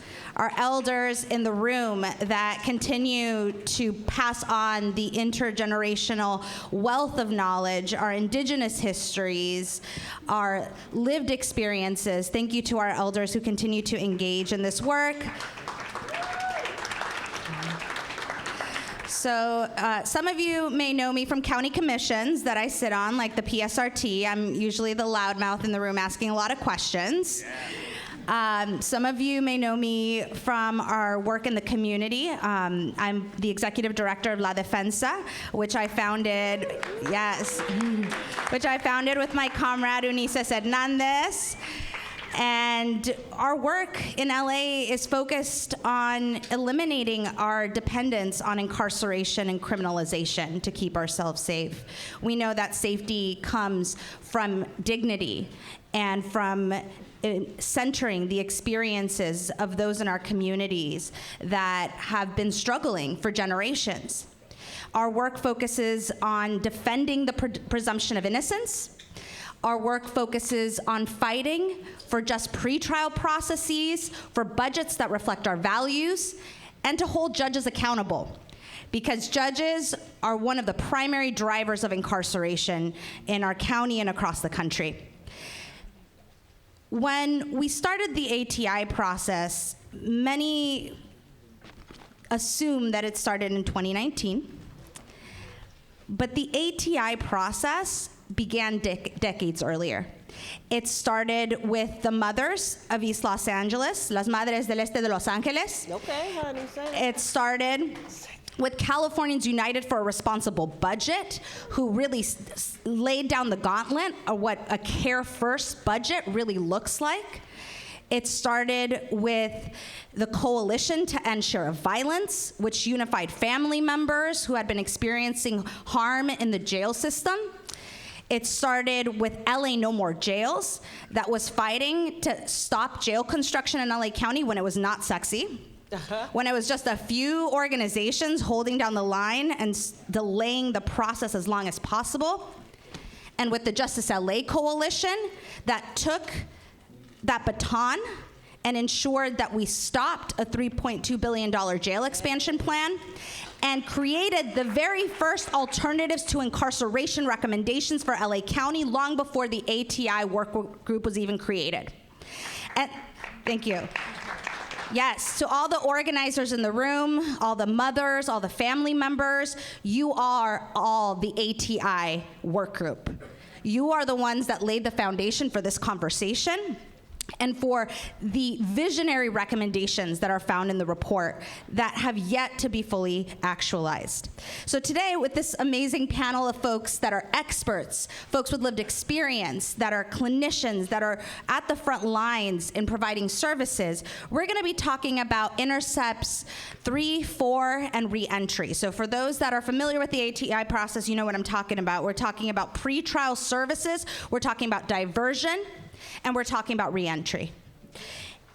in the room that continue to pass on the intergenerational wealth of knowledge, our indigenous histories, our lived experiences. Thank you to our elders who continue to engage in this work. So some of you may know me from county commissions that I sit on, like the PSRT. I'm usually the loudmouth in the room asking a lot of questions. Some of you may know me from our work in the community. I'm the executive director of La Defensa, which I founded, which I founded with my comrade Ulises Hernandez. And our work in LA is focused on eliminating our dependence on incarceration and criminalization to keep ourselves safe. We know that safety comes from dignity and from centering the experiences of those in our communities that have been struggling for generations. Our work focuses on defending the presumption of innocence. Our work focuses on fighting for just pretrial processes, for budgets that reflect our values, and to hold judges accountable. Because judges are one of the primary drivers of incarceration in our county and across the country. When we started the ATI process, many assume that it started in 2019. But the ATI process began decades earlier. It started with the mothers of East Los Angeles, Las Madres del Este de Los Angeles. Okay, honey, say it started with Californians United for a Responsible Budget, who really laid down the gauntlet of what a Care First budget really looks like. It started with the Coalition to End Sheriff Violence, which unified family members who had been experiencing harm in the jail system. It started with LA No More Jails, that was fighting to stop jail construction in LA County when it was not sexy. When it was just a few organizations holding down the line and delaying the process as long as possible. And with the Justice LA Coalition that took that baton and ensured that we stopped a $3.2 billion jail expansion plan and created the very first alternatives to incarceration recommendations for LA County long before the ATI work group was even created. And thank you. Yes, to all the organizers in the room, all the mothers, all the family members, you are all the ATI work group. You are the ones that laid the foundation for this conversation and for the visionary recommendations that are found in the report that have yet to be fully actualized. So today, with this amazing panel of folks that are experts, folks with lived experience, that are clinicians, that are at the front lines in providing services, we're gonna be talking about intercepts 3, 4, and reentry. So for those that are familiar with the ATI process, you know what I'm talking about. We're talking about pretrial services, we're talking about diversion, and we're talking about reentry.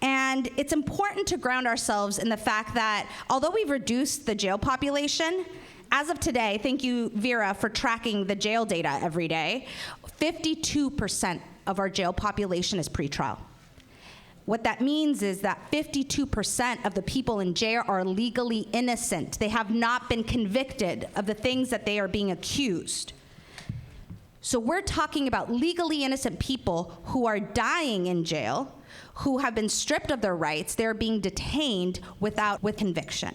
And it's important to ground ourselves in the fact that although we've reduced the jail population, as of today, thank you, Vera, for tracking the jail data every day, 52% of our jail population is pretrial. What that means is that 52% of the people in jail are legally innocent. They have not been convicted of the things that they are being accused. So we're talking about legally innocent people who are dying in jail, who have been stripped of their rights. They're being detained with conviction.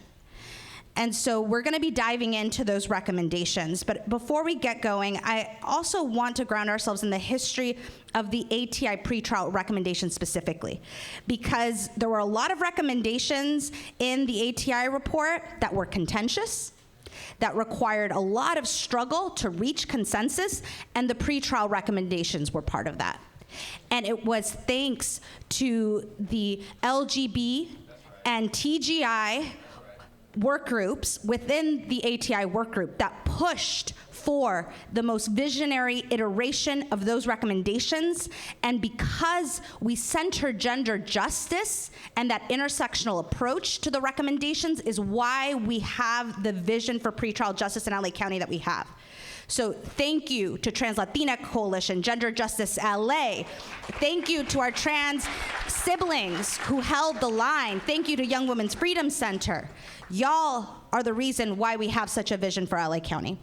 And so we're going to be diving into those recommendations. But before we get going, I also want to ground ourselves in the history of the ATI pretrial recommendations specifically, because there were a lot of recommendations in the ATI report that were contentious, that required a lot of struggle to reach consensus, and the pretrial recommendations were part of that. And it was thanks to the LGB and TGI work groups within the ATI work group that pushed for the most visionary iteration of those recommendations. And because we center gender justice and that intersectional approach to the recommendations is why we have the vision for pretrial justice in LA County that we have. So thank you to Trans Latina Coalition, Gender Justice LA. Thank you to our trans siblings who held the line. Thank you to Young Women's Freedom Center. Y'all are the reason why we have such a vision for LA County.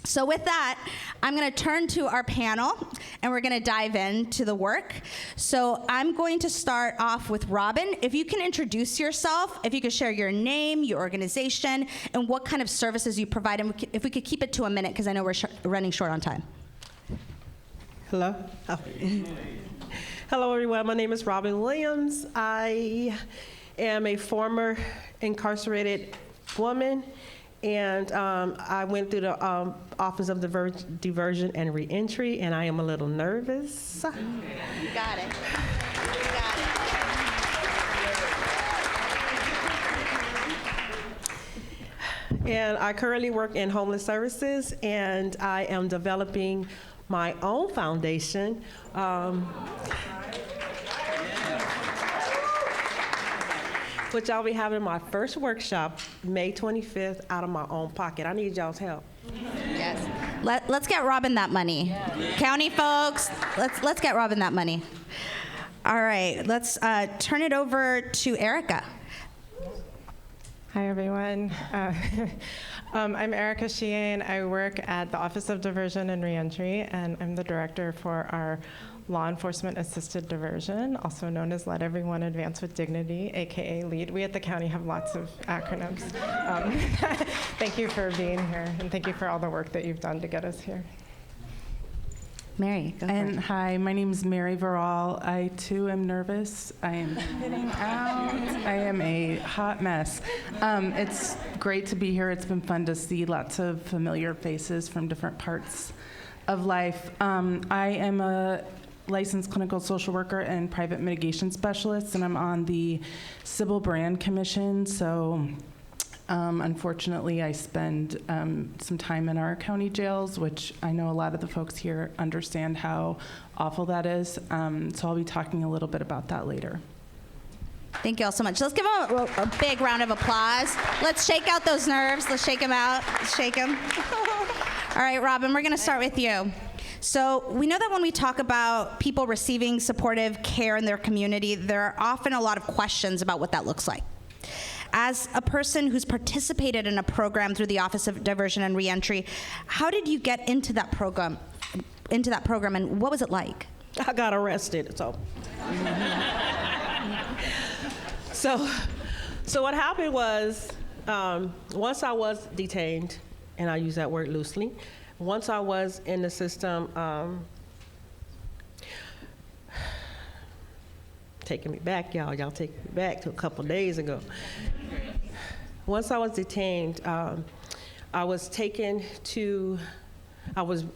So with that, I'm going to turn to our panel, and we're going to dive into the work. So I'm going to start off with Robin. If you can introduce yourself, if you could share your name, your organization, and what kind of services you provide, and if we could keep it to a minute, because I know we're running short on time. Hello. Oh. Hello, everyone. My name is Robin Williams. I am a former incarcerated woman. And I went through the Office of Diversion and Reentry, and I am a little nervous. You got it. You got it. And I currently work in homeless services, and I am developing my own foundation. Which I'll be having my first workshop May 25th out of my own pocket. I need y'all's help. Yes. Let's get Robin that money. Yeah. County folks, let's get Robin that money. All right, let's turn it over to Erica. Hi, everyone. I'm Erica Sheehan. I work at the Office of Diversion and Reentry, and I'm the director for our Law Enforcement Assisted Diversion, also known as Let Everyone Advance with Dignity, AKA LEAD. We at the county have lots of acronyms. Thank you for being here, and thank you for all the work that you've done to get us here. Mary, go for it. Hi, my name is Mary Verall. I too am nervous. I am getting out. I am a hot mess. It's great to be here. It's been fun to see lots of familiar faces from different parts of life. I am a licensed clinical social worker and private mitigation specialist, and I'm on the Civil Brand Commission. So unfortunately, I spend some time in our county jails, which I know a lot of the folks here understand how awful that is. So I'll be talking a little bit about that later. Thank you all so much. Let's give them a big round of applause. Let's shake out those nerves. Let's shake them out. Let's shake them. All right, Robin, we're going to start with you. So we know that when we talk about people receiving supportive care in their community, there are often a lot of questions about what that looks like. As a person who's participated in a program through the Office of Diversion and Reentry, how did you get into that program, and what was it like? I got arrested, so. So what happened was, once I was detained, and I use that word loosely, once I was in the system, taking me back, y'all taking me back to a couple days ago. Once I was detained, I was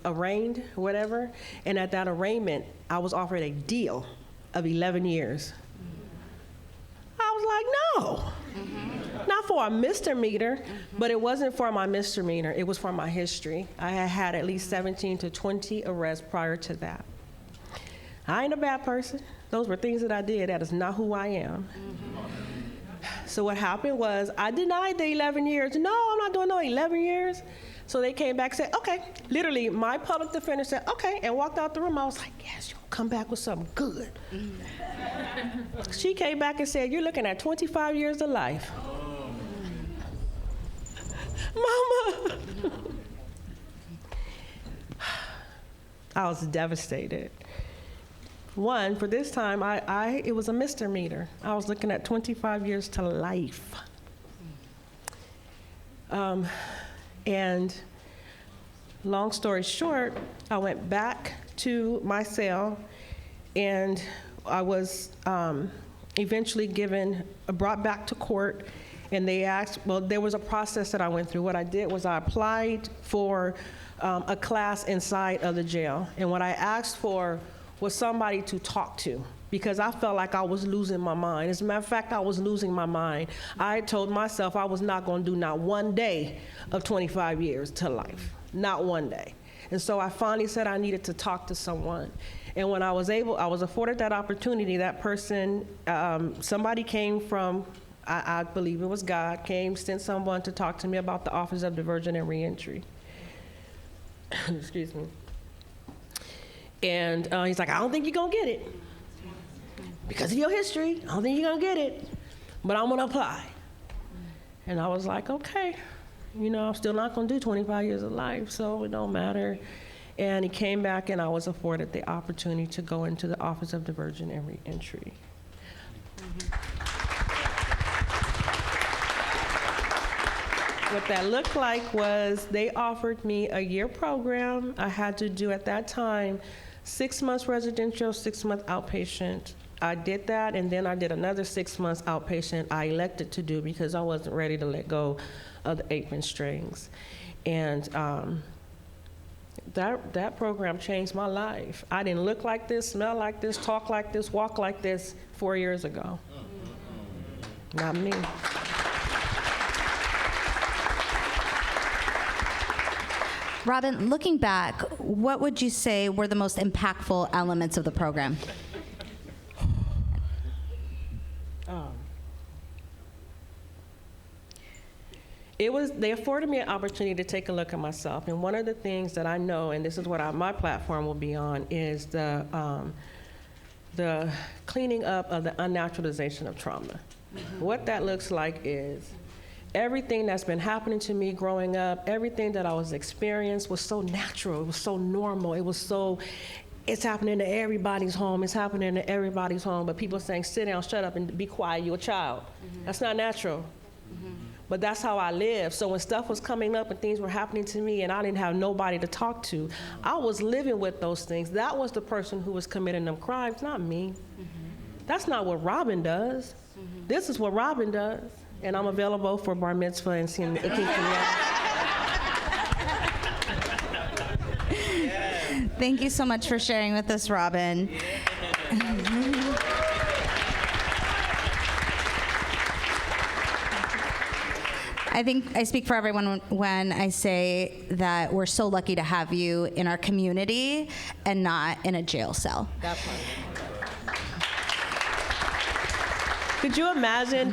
arraigned, whatever, and at that arraignment, I was offered a deal of 11 years. I was like, no. Not for a misdemeanor, but it wasn't for my misdemeanor. It was for my history. I had had at least 17 to 20 arrests prior to that. I ain't a bad person. Those were things that I did. That is not who I am. So what happened was I denied the 11 years. No, I'm not doing no 11 years. So they came back and said, okay. Literally, my public defender said, okay, and walked out the room. I was like, yes, you'll come back with something good. She came back and said, you're looking at 25 years to life. Mama. I was devastated. One, for this time, it was a misdemeanor. I was looking at 25 years to life. And long story short, I went back to my cell, and I was eventually brought back to court, and they asked, well, there was a process that I went through. What I did was I applied for a class inside of the jail, and what I asked for was somebody to talk to, because I felt like I was losing my mind. As a matter of fact, I was losing my mind. I told myself I was not going to do not one day of 25 years to life, not one day. And so I finally said I needed to talk to someone. And when I was afforded that opportunity. That person, somebody came from, I believe it was God, sent someone to talk to me about the Office of Diversion and Reentry. Excuse me. And he's like, I don't think you're going to get it. Because of your history, I don't think you're going to get it. But I'm going to apply. And I was like, okay. I'm still not going to do 25 years of life, so it don't matter. And he came back, and I was afforded the opportunity to go into the Office of Diversion and Reentry. What that looked like was they offered me a year program. I had to do at that time 6 months residential, 6 months outpatient. I did that, and then I did another 6 months outpatient I elected to do because I wasn't ready to let go of the apron strings. And that program changed my life. I didn't look like this, smell like this, talk like this, walk like this 4 years ago. Not me. Robin, looking back, what would you say were the most impactful elements of the program? They afforded me an opportunity to take a look at myself. And one of the things that I know, and this is what my platform will be on, is the cleaning up of the unnaturalization of trauma. Mm-hmm. What that looks like is everything that's been happening to me growing up, everything that I was experiencing was so natural, it was so normal, it's happening to everybody's home, it's happening to everybody's home, but people are saying, sit down, shut up, and be quiet, you're a child. Mm-hmm. That's not natural. Mm-hmm. But that's how I lived. So when stuff was coming up and things were happening to me and I didn't have nobody to talk to, I was living with those things. That was the person who was committing them crimes, not me. Mm-hmm. That's not what Robin does. Mm-hmm. This is what Robin does. And I'm available for bar mitzvah and seeing the Thank you so much for sharing with us, Robin. I think I speak for everyone when I say that we're so lucky to have you in our community and not in a jail cell. That's Could you imagine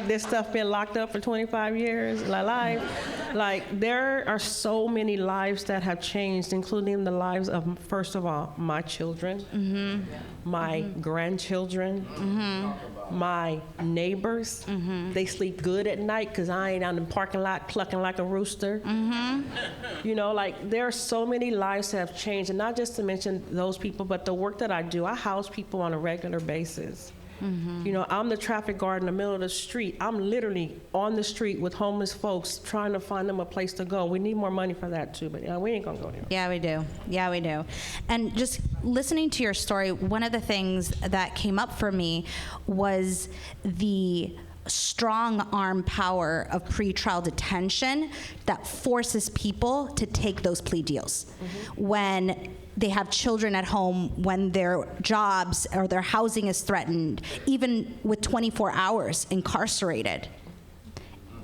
this stuff being locked up for 25 years? Like there are so many lives that have changed, including the lives of, first of all, my children, mm-hmm. my mm-hmm. grandchildren, mm-hmm. my neighbors. Mm-hmm. They sleep good at night because I ain't out in the parking lot clucking like a rooster. Mm-hmm. There are so many lives that have changed, and not just to mention those people, but the work that I do. I house people on a regular basis. Mm-hmm. I'm the traffic guard in the middle of the street. I'm literally on the street with homeless folks trying to find them a place to go. We need more money for that too, but we ain't gonna go there. Yeah, we do. Yeah, we do. And just listening to your story, one of the things that came up for me was the strong arm power of pretrial detention that forces people to take those plea deals. Mm-hmm. When they have children at home, when their jobs or their housing is threatened, even with 24 hours incarcerated.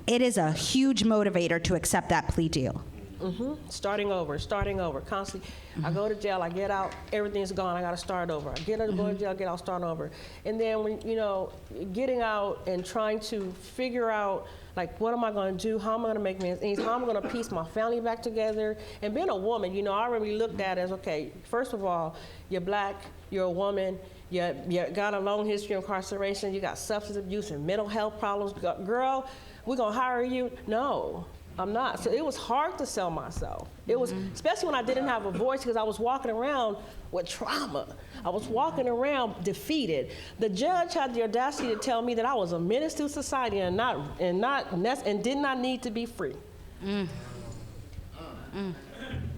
It is a huge motivator to accept that plea deal. Starting over, constantly. I go to jail, I get out, everything's gone, I gotta start over. I go to jail, get out, start over. And then when, getting out and trying to figure out, like, what am I gonna do? How am I gonna make ends meet? How am I gonna piece my family back together? And being a woman, I already looked at as, okay, first of all, you're black, you're a woman, you got a long history of incarceration, you got substance abuse and mental health problems. Girl, we're gonna hire you? No. I'm not. So it was hard to sell myself. It was, especially when I didn't have a voice, because I was walking around with trauma. I was walking around defeated. The judge had the audacity to tell me that I was a menace to society and did not need to be free. In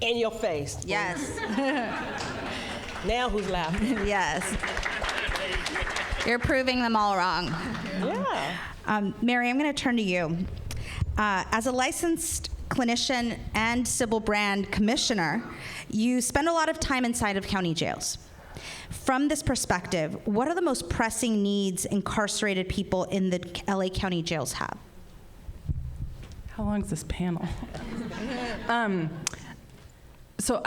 your face. Yes. Now who's laughing? Yes. You're proving them all wrong. Yeah. Mary, I'm going to turn to you. As a licensed clinician and civil brand commissioner, you spend a lot of time inside of county jails. From this perspective, what are the most pressing needs incarcerated people in the LA County jails have? How long is this panel? So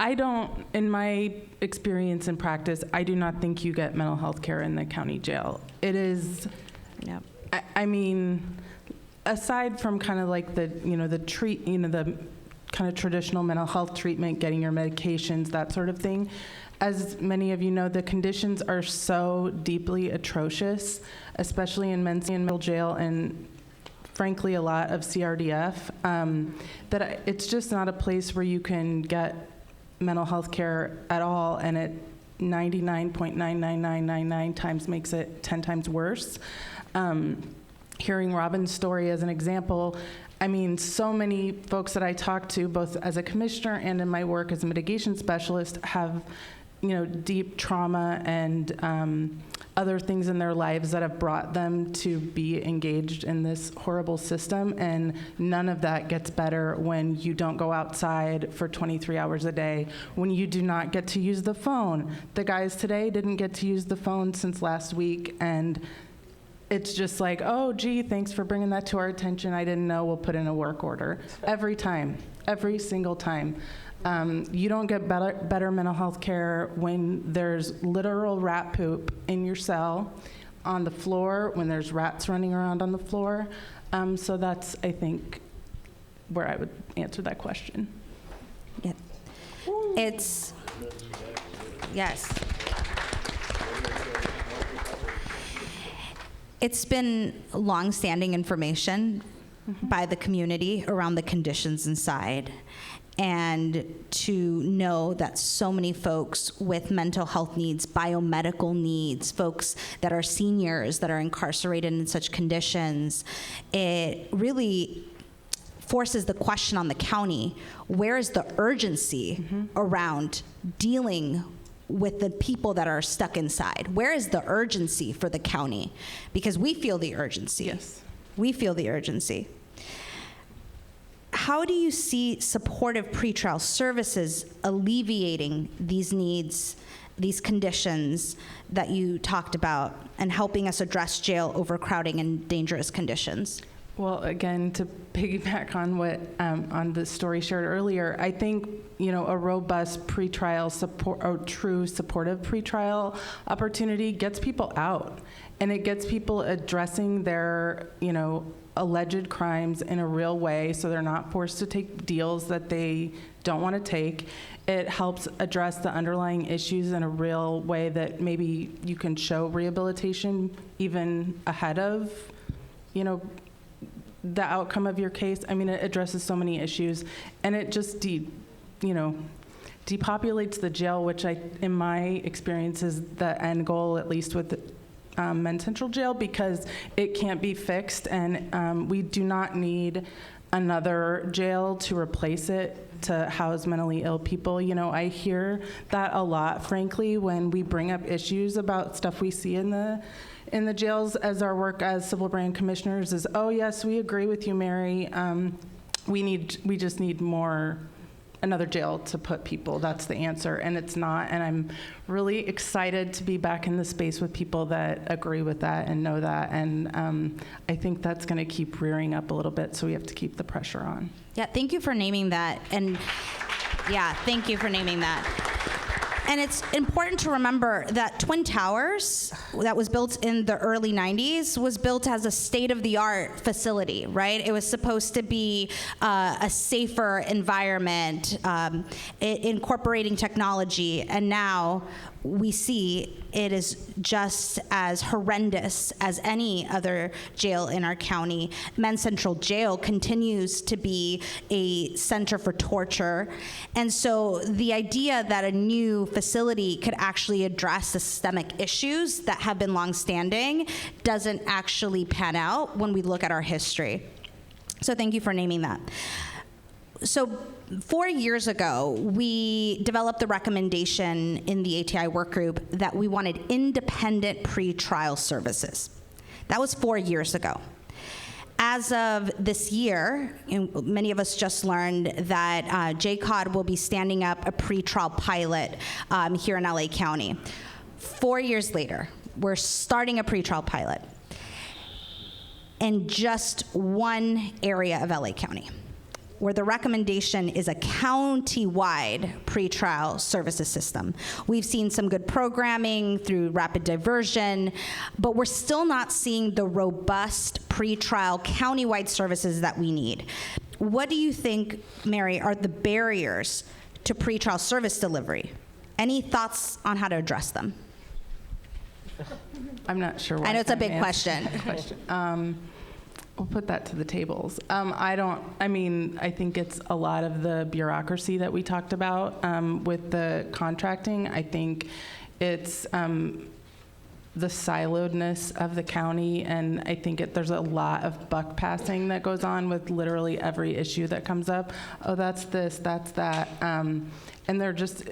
in my experience and practice, I do not think you get mental health care in the county jail. It is, I mean, aside from kind of like the kind of traditional mental health treatment, getting your medications, that sort of thing, as many of you know, the conditions are so deeply atrocious, especially in men's and middle jail and frankly a lot of CRDF, that it's just not a place where you can get mental health care at all, and it 99.99999 times makes it 10 times worse. Hearing Robin's story as an example, I mean, so many folks that I talk to, both as a commissioner and in my work as a mitigation specialist, have, deep trauma and other things in their lives that have brought them to be engaged in this horrible system, and none of that gets better when you don't go outside for 23 hours a day, when you do not get to use the phone. The guys today didn't get to use the phone since last week, and it's just like, oh, gee, thanks for bringing that to our attention. I didn't know, we'll put in a work order. Every time, every single time. You don't get better mental health care when there's literal rat poop in your cell, on the floor, when there's rats running around on the floor. So that's, I think, where I would answer that question. Yeah. It's, yes. It's been long-standing information by the community around the conditions inside, and to know that so many folks with mental health needs, biomedical needs, folks that are seniors that are incarcerated in such conditions, it really forces the question on the county, where is the urgency around dealing with the people that are stuck inside? Where is the urgency for the county? Because we feel the urgency. Yes. We feel the urgency. How do you see supportive pretrial services alleviating these needs, these conditions that you talked about, and helping us address jail overcrowding and dangerous conditions? Well, again, to piggyback on what on the story shared earlier, I think a robust pretrial support, or true supportive pretrial opportunity, gets people out, and it gets people addressing their alleged crimes in a real way, so they're not forced to take deals that they don't want to take. It helps address the underlying issues in a real way that maybe you can show rehabilitation even ahead of the outcome of your case. I mean, it addresses so many issues, and it just depopulates the jail, which in my experience is the end goal, at least with Men's Central Jail, because it can't be fixed, and we do not need another jail to replace it to house mentally ill people. I hear that a lot, frankly, when we bring up issues about stuff we see in the jails as our work as civil brand commissioners is, oh yes, we agree with you, Mary. We just need more another jail to put people. That's the answer, and it's not. And I'm really excited to be back in the space with people that agree with that and know that. And I think that's going to keep rearing up a little bit, so we have to keep the pressure on. Yeah, thank you for naming that. And yeah, thank you for naming that. And it's important to remember that Twin Towers, that was built in the early 90s, was built as a state-of-the-art facility, right? It was supposed to be a safer environment, incorporating technology, and now we see it is just as horrendous as any other jail in our county. Men's Central Jail continues to be a center for torture. And so the idea that a new facility could actually address systemic issues that have been longstanding doesn't actually pan out when we look at our history. So thank you for naming that. So 4 years ago, we developed the recommendation in the ATI work group that we wanted independent pretrial services. That was 4 years ago. As of this year, many of us just learned that JCOD will be standing up a pretrial pilot here in LA County. 4 years later, we're starting a pretrial pilot in just one area of LA County, where the recommendation is a county-wide pretrial services system. We've seen some good programming through rapid diversion, but we're still not seeing the robust pretrial county-wide services that we need. What do you think, Mary, are the barriers to pretrial service delivery? Any thoughts on how to address them? I'm not sure what I know it's a big I'm question. We'll put that to the tables. I think it's a lot of the bureaucracy that we talked about with the contracting. I think it's the siloedness of the county, and I think there's a lot of buck passing that goes on with literally every issue that comes up. Oh, that's this, that's that. And they're just,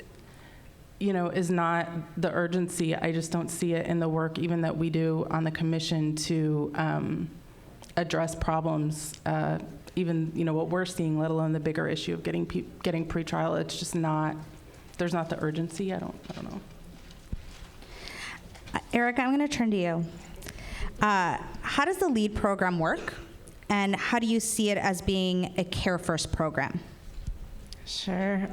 is not the urgency. I just don't see it in the work even that we do on the commission to address problems, even what we're seeing, let alone the bigger issue of getting pretrial. It's just not. There's not the urgency. I don't know. Erica, I'm going to turn to you. How does the LEAD program work, and how do you see it as being a Care First program? Sure.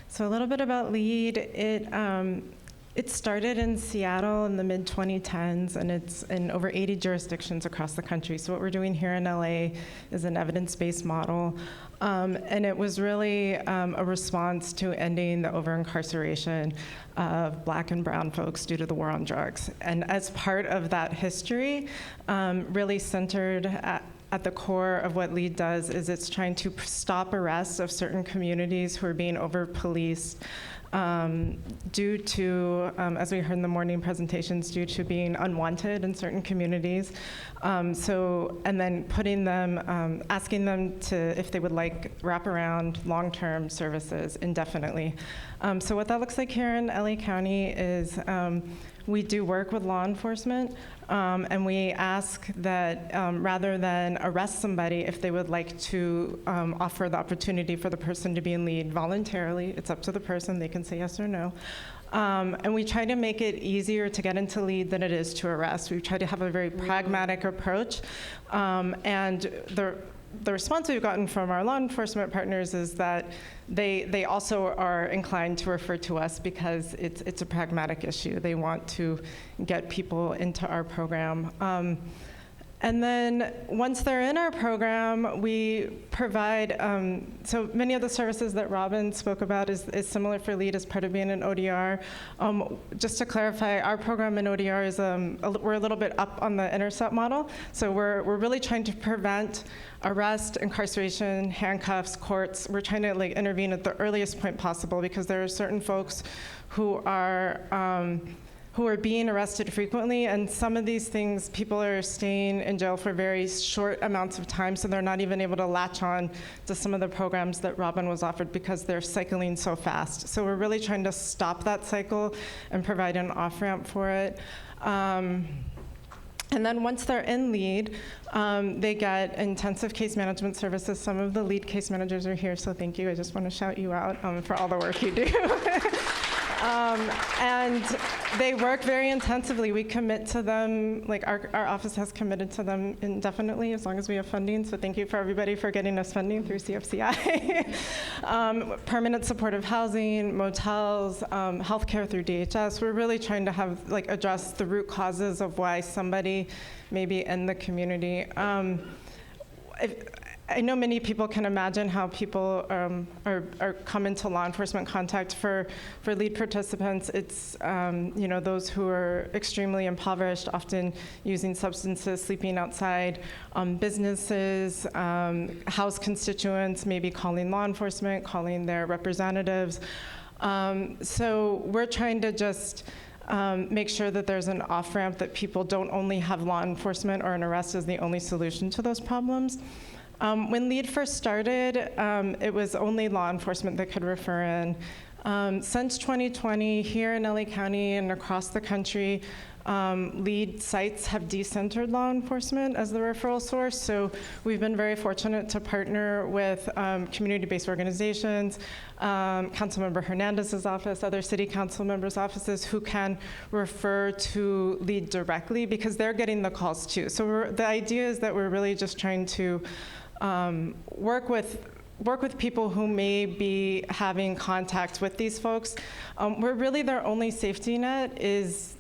So a little bit about LEAD. It started in Seattle in the mid-2010s, and it's in over 80 jurisdictions across the country. So what we're doing here in LA is an evidence-based model. And it was really a response to ending the over-incarceration of Black and brown folks due to the war on drugs. And as part of that history, really centered at the core of what LEAD does is it's trying to stop arrests of certain communities who are being over-policed due to, as we heard in the morning presentations, due to being unwanted in certain communities. And then putting them, asking them if they would like wraparound long-term services indefinitely. So what that looks like here in LA County is we do work with law enforcement, and we ask that rather than arrest somebody, if they would like to offer the opportunity for the person to be in LEAD voluntarily. It's up to the person. They can say yes or no. And we try to make it easier to get into LEAD than it is to arrest. We try to have a very pragmatic approach. And the response we've gotten from our law enforcement partners is that they also are inclined to refer to us because it's a pragmatic issue. They want to get people into our program. And then once they're in our program, we provide, so many of the services that Robin spoke about is similar for LEAD as part of being an ODR. Just to clarify, our program in ODR is, we're a little bit up on the intercept model. So we're really trying to prevent arrest, incarceration, handcuffs, courts. We're trying to intervene at the earliest point possible because there are certain folks who are being arrested frequently, and some of these things, people are staying in jail for very short amounts of time, so they're not even able to latch on to some of the programs that Robin was offered because they're cycling so fast. So we're really trying to stop that cycle and provide an off-ramp for it. And then once they're in LEAD, they get intensive case management services. Some of the LEAD case managers are here, so thank you. I just want to shout you out for all the work you do. And they work very intensively. We commit to them, like our office has committed to them indefinitely as long as we have funding. So thank you for everybody for getting us funding through CFCI. Permanent supportive housing, motels, healthcare through DHS. We're really trying to have address the root causes of why somebody may be in the community. I know many people can imagine how people are come into law enforcement contact. For LEAD participants, it's those who are extremely impoverished, often using substances, sleeping outside, businesses, house constituents, maybe calling law enforcement, calling their representatives. So we're trying to just make sure that there's an off-ramp, that people don't only have law enforcement or an arrest as the only solution to those problems. When LEAD first started, it was only law enforcement that could refer in. Since 2020, here in LA County and across the country, LEAD sites have decentered law enforcement as the referral source. So we've been very fortunate to partner with community-based organizations, Councilmember Hernandez's office, other city council members' offices who can refer to LEAD directly because they're getting the calls too. So the idea is that we're really just trying to work with people who may be having contact with these folks. We're really their only safety net is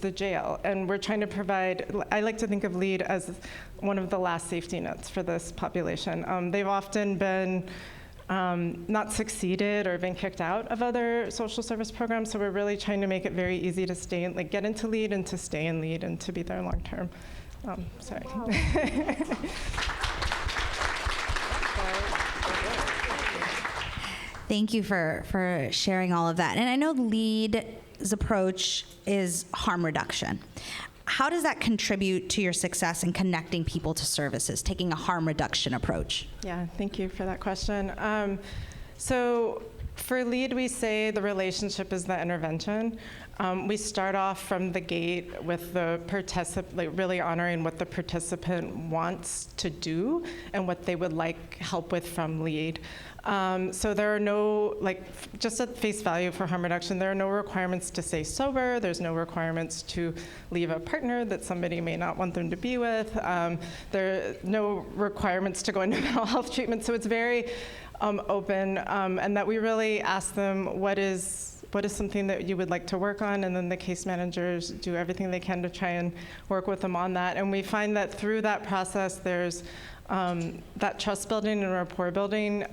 the jail, and we're trying to provide, I like to think of LEAD as one of the last safety nets for this population. They've often been not succeeded or been kicked out of other social service programs, so we're really trying to make it very easy to stay in, get into LEAD and to stay in LEAD and to be there long term. Sorry. Wow. Thank you for sharing all of that. And I know LEAD's approach is harm reduction. How does that contribute to your success in connecting people to services, taking a harm reduction approach? Yeah, thank you for that question. So for LEAD, we say the relationship is the intervention. We start off from the gate with the participant, really honoring what the participant wants to do and what they would like help with from LEAD. So there are no, just at face value for harm reduction, there are no requirements to stay sober. There's no requirements to leave a partner that somebody may not want them to be with. There are no requirements to go into mental health treatment. So it's very open, and that we really ask them what is something that you would like to work on, and then the case managers do everything they can to try and work with them on that. And we find that through that process, there's that trust building and rapport building.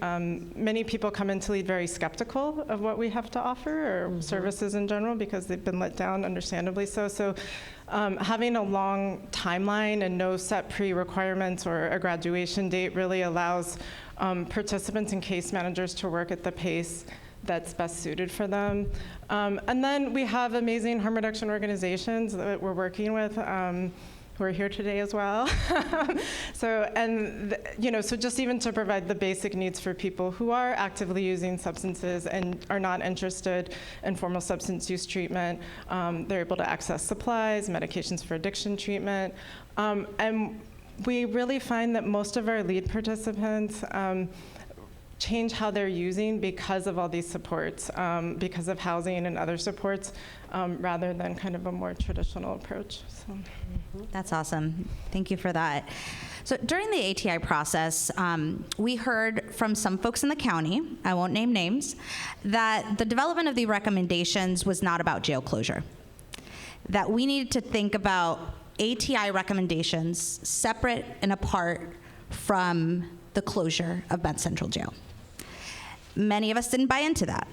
Many people come into LEAD very skeptical of what we have to offer, or services in general, because they've been let down, understandably so. So having a long timeline and no set pre-requirements or a graduation date really allows participants and case managers to work at the pace that's best suited for them. And then we have amazing harm reduction organizations that we're working with, who are here today as well. So just even to provide the basic needs for people who are actively using substances and are not interested in formal substance use treatment, they're able to access supplies, medications for addiction treatment. And we really find that most of our LEAD participants change how they're using because of all these supports, because of housing and other supports, rather than kind of a more traditional approach. So. That's awesome. Thank you for that. So during the ATI process, we heard from some folks in the county, I won't name names, that the development of the recommendations was not about jail closure, that we needed to think about ATI recommendations separate and apart from the closure of Bend Central Jail. Many of us didn't buy into that.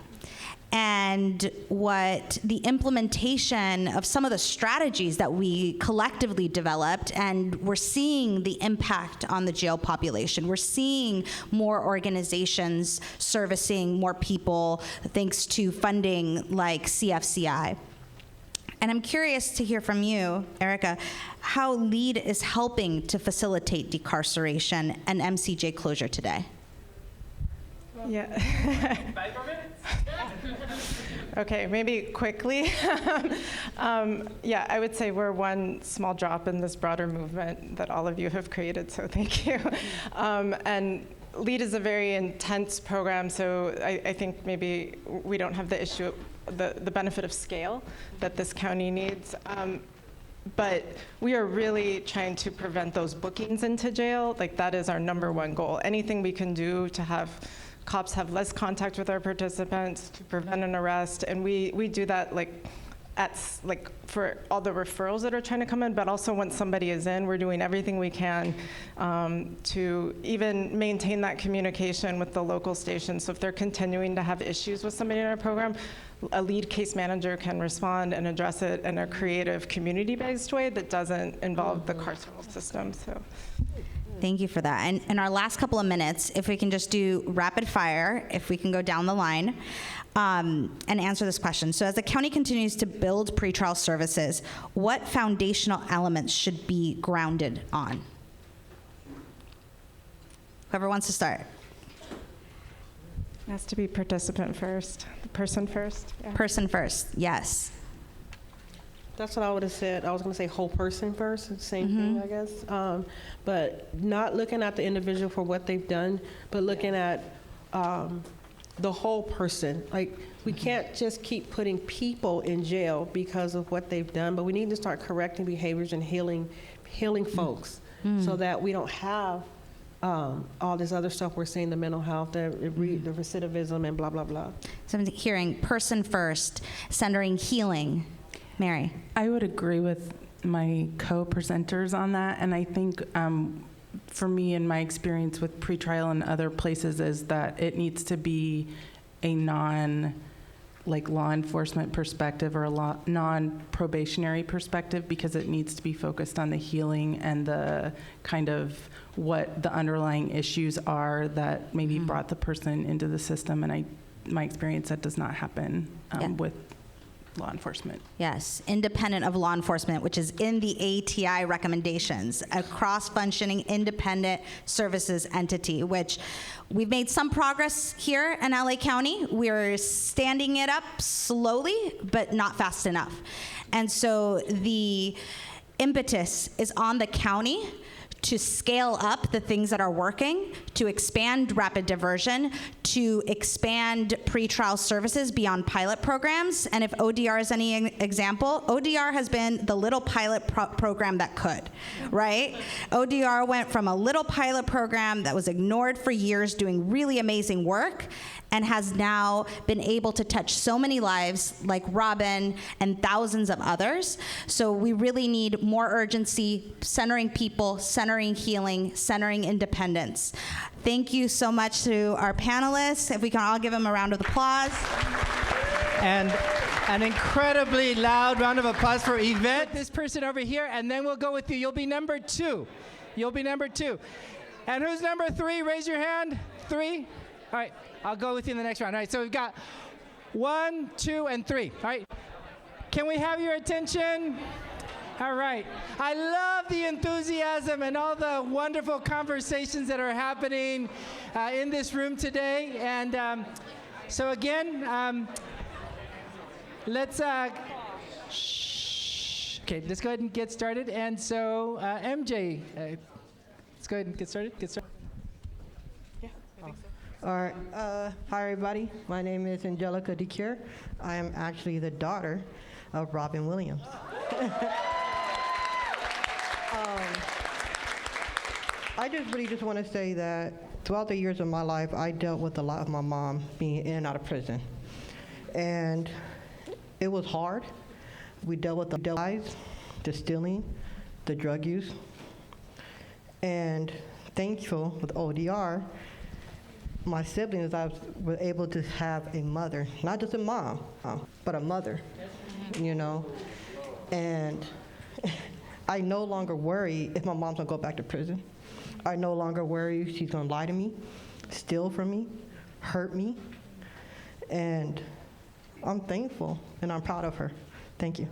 And what the implementation of some of the strategies that we collectively developed, and we're seeing the impact on the jail population. We're seeing more organizations servicing more people thanks to funding like CFCI. And I'm curious to hear from you, Erica, how LEAD is helping to facilitate decarceration and MCJ closure today. Yeah. Okay, maybe quickly. Yeah, I would say we're one small drop in this broader movement that all of you have created, so thank you. And LEAD is a very intense program, so I think maybe we don't have the issue, the benefit of scale that this county needs. But we are really trying to prevent those bookings into jail. Like, that is our #1 goal. Anything we can do to have cops have less contact with our participants, to prevent an arrest, and we do that for all the referrals that are trying to come in, but also once somebody is in, we're doing everything we can to even maintain that communication with the local station. So if they're continuing to have issues with somebody in our program, a LEAD case manager can respond and address it in a creative, community-based way that doesn't involve the carceral system. So. Thank you for that. And in our last couple of minutes, if we can just do rapid fire, if we can go down the line and answer this question. So as the county continues to build pretrial services, what foundational elements should be grounded on? Whoever wants to start. It has to be participant first, the person first. Yeah. Person first, yes. That's what I would have said. I was going to say whole person first, same thing, I guess. But not looking at the individual for what they've done, but looking at the whole person. Like, we can't just keep putting people in jail because of what they've done, but we need to start correcting behaviors and healing folks so that we don't have all this other stuff we're seeing, the mental health, the recidivism, and blah, blah, blah. So I'm hearing person first, centering healing. Mary. I would agree with my co-presenters on that, and I think for me and my experience with pretrial and other places is that it needs to be a law enforcement perspective or a non-probationary perspective, because it needs to be focused on the healing and the kind of what the underlying issues are that maybe brought the person into the system. And my experience, that does not happen with law enforcement. Yes, independent of law enforcement, which is in the ATI recommendations, a cross-functioning independent services entity, which we've made some progress here in LA County. We're standing it up slowly, but not fast enough. And so the impetus is on the county to scale up the things that are working, to expand rapid diversion, to expand pretrial services beyond pilot programs. And if ODR is any example, ODR has been the little pilot program that could, right? ODR went from a little pilot program that was ignored for years, doing really amazing work, and has now been able to touch so many lives like Robin and thousands of others. So we really need more urgency, centering people, centering healing, centering independence. Thank you so much to our panelists. If we can all give them a round of applause. And an incredibly loud round of applause for Yvette. This person over here, and then we'll go with you. You'll be number 2. You'll be number 2. And who's number 3? Raise your hand. 3? All right, I'll go with you in the next round. All right, so we've got 1, 2, and 3. All right, can we have your attention? All right, I love the enthusiasm and all the wonderful conversations that are happening in this room today. And so again, let's, okay, let's go ahead and get started. And so MJ, let's go ahead and get started. All right. Hi, everybody. My name is Angelica DeCure. I am actually the daughter of Robin Williams. I just want to say that throughout the years of my life, I dealt with a lot of my mom being in and out of prison. And it was hard. We dealt with the lies, the stealing, the drug use. And thankful with ODR, my siblings, I was able to have a mother, not just a mom, but a mother, you know. And I no longer worry if my mom's gonna go back to prison. I no longer worry she's gonna lie to me, steal from me, hurt me. And I'm thankful and I'm proud of her. Thank you.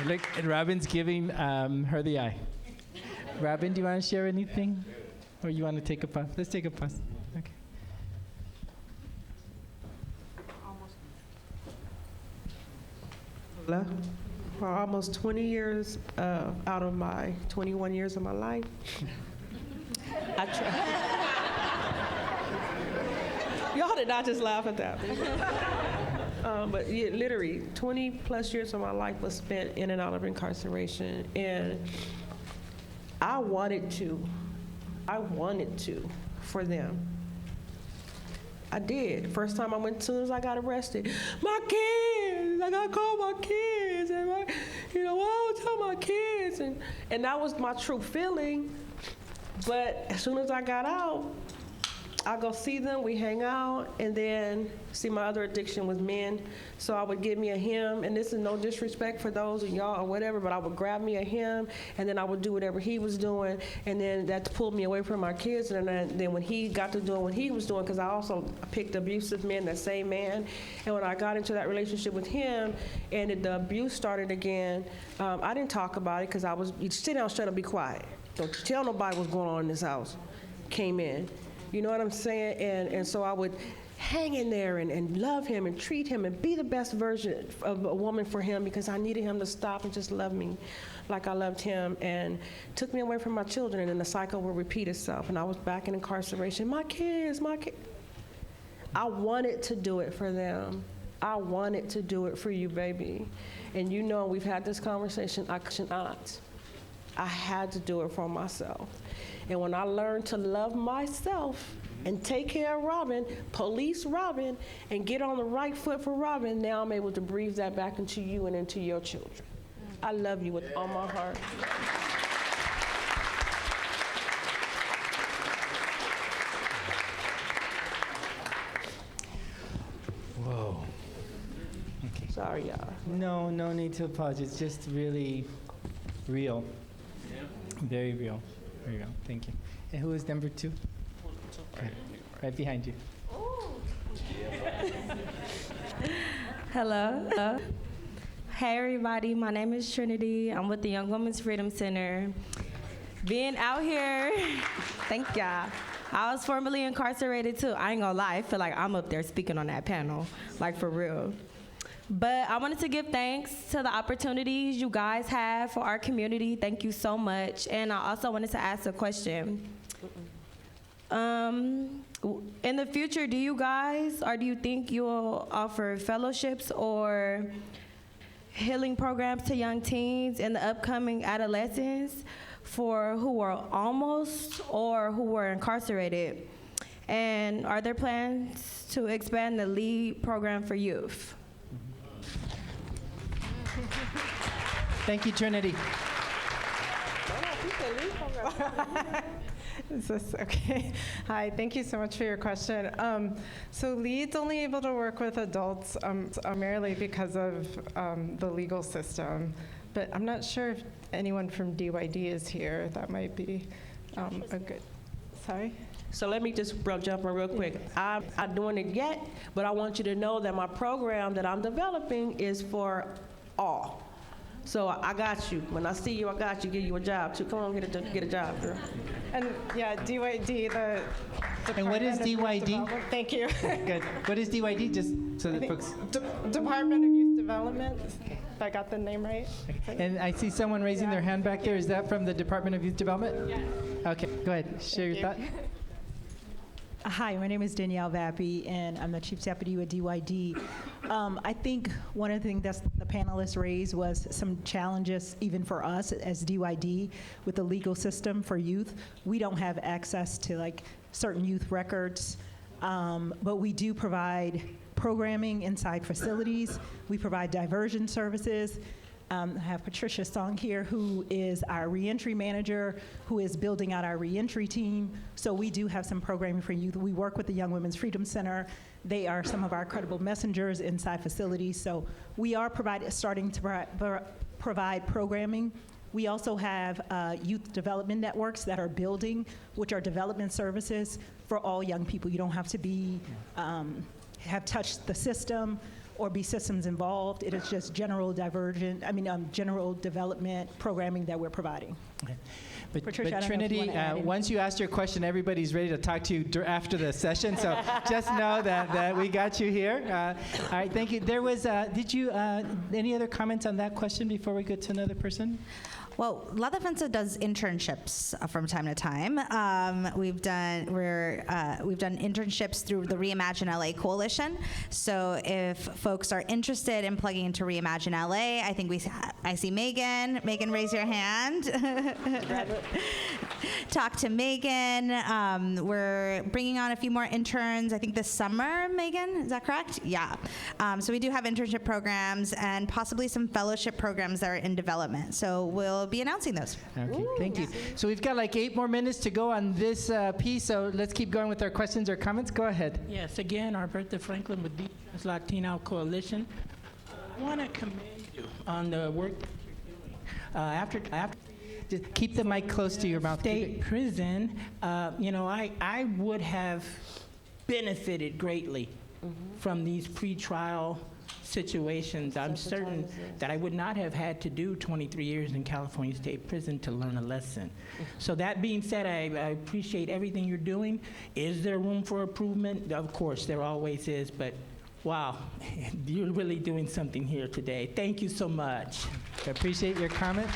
Look, and Robin's giving her the eye. Robin, do you want to share anything? Or you want to take a pause? Let's take a pause. Okay. For almost 20 years out of my 21 years of my life, I try. Y'all did not just laugh at that. But yeah, literally, 20 plus years of my life was spent in and out of incarceration. And I wanted to for them. I did. First time I went, as soon as I got arrested, my kids, I got to call my kids. And I would tell my kids. And that was my true feeling. But as soon as I got out, I go see them, we hang out, and then see my other addiction was men. So I would give me a hymn, and this is no disrespect for those of y'all or whatever, but I would grab me a hymn, and then I would do whatever he was doing, and then that pulled me away from my kids. And then when he got to doing what he was doing, because I also picked abusive men, that same man, and when I got into that relationship with him, and the abuse started again, I didn't talk about it because you sit down, shut up, be quiet. Don't you tell nobody what's going on in this house. Came in. You know what I'm saying? And so I would hang in there and love him and treat him and be the best version of a woman for him because I needed him to stop and just love me like I loved him, and took me away from my children, and then the cycle would repeat itself, and I was back in incarceration. My kids. I wanted to do it for them. I wanted to do it for you, baby. And we've had this conversation, I could not. I had to do it for myself. And when I learned to love myself and take care of Robin, police Robin, and get on the right foot for Robin, now I'm able to breathe that back into you and into your children. I love you with all my heart. Whoa. Okay. Sorry, y'all. No need to apologize. It's just really real. Very real. Very real. Thank you. And who is number 2? Okay. Right behind you. Hello. Hey, everybody. My name is Trinity. I'm with the Young Women's Freedom Center. Being out here, thank y'all. I was formerly incarcerated, too. I ain't gonna lie. I feel like I'm up there speaking on that panel, like for real. But I wanted to give thanks to the opportunities you guys have for our community. Thank you so much. And I also wanted to ask a question. In the future, do you guys, or do you think you'll offer fellowships or healing programs to young teens and the upcoming adolescents for who are almost or who were incarcerated? And are there plans to expand the LEAD program for youth? Thank you, Trinity. Is this okay? Hi, thank you so much for your question. So LEAD's only able to work with adults primarily because of the legal system, but I'm not sure if anyone from DYD is here. That might be a good, sorry? So let me just jump in real quick. I'm not doing it yet, but I want you to know that my program that I'm developing is for all. So I got you. When I see you, I got you. Give you a job too. Come on, get a job, girl. And yeah, DYD, the And what is DYD? Thank you. Good. What is DYD? Just so that folks. Department of Youth Development. If I got the name right. And I see someone raising their hand back there. Is that from the Department of Youth Development? Yes. Okay, go ahead. Share your thought. Hi, my name is Danielle Vappy, and I'm the Chief Deputy with DYD. I think one of the things that the panelists raised was some challenges even for us as DYD with the legal system for youth. We don't have access to like certain youth records, but we do provide programming inside facilities. We provide diversion services. I have Patricia Song here, who is our reentry manager, who is building out our reentry team. So we do have some programming for youth. We work with the Young Women's Freedom Center. They are some of our credible messengers inside facilities. So we are starting to provide programming. We also have youth development networks that are building, which are development services for all young people. You don't have to be have touched the system. or be systems involved. It is just general general development programming that we're providing. Okay. But Patricia, I don't know if you Trinity, wanna add anything. once you ask your question, everybody's ready to talk to you after the session. So just know that we got you here. All right, thank you. There was, any other comments on that question before we go to another person? Well, La Defensa does internships from time to time. We've done internships through the Reimagine LA Coalition. So if folks are interested in plugging into Reimagine LA, I think I see Megan. Megan, raise your hand. Talk to Megan. We're bringing on a few more interns, I think this summer, Megan, is that correct? Yeah. So we do have internship programs and possibly some fellowship programs that are in development. So we'll be announcing those. Okay, thank you. So we've got like 8 more minutes to go on this piece, so let's keep going with our questions or comments. Go ahead. Yes, again, Alberta Franklin with the Latino Coalition. I want to commend you on the work that you're doing. After just keep the mic close to your mouth. State prison, I would have benefited greatly from these pretrial situations. I'm certain that I would not have had to do 23 years in California State Prison to learn a lesson. So that being said, I appreciate everything you're doing. Is there room for improvement? Of course, there always is, but wow, you're really doing something here today. Thank you so much. I appreciate your comment.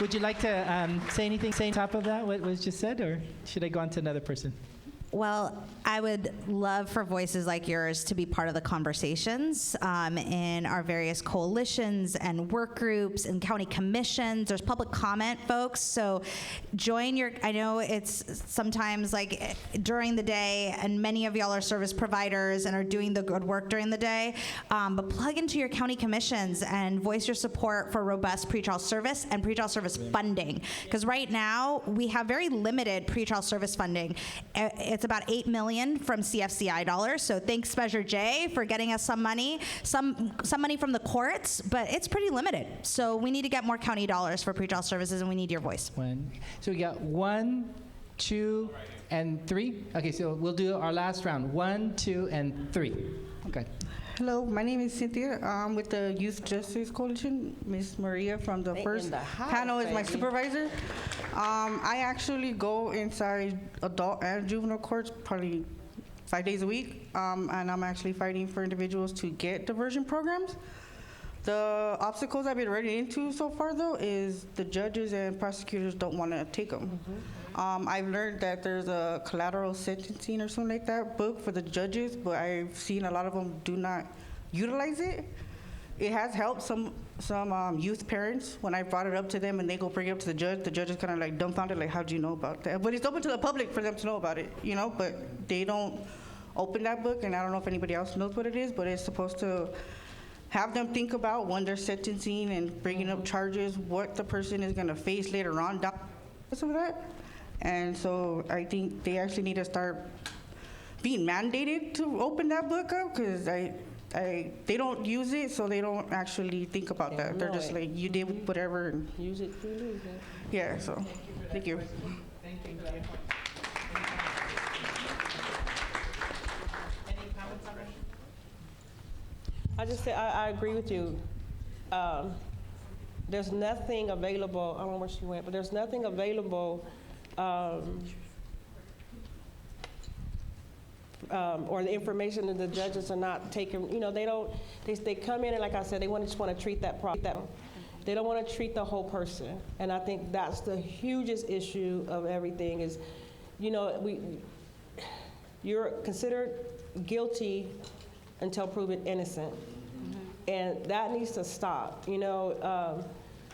Would you like to say anything on top of that, what was just said, or should I go on to another person? Well, I would love for voices like yours to be part of the conversations in our various coalitions and work groups and county commissions. There's public comment, folks, so I know it's sometimes like during the day, and many of y'all are service providers and are doing the good work during the day, but plug into your county commissions and voice your support for robust pretrial service and pretrial service funding. Because right now, we have very limited pretrial service funding. It's about $8 million from CFCI dollars. So thanks, Measure J, for getting us some money, some money from the courts, but it's pretty limited. So we need to get more county dollars for pretrial services, and we need your voice. So we got 1, 2, and 3. Okay, so we'll do our last round. 1, 2, and 3. Okay. Hello, my name is Cynthia. I'm with the Youth Justice Coalition. Miss Maria from the first panel is my supervisor. I actually go inside adult and juvenile courts probably 5 days a week, and I'm actually fighting for individuals to get diversion programs. The obstacles I've been running into so far, though, is the judges and prosecutors don't want to take them. I've learned that there's a collateral sentencing or something like that book for the judges, but I've seen a lot of them do not utilize it. It has helped some youth parents when I brought it up to them and they go bring it up to the judge is kind of like dumbfounded, like, how'd you know about that? But it's open to the public for them to know about it, but they don't open that book, and I don't know if anybody else knows what it is, but it's supposed to have them think about when they're sentencing and bringing up charges, what the person is going to face later on because of that. And so I think they actually need to start being mandated to open that book up, because they don't use it, so they don't actually think about that. They're just like, you did whatever. And use it freely. Yeah, so thank you. Thank you. I just say I agree with you. There's nothing available. I don't know where she went, but there's nothing available, or the information that the judges are not taking. They don't. They come in and, like I said, they just want to treat that problem. They don't want to treat the whole person, and I think that's the hugest issue of everything. Is, you're considered guilty until proven innocent. And that needs to stop.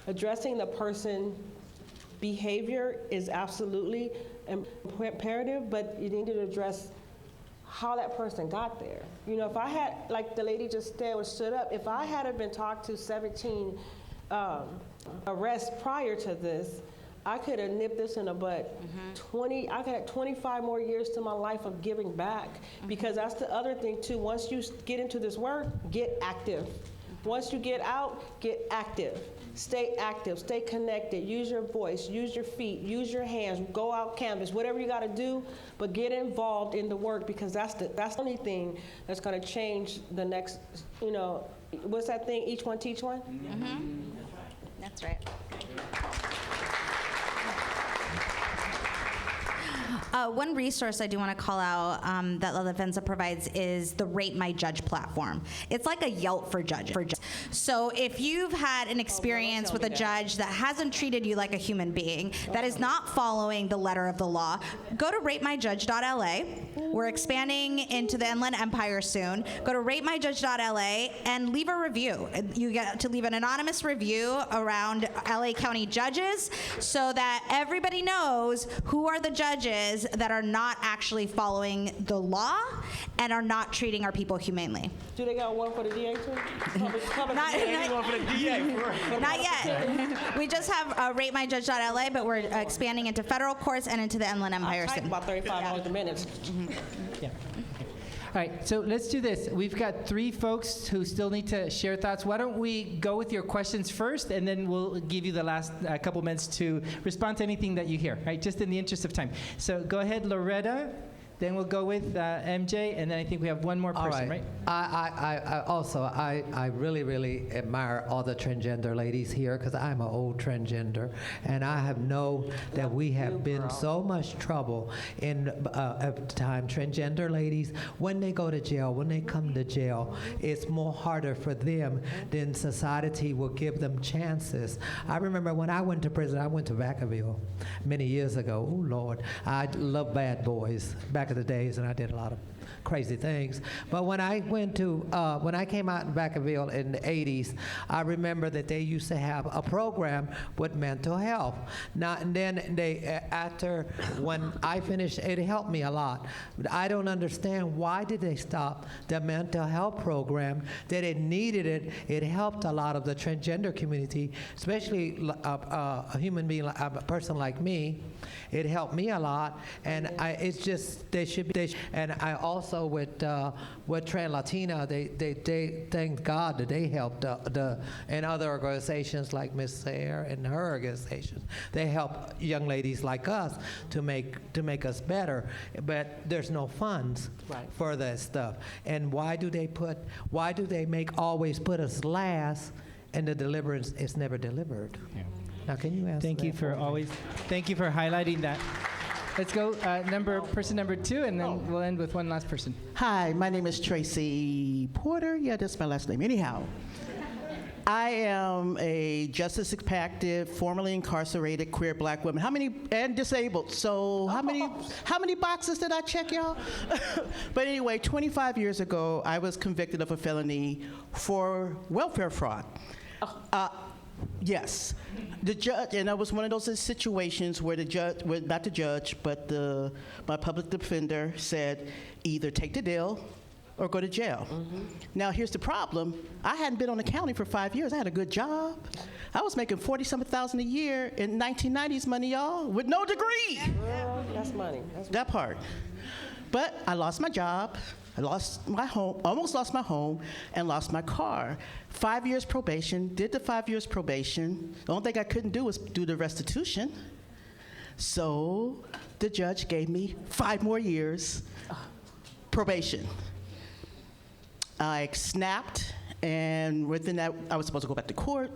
Addressing the person behavior is absolutely imperative, but you need to address how that person got there. If I had, like the lady just stood up, if I had been talked to 17 arrests prior to this, I could have nipped this in the bud. I could have 25 more years to my life of giving back, because that's the other thing too. Once you get into this work, get active. Once you get out, get active. Stay active, stay connected, use your voice, use your feet, use your hands, go out canvas, whatever you gotta do, but get involved in the work, because that's the only thing that's gonna change the next, what's that thing, each one teach one? Mm-hmm. That's right. One resource I do want to call out that La Defensa provides is the Rate My Judge platform. It's like a Yelp for judges. So if you've had an experience with a judge that hasn't treated you like a human being, that is not following the letter of the law, go to ratemyjudge.la. We're expanding into the Inland Empire soon. Go to ratemyjudge.la and leave a review. You get to leave an anonymous review around LA County judges so that everybody knows who are the judges that are not actually following the law and are not treating our people humanely. Do they got one for the DA too? Not yet. We just have ratemyjudge.la, but we're expanding into federal courts and into the Inland Empire soon. About $35 a minute. Yeah. All right, so let's do this. We've got 3 folks who still need to share thoughts. Why don't we go with your questions first, and then we'll give you the last couple minutes to respond to anything that you hear, right? Just in the interest of time. So go ahead, Loretta. Then we'll go with MJ, and then I think we have one more person, right? I really, really admire all the transgender ladies here, because I'm an old transgender, and I have known that we have been so much trouble in at the time. Transgender ladies, when they go to jail, when they come to jail, it's more harder for them than society will give them chances. I remember when I went to prison, I went to Vacaville many years ago. Oh, Lord, I love bad boys back in the days, and I did a lot of crazy things. But when I went to, when I came out in Vacaville in the 80s, I remember that they used to have a program with mental health. Now, and then they, after, when I finished, it helped me a lot. But I don't understand, why did they stop the mental health program? That it needed it. It helped a lot of the transgender community, especially a human being, a person like me. It helped me a lot, and it's just, they should be, and I also with Trans Latina, they thank God that they helped and other organizations like Miss Sayre and her organization. They help young ladies like us to make us better, but there's no funds for that stuff. And why do they always put us last, and the deliverance is never delivered? Yeah. Now, can you answer Thank you for highlighting that. Let's go person number 2, and then we'll end with one last person. Hi, my name is Tracy Porter. Yeah, that's my last name. Anyhow, I am a justice impacted, formerly incarcerated queer black woman. And disabled. So how many boxes did I check, y'all? But anyway, 25 years ago, I was convicted of a felony for welfare fraud. Yes. The judge, and that was one of those situations where the judge, well, not the judge, but my public defender said, either take the deal or go to jail. Mm-hmm. Now, here's the problem. I hadn't been on the county for 5 years. I had a good job. I was making $40-something thousand a year in 1990s money, y'all, with no degree. Well, that's money. That part. But I lost my job. I lost my home, almost lost my home, and lost my car. 5 years probation, did the 5 years probation. The only thing I couldn't do was do the restitution. So the judge gave me 5 more years probation. I snapped, and within that, I was supposed to go back to court.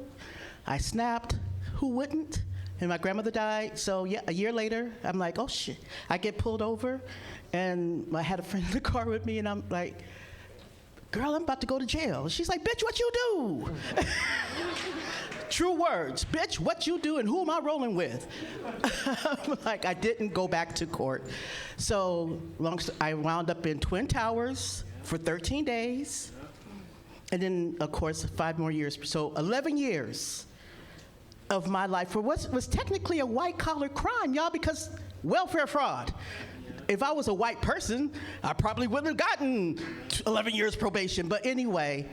I snapped. Who wouldn't? And my grandmother died, so yeah, a year later, I'm like, oh shit. I get pulled over, and I had a friend in the car with me, and I'm like, girl, I'm about to go to jail. She's like, bitch, what you do? True words, bitch, what you do, and who am I rolling with? I'm like, I didn't go back to court. So I wound up in Twin Towers for 13 days, and then, of course, 5 more years. So 11 years of my life for what was technically a white-collar crime, y'all, because welfare fraud. If I was a white person, I probably wouldn't have gotten 11 years probation. But anyway,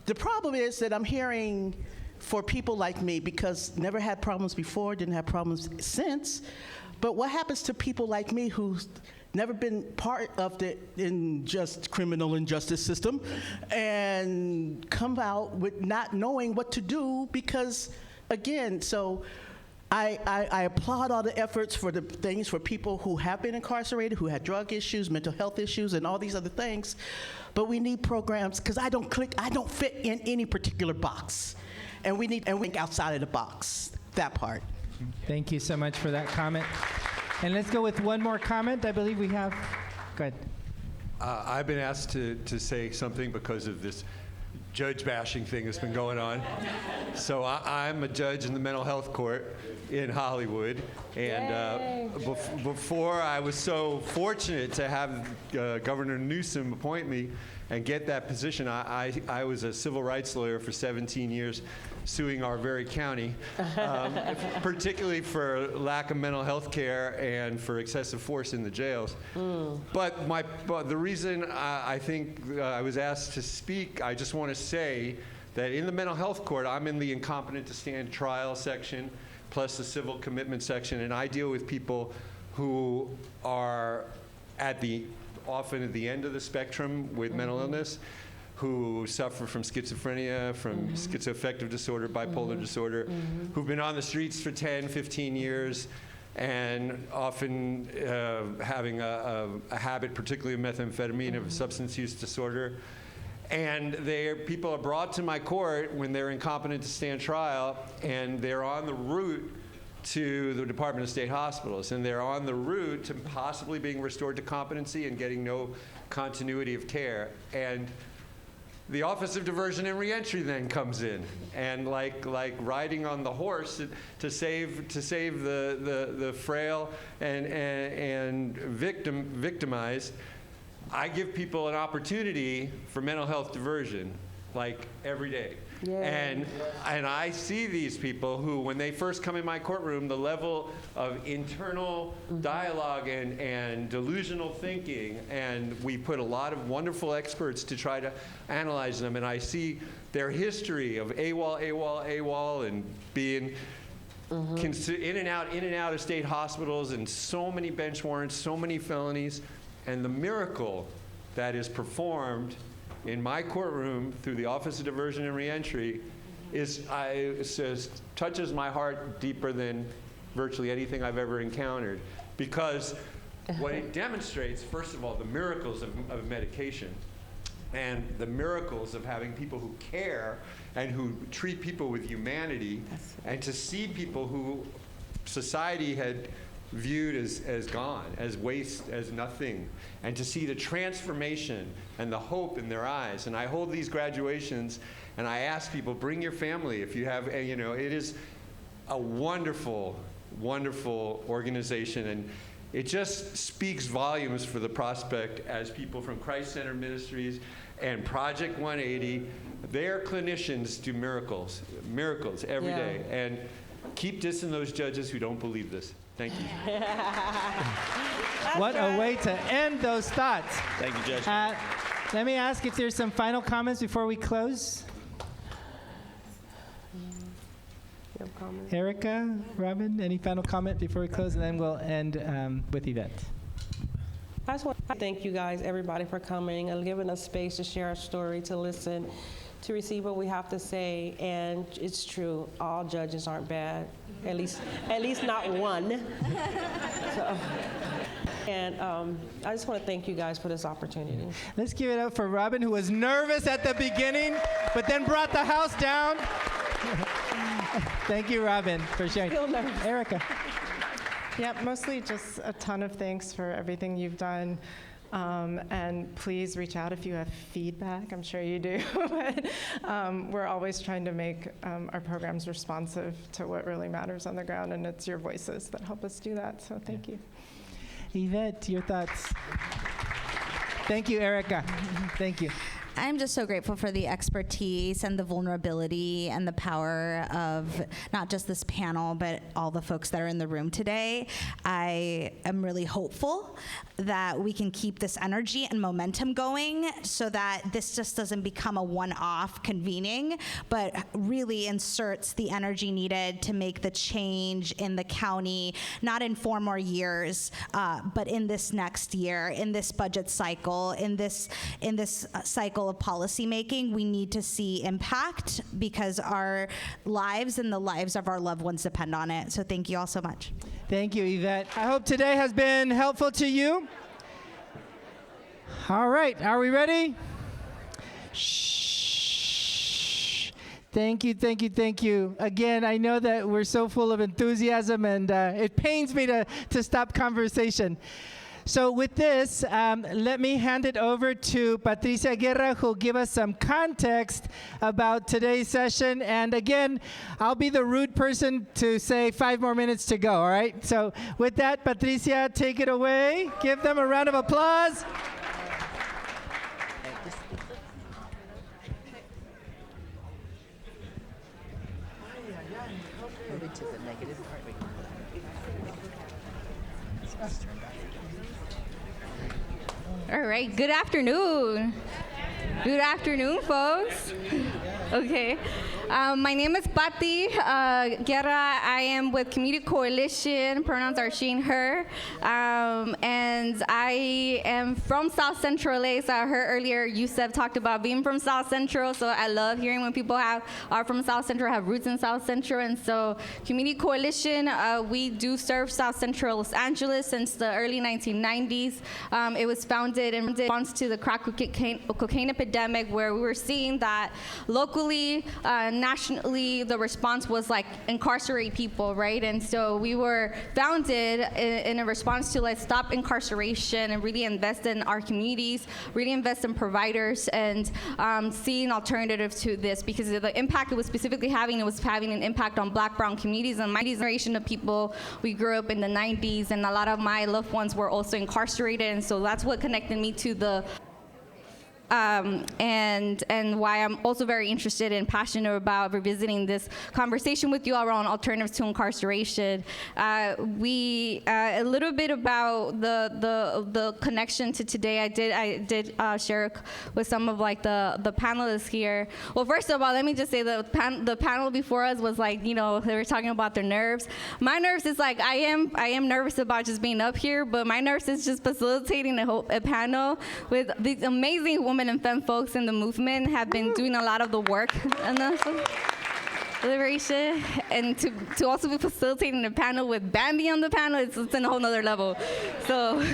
the problem is that I'm hearing for people like me, because never had problems before, didn't have problems since, but what happens to people like me who never been part of the criminal injustice system, and come out with not knowing what to do because, again, so I applaud all the efforts for the things for people who have been incarcerated, who had drug issues, mental health issues, and all these other things. But we need programs because I don't fit in any particular box, and we think outside of the box. That part. Thank you so much for that comment. And let's go with one more comment. I believe we have. Go ahead. I've been asked to say something because of this judge bashing thing that's been going on. So I'm a judge in the mental health court in Hollywood. And before I was so fortunate to have Governor Newsom appoint me and get that position, I was a civil rights lawyer for 17 years, suing our very county, particularly for lack of mental health care and for excessive force in the jails. But the reason I think I was asked to speak, I just want to say that in the mental health court, I'm in the incompetent to stand trial section, plus the civil commitment section, and I deal with people who are often at the end of the spectrum with mental illness, who suffer from schizophrenia, from schizoaffective disorder, bipolar disorder, who've been on the streets for 10, 15 years, and often having a habit, particularly of methamphetamine, of substance use disorder. And people are brought to my court when they're incompetent to stand trial, and they're on the route to the Department of State Hospitals, and they're on the route to possibly being restored to competency and getting no continuity of care. And the Office of Diversion and Reentry then comes in, and like riding on the horse to save the frail and victimized, I give people an opportunity for mental health diversion, like every day. Yeah. And I see these people who, when they first come in my courtroom, the level of internal dialogue and delusional thinking, and we put a lot of wonderful experts to try to analyze them, and I see their history of AWOL, and being in and out of state hospitals, and so many bench warrants, so many felonies, and the miracle that is performed in my courtroom through the Office of Diversion and Reentry touches my heart deeper than virtually anything I've ever encountered. Because what it demonstrates, first of all, the miracles of medication, and the miracles of having people who care and who treat people with humanity, and to see people who society had viewed as gone, as waste, as nothing, and to see the transformation and the hope in their eyes. And I hold these graduations, and I ask people, bring your family if you have, it is a wonderful, wonderful organization, and it just speaks volumes for the prospect as people from Christ-Centered Ministries and Project 180, their clinicians do miracles every day. And keep dissing those judges who don't believe this. Thank you. What a way to end those thoughts. Thank you, Judge. Let me ask if there's some final comments before we close. Erica, Robin, any final comment before we close? And then we'll end with Yvette. I just want to thank you guys, everybody, for coming and giving us space to share our story, to listen, to receive what we have to say. And it's true, all judges aren't bad, at least not one. And I just want to thank you guys for this opportunity. Let's give it up for Robin, who was nervous at the beginning, but then brought the house down. Thank you, Robin, for sharing. Erica. Yeah, mostly just a ton of thanks for everything you've done. And please reach out if you have feedback. I'm sure you do. But we're always trying to make our programs responsive to what really matters on the ground, and it's your voices that help us do that. So thank you. Yvette, your thoughts? Thank you, Erica. Thank you. I'm just so grateful for the expertise and the vulnerability and the power of not just this panel, but all the folks that are in the room today. I am really hopeful that we can keep this energy and momentum going so that this just doesn't become a one-off convening, but really inserts the energy needed to make the change in the county, not in 4 more years, but in this next year, in this budget cycle, in this cycle of policy making. We need to see impact because our lives and the lives of our loved ones depend on it. So thank you all so much. Thank you, Yvette. I hope today has been helpful to you. All right, are we ready? Shh. Thank you, thank you, thank you. Again, I know that we're so full of enthusiasm, and it pains me to stop conversation. So with this, let me hand it over to Patricia Guerra, who will give us some context about today's session. And again, I'll be the rude person to say 5 more minutes to go, all right? So with that, Patricia, take it away. Give them a round of applause. All right, good afternoon. Good afternoon, folks. Okay. My name is Pati Guerra. I am with Community Coalition. Pronouns are she and her. And I am from South Central LA. So I heard earlier Yusef talked about being from South Central. So I love hearing when people are from South Central, have roots in South Central. And so Community Coalition, we do serve South Central Los Angeles since the early 1990s. It was founded in response to the crack cocaine epidemic, where we were seeing that locally, nationally, the response was like incarcerate people, right? And so we were founded in a response to let's stop incarceration and really invest in our communities, really invest in providers, and seeing alternatives to this, because the impact it was specifically having, it was having an impact on Black, brown communities. And my generation of people, we grew up in the 90s, and a lot of my loved ones were also incarcerated, and so that's what connected me to the and why I'm also very interested and passionate about revisiting this conversation with you all around alternatives to incarceration. A little bit about the connection to today. I did share with some of like the panelists here. Well, first of all, let me just say the panel before us was like, you know, they were talking about their nerves. My nerves is like I am nervous about just being up here, but my nerves is just facilitating a panel with these amazing women and femme folks in the movement have been doing a lot of the work and liberation, and to also be facilitating the panel with Bambi on the panel, it's a whole nother level. So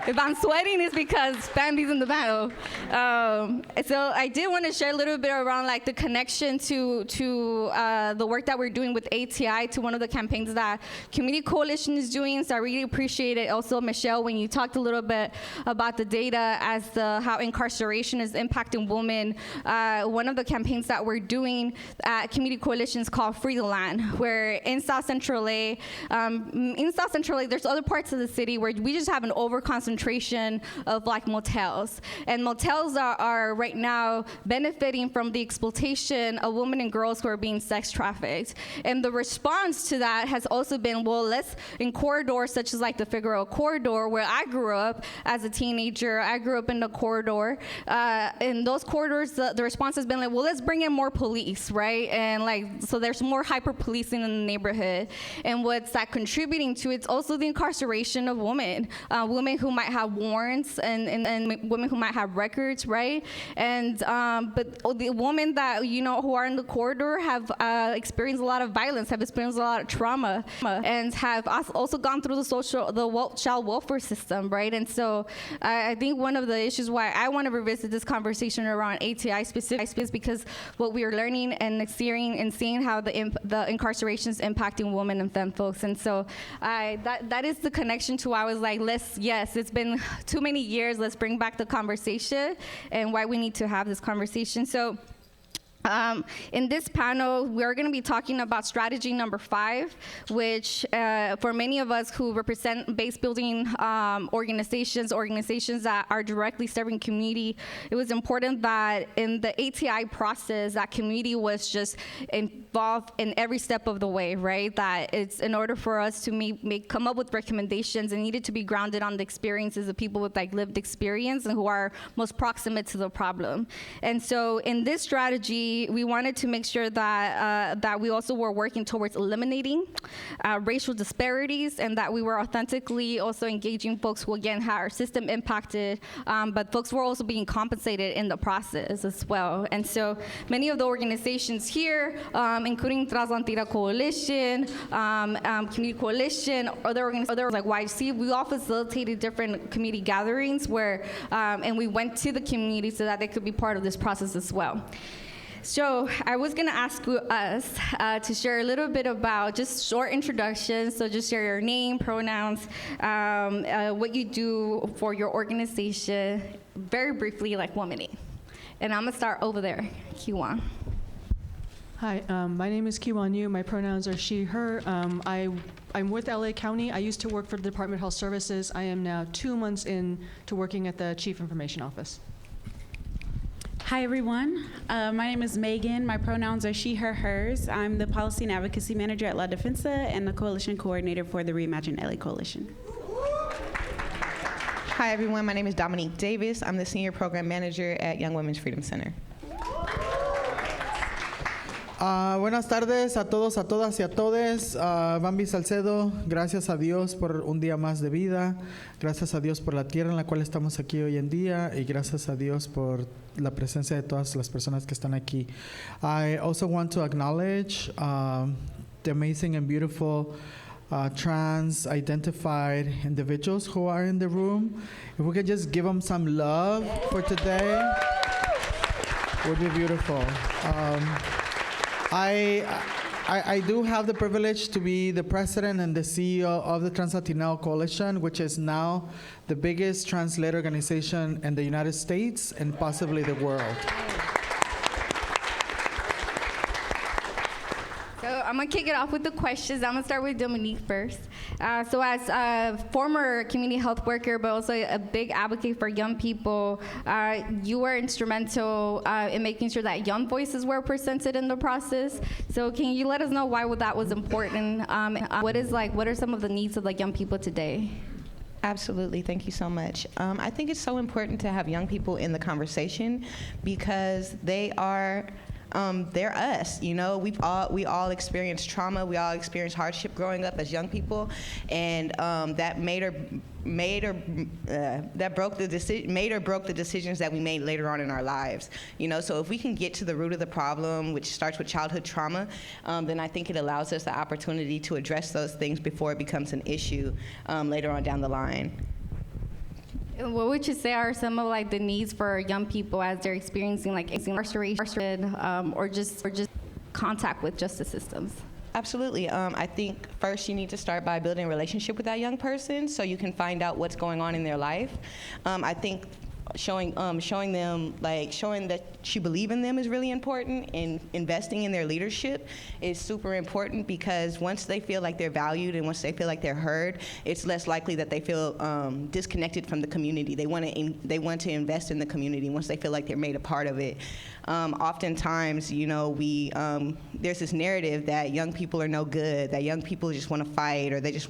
if I'm sweating, it's because Bambi's in the panel. So I did want to share a little bit around like the connection to the work that we're doing with ATI to one of the campaigns that Community Coalition is doing. So I really appreciate it. Also, Michelle, when you talked a little bit about the data as to how incarceration is impacting women, one of the campaigns that we're doing at Community Coalition is called Free the Land, where in South Central LA, there's other parts of the city where we just have an over-concentration of like motels. And motels are right now benefiting from the exploitation of women and girls who are being sex trafficked. And the response to that has also been, well, let's, in corridors such as like the Figueroa corridor, where I grew up as a teenager, I grew up in the corridor. In those corridors, the response has been like, well, let's bring in more police, right? And like, so there's more hyper-policing in the neighborhood. And what's that contributing to? It's also the incarceration of women, women who might have warrants and women who might have records, right? And but the women that, you know, who are in the corridor have experienced a lot of violence, have experienced a lot of trauma, and have also gone through the child welfare system, right? And so I think one of the issues why I want to revisit this conversation around ATI specifically is because what we are learning and experiencing and seeing how the incarceration is impacting women and femme folks. And so that is the connection to why I was like, yes, it's been too many years, let's bring back the conversation and why we need to have this conversation. So In this panel, we're going to be talking about strategy number 5, which for many of us who represent base building organizations that are directly serving community, it was important that in the ATI process, that community was just involved in every step of the way, right? That it's in order for us to come up with recommendations, it needed to be grounded on the experiences of people with like lived experience and who are most proximate to the problem. And so in this strategy, we wanted to make sure that we also were working towards eliminating racial disparities, and that we were authentically also engaging folks who, again, had our system impacted, but folks were also being compensated in the process as well. And so many of the organizations here, including Transatlantic Coalition, Community Coalition, other organizations like YC, we all facilitated different community gatherings where, and we went to the community so that they could be part of this process as well. So I was going to ask us to share a little bit about just short introductions. So just share your name, pronouns, what you do for your organization, very briefly, like 1 minute. And I'm going to start over there, Kiwan. Hi, my name is Kiwan Yu. My pronouns are she, her. I'm with LA County. I used to work for the Department of Health Services. I am now 2 months in to working at the Chief Information Office. Hi, everyone. My name is Megan. My pronouns are she, her, hers. I'm the Policy and Advocacy Manager at La Defensa and the Coalition Coordinator for the Reimagine LA Coalition. Hi, everyone. My name is Dominique Davis. I'm the Senior Program Manager at Young Women's Freedom Center. Buenas tardes a todos, a todas y a todes. Bambi Salcedo, gracias a Dios por un día más de vida. Gracias a Dios por la tierra en la cual estamos aquí hoy en día. Y gracias a Dios por la presencia de todas las personas que están aquí. I also want to acknowledge the amazing and beautiful trans-identified individuals who are in the room. If we could just give them some love for today, it would be beautiful. I do have the privilege to be the president and the CEO of the Trans-Latino Coalition, which is now the biggest trans-led organization in the United States and possibly the world. So I'm going to kick it off with the questions. I'm going to start with Dominique first. So as a former community health worker, but also a big advocate for young people, you were instrumental in making sure that young voices were presented in the process. So can you let us know why that was important? What are some of the needs of young people today? Absolutely. Thank you so much. I think it's so important to have young people in the conversation because they're us, you know. We all experienced trauma. We all experienced hardship growing up as young people, and that made or broke the decisions that we made later on in our lives. You know, so if we can get to the root of the problem, which starts with childhood trauma, then I think it allows us the opportunity to address those things before it becomes an issue later on down the line. What would you say are some of the needs for young people as they're experiencing incarceration or just contact with justice systems? Absolutely. I think first you need to start by building a relationship with that young person so you can find out what's going on in their life. I think showing that you believe in them is really important, and investing in their leadership is super important because once they feel like they're valued and once they feel like they're heard, it's less likely that they feel disconnected from the community. They want to invest in the community once they feel like they're made a part of it. Oftentimes, you know, there's this narrative that young people are no good, that young people just want to fight, or they just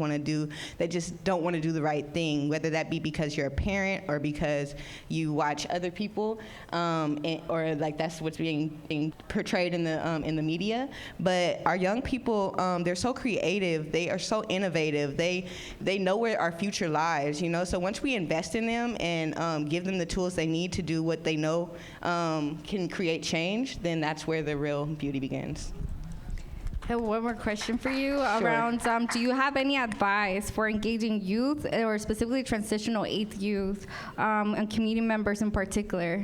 don't want to do the right thing, whether that be because you're a parent or because you watch other people, or that's what's being portrayed in the media. But our young people, they're so creative, they are so innovative, they know where our future lies, you know. So once we invest in them and give them the tools they need to do what they know can create change, then that's where the real beauty begins. I have one more question for you around, do you have any advice for engaging youth, or specifically transitional age youth, and community members in particular?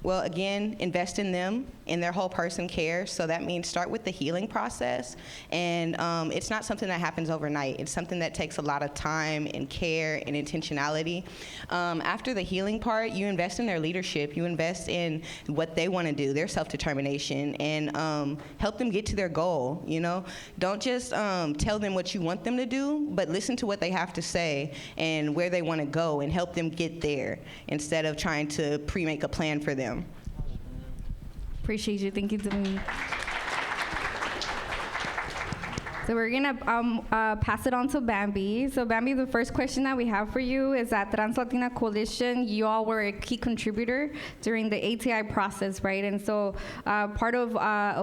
Well, again, invest in them, in their whole person care. So that means start with the healing process. And it's not something that happens overnight. It's something that takes a lot of time and care and intentionality. After the healing part, you invest in their leadership. You invest in what they want to do, their self-determination, and help them get to their goal, you know? Don't just tell them what you want them to do, but listen to what they have to say and where they want to go and help them get there instead of trying to pre-make a plan for them. Appreciate you. Thank you, Dominique. So we're gonna pass it on to Bambi. So Bambi, the first question that we have for you is that Trans Latina Coalition, you all were a key contributor during the ATI process, right? And so part of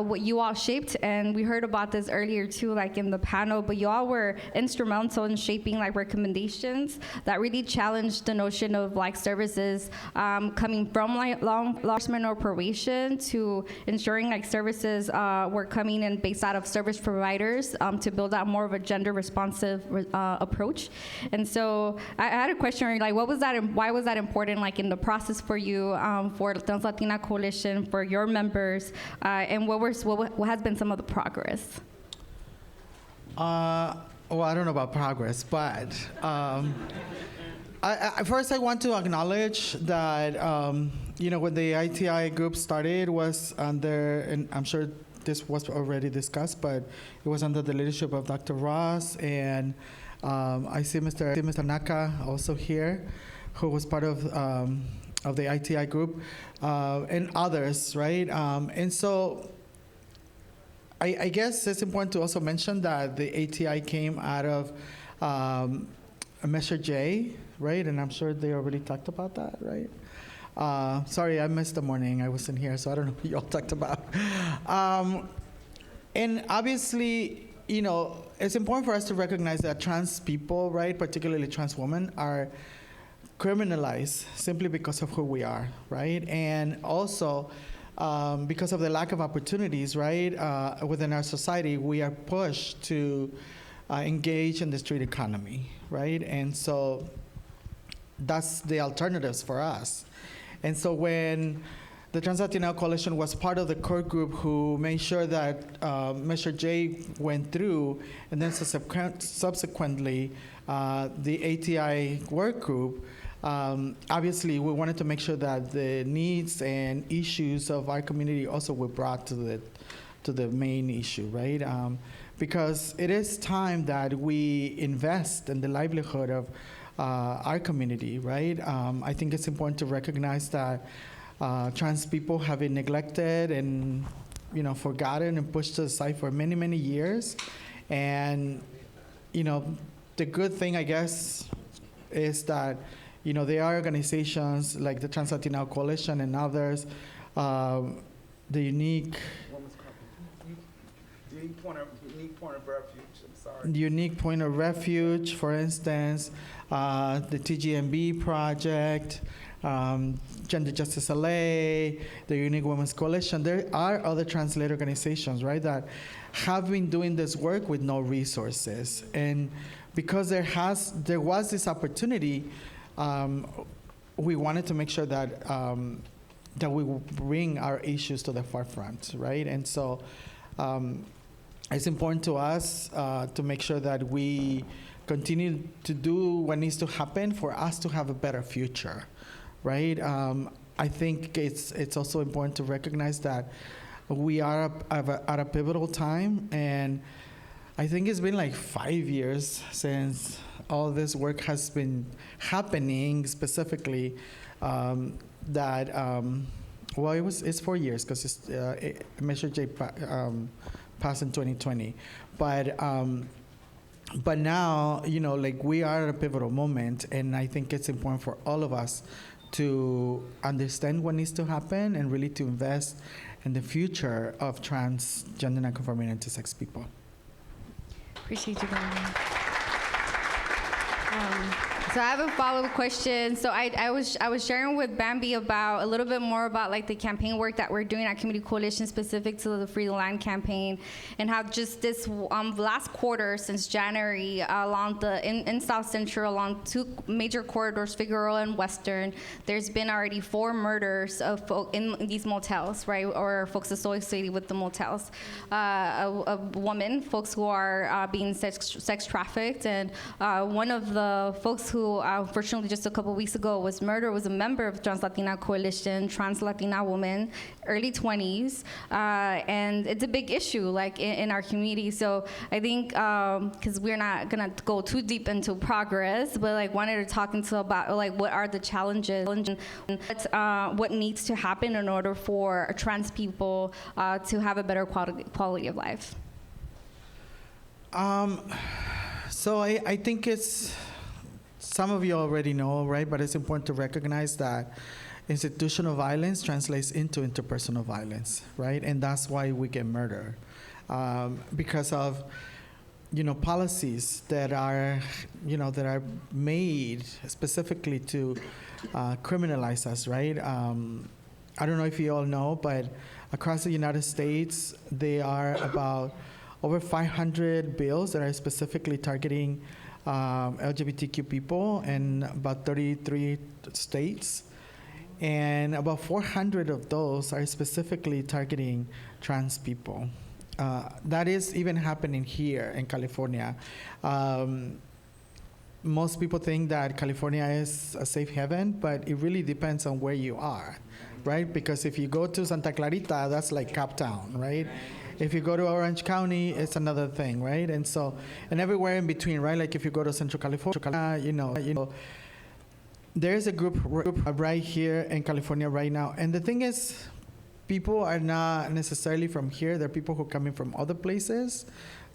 what you all shaped, and we heard about this earlier too, like in the panel, but you all were instrumental in shaping like recommendations that really challenged the notion of like services coming from like law enforcement or probation to ensuring like services were coming in based out of service providers to build out more of a gender responsive approach. And so I had a question, like why was that important like in the process for you, for the Trans Latina Coalition, for your members, and what has been some of the progress? Well, I don't know about progress, but first I want to acknowledge that when the ITI group started was under, and I'm sure this was already discussed, but it was under the leadership of Dr. Ross, and I see Mr. Naka also here, who was part of the ITI group, and others, right? And so I guess it's important to also mention that the ATI came out of Measure J, right? And I'm sure they already talked about that, right? Sorry, I missed the morning. I wasn't here, so I don't know what you all talked about. And obviously, it's important for us to recognize that trans people, right, particularly trans women, are criminalized simply because of who we are, right? And also, because of the lack of opportunities, right, within our society, we are pushed to engage in the street economy, right? And so that's the alternatives for us. And so when the Trans Latina Coalition was part of the core group who made sure that Measure J went through, and then subsequently the ATI work group, obviously we wanted to make sure that the needs and issues of our community also were brought to the main issue, right? Because it is time that we invest in the livelihood of our community, right? I think it's important to recognize that trans people have been neglected and forgotten and pushed to the side for many, many years. And the good thing, I guess, is that there are organizations like the Trans Latina Coalition and others, the unique point of refuge. The Unique Point of Refuge, for instance, the TGMB Project, Gender Justice LA, the Unique Women's Coalition. There are other trans-led organizations, right, that have been doing this work with no resources. And because there was this opportunity, we wanted to make sure that that we will bring our issues to the forefront, right? And so it's important to us to make sure that we continue to do what needs to happen for us to have a better future, right? I think it's also important to recognize that we are at a pivotal time, and I think it's been like 5 years since all this work has been happening, specifically it's 4 years because Measure J passed in 2020, but now we are at a pivotal moment, and I think it's important for all of us to understand what needs to happen and really to invest in the future of trans, gender nonconforming, and intersex people. Appreciate you, Brandon. So I have a follow-up question. So I was sharing with Bambi about a little bit more about like the campaign work that we're doing at Community Coalition specific to the Free the Land campaign, and how just this last quarter since January along in South Central along two major corridors, Figueroa and Western, there's been already 4 murders of folk in these motels, right, or folks associated with the motels. A woman, folks who are being sex trafficked, and one of the folks who unfortunately just a couple weeks ago was murdered was a member of Trans Latina Coalition, trans Latina woman, early 20s, and it's a big issue like in our community. So I think because we're not gonna go too deep into progress, but like wanted to talk into about like what are the challenges, what needs to happen in order for trans people to have a better quality of life. So I think it's, some of you already know, right? But it's important to recognize that institutional violence translates into interpersonal violence, right? And that's why we get murdered, because of, policies that are, that are made specifically to criminalize us, right? I don't know if you all know, but across the United States, there are about over 500 bills that are specifically targeting LGBTQ people in about 33 states. And about 400 of those are specifically targeting trans people. That is even happening here in California. Most people think that California is a safe haven, but it really depends on where you are, right? Because if you go to Santa Clarita, that's like Cap Town, right? If you go to Orange County, it's another thing, right? And so, and everywhere in between, right? Like if you go to Central California, there's a group right here in California right now. And the thing is, people are not necessarily from here. They're people who are coming from other places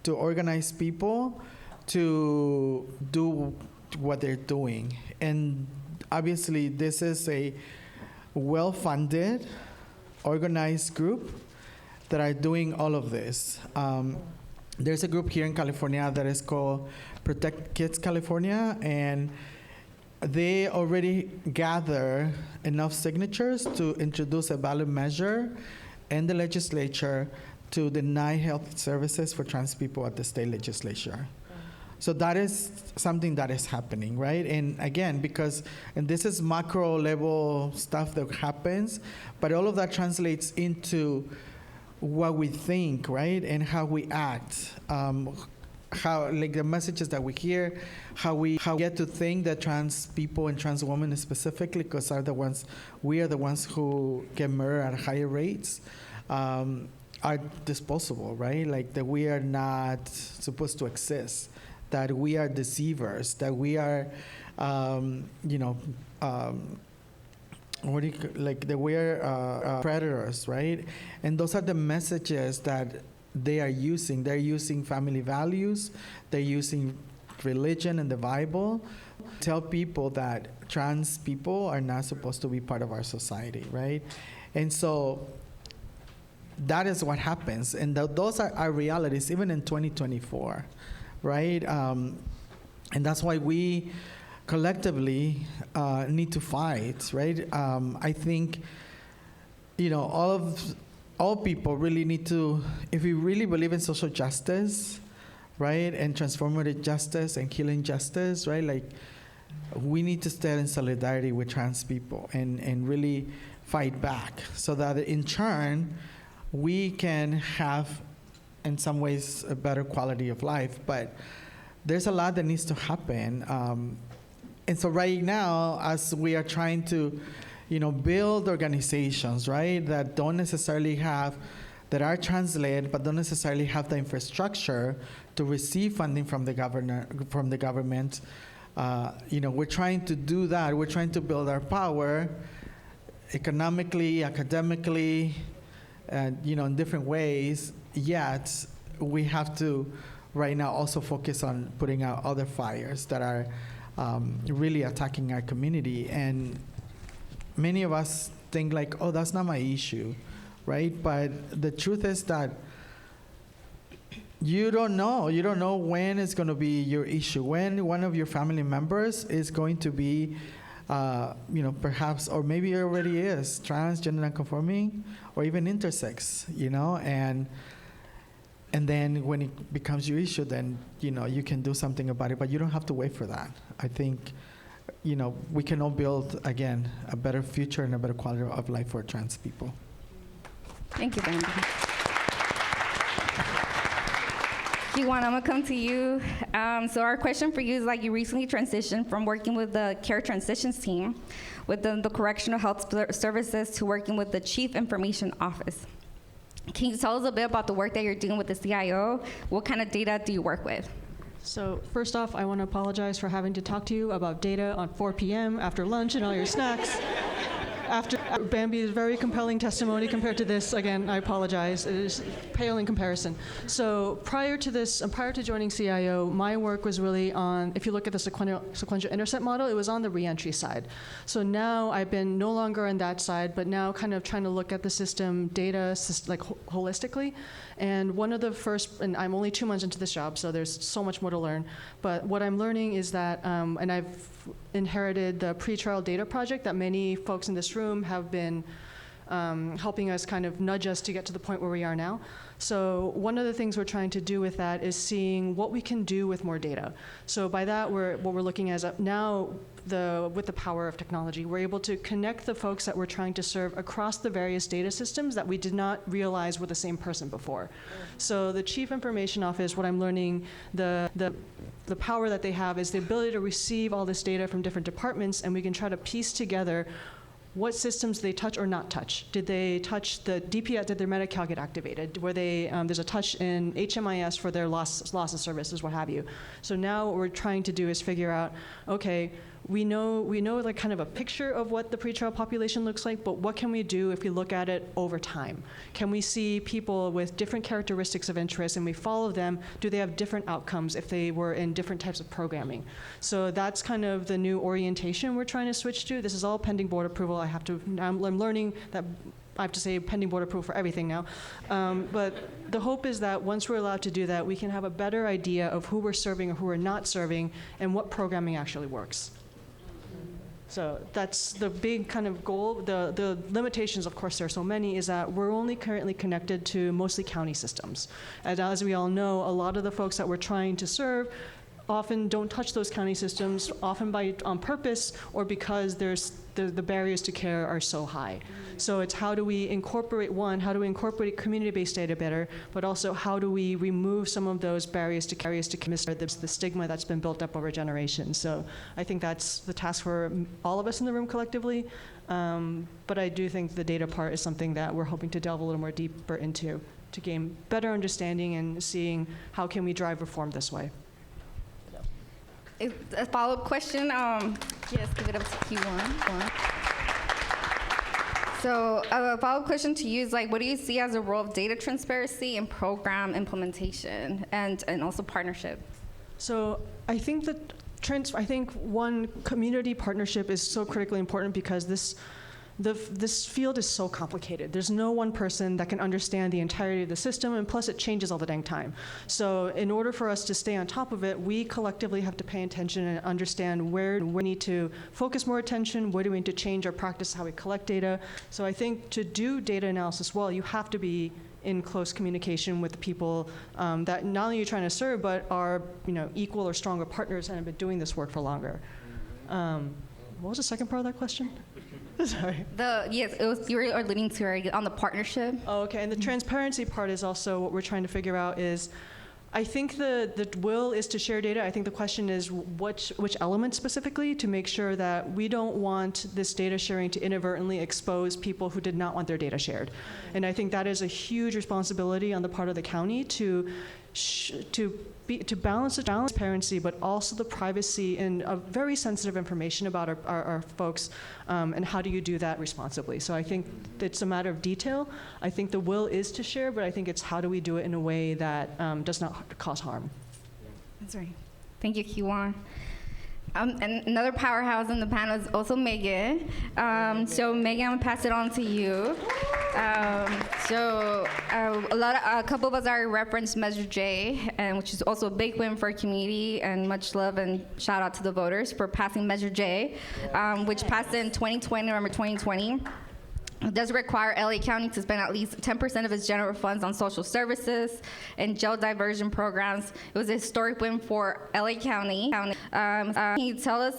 to organize people to do what they're doing. And obviously, this is a well-funded, organized group that are doing all of this. There's a group here in California that is called Protect Kids California, and they already gather enough signatures to introduce a ballot measure in the legislature to deny health services for trans people at the state legislature. So that is something that is happening, right? And again, and this is macro level stuff that happens, but all of that translates into what we think, right? And how we act, how, like the messages that we hear, how we get to think that trans people and trans women specifically, because we are the ones who get murdered at higher rates, are disposable, right? Like that we are not supposed to exist, that we are deceivers, that we are, that we're predators, right? And those are the messages that they are using. They're using family values. They're using religion and the Bible. Tell people that trans people are not supposed to be part of our society, right? And so that is what happens. And those are our realities, even in 2024, right? And that's why we collectively need to fight, right? I think, all people really need to, if we really believe in social justice, right, and transformative justice and healing justice, right, like we need to stand in solidarity with trans people and really fight back so that in turn we can have, in some ways, a better quality of life. But there's a lot that needs to happen. And so right now, as we are trying to, build organizations, right, that don't necessarily have, that are trans-led, but don't necessarily have the infrastructure to receive funding from the government. We're trying to do that. We're trying to build our power economically, academically, and in different ways. Yet we have to right now also focus on putting out other fires that are really attacking our community. And many of us think like, oh, that's not my issue, right? But the truth is that you don't know. You don't know when it's going to be your issue, when one of your family members is going to be, perhaps, or maybe it already is, transgender nonconforming, or even intersex, and then when it becomes your issue, then, you can do something about it, but you don't have to wait for that. I think, we can all build, again, a better future and a better quality of life for trans people. Thank you, Brandy. Kiwan, I'm gonna come to you. So our question for you is, you recently transitioned from working with the care transitions team within the correctional health services to working with the chief information office. Can you tell us a bit about the work that you're doing with the CIO? What kind of data do you work with? So first off, I want to apologize for having to talk to you about data on 4 p.m. after lunch and all your snacks. After Bambi's very compelling testimony compared to this, again, I apologize. It is pale in comparison. So prior to joining CIO, my work was really on, if you look at the sequential intercept model, it was on the reentry side. So now I've been no longer on that side, but now kind of trying to look at the system data holistically. And one of the first, and I'm only 2 months into this job, so there's so much more to learn, but what I'm learning is that, and I've inherited the pretrial data project that many folks in this room have been helping us kind of nudge us to get to the point where we are now. So one of the things we're trying to do with that is seeing what we can do with more data. So by that, what we're looking at now, with the power of technology, we're able to connect the folks that we're trying to serve across the various data systems that we did not realize were the same person before. So the Chief Information Office, what I'm learning, the power that they have is the ability to receive all this data from different departments, and we can try to piece together what systems they touch or not touch. Did they touch the DPS? Did their Medi-Cal get activated? Were they, there's a touch in HMIS for their loss of services, what have you. So now what we're trying to do is figure out, okay, we know like kind of a picture of what the pretrial population looks like, but what can we do if we look at it over time? Can we see people with different characteristics of interest and we follow them? Do they have different outcomes if they were in different types of programming? So that's kind of the new orientation we're trying to switch to. This is all pending board approval. I'm learning that I have to say pending board approval for everything now. But the hope is that once we're allowed to do that, we can have a better idea of who we're serving or who we're not serving and what programming actually works. So that's the big kind of goal. The limitations, of course, there are so many, is that we're only currently connected to mostly county systems. And as we all know, a lot of the folks that we're trying to serve often don't touch those county systems, often on purpose or because the barriers to care are so high. So it's how do we incorporate community-based data better, but also how do we remove some of those barriers to the stigma that's been built up over generations. So I think that's the task for all of us in the room collectively. But I do think the data part is something that we're hoping to delve a little more deeper into to gain better understanding and seeing how can we drive reform this way. A follow-up question. Yes, give it up to Q1. So a follow-up question to you is what do you see as a role of data transparency in program implementation and also partnership? So I think one community partnership is so critically important because this field is so complicated. There's no one person that can understand the entirety of the system, and plus it changes all the dang time. So in order for us to stay on top of it, we collectively have to pay attention and understand where we need to focus more attention, where do we need to change our practice, how we collect data. So I think to do data analysis well, you have to be in close communication with the people that not only you're trying to serve, but are equal or stronger partners and have been doing this work for longer. What was the second part of that question? Sorry. Yes, you were alluding to on the partnership. Oh, okay. And the transparency part is also what we're trying to figure out is, I think the will is to share data. I think the question is which elements specifically to make sure that we don't want this data sharing to inadvertently expose people who did not want their data shared. And I think that is a huge responsibility on the part of the county to balance the transparency, but also the privacy and very sensitive information about our folks, and how do you do that responsibly. So I think it's a matter of detail. I think the will is to share, but I think it's how do we do it in a way that does not cause harm. That's right. Thank you, Kiwan. And another powerhouse in the panel is also Megan. So Megan, I'm gonna pass it on to you. A couple of us already referenced Measure J, and which is also a big win for our community, and much love and shout out to the voters for passing Measure J, which passed in 2020, November 2020. It does require LA County to spend at least 10% of its general funds on social services and jail diversion programs. It was a historic win for LA County. Can you tell us,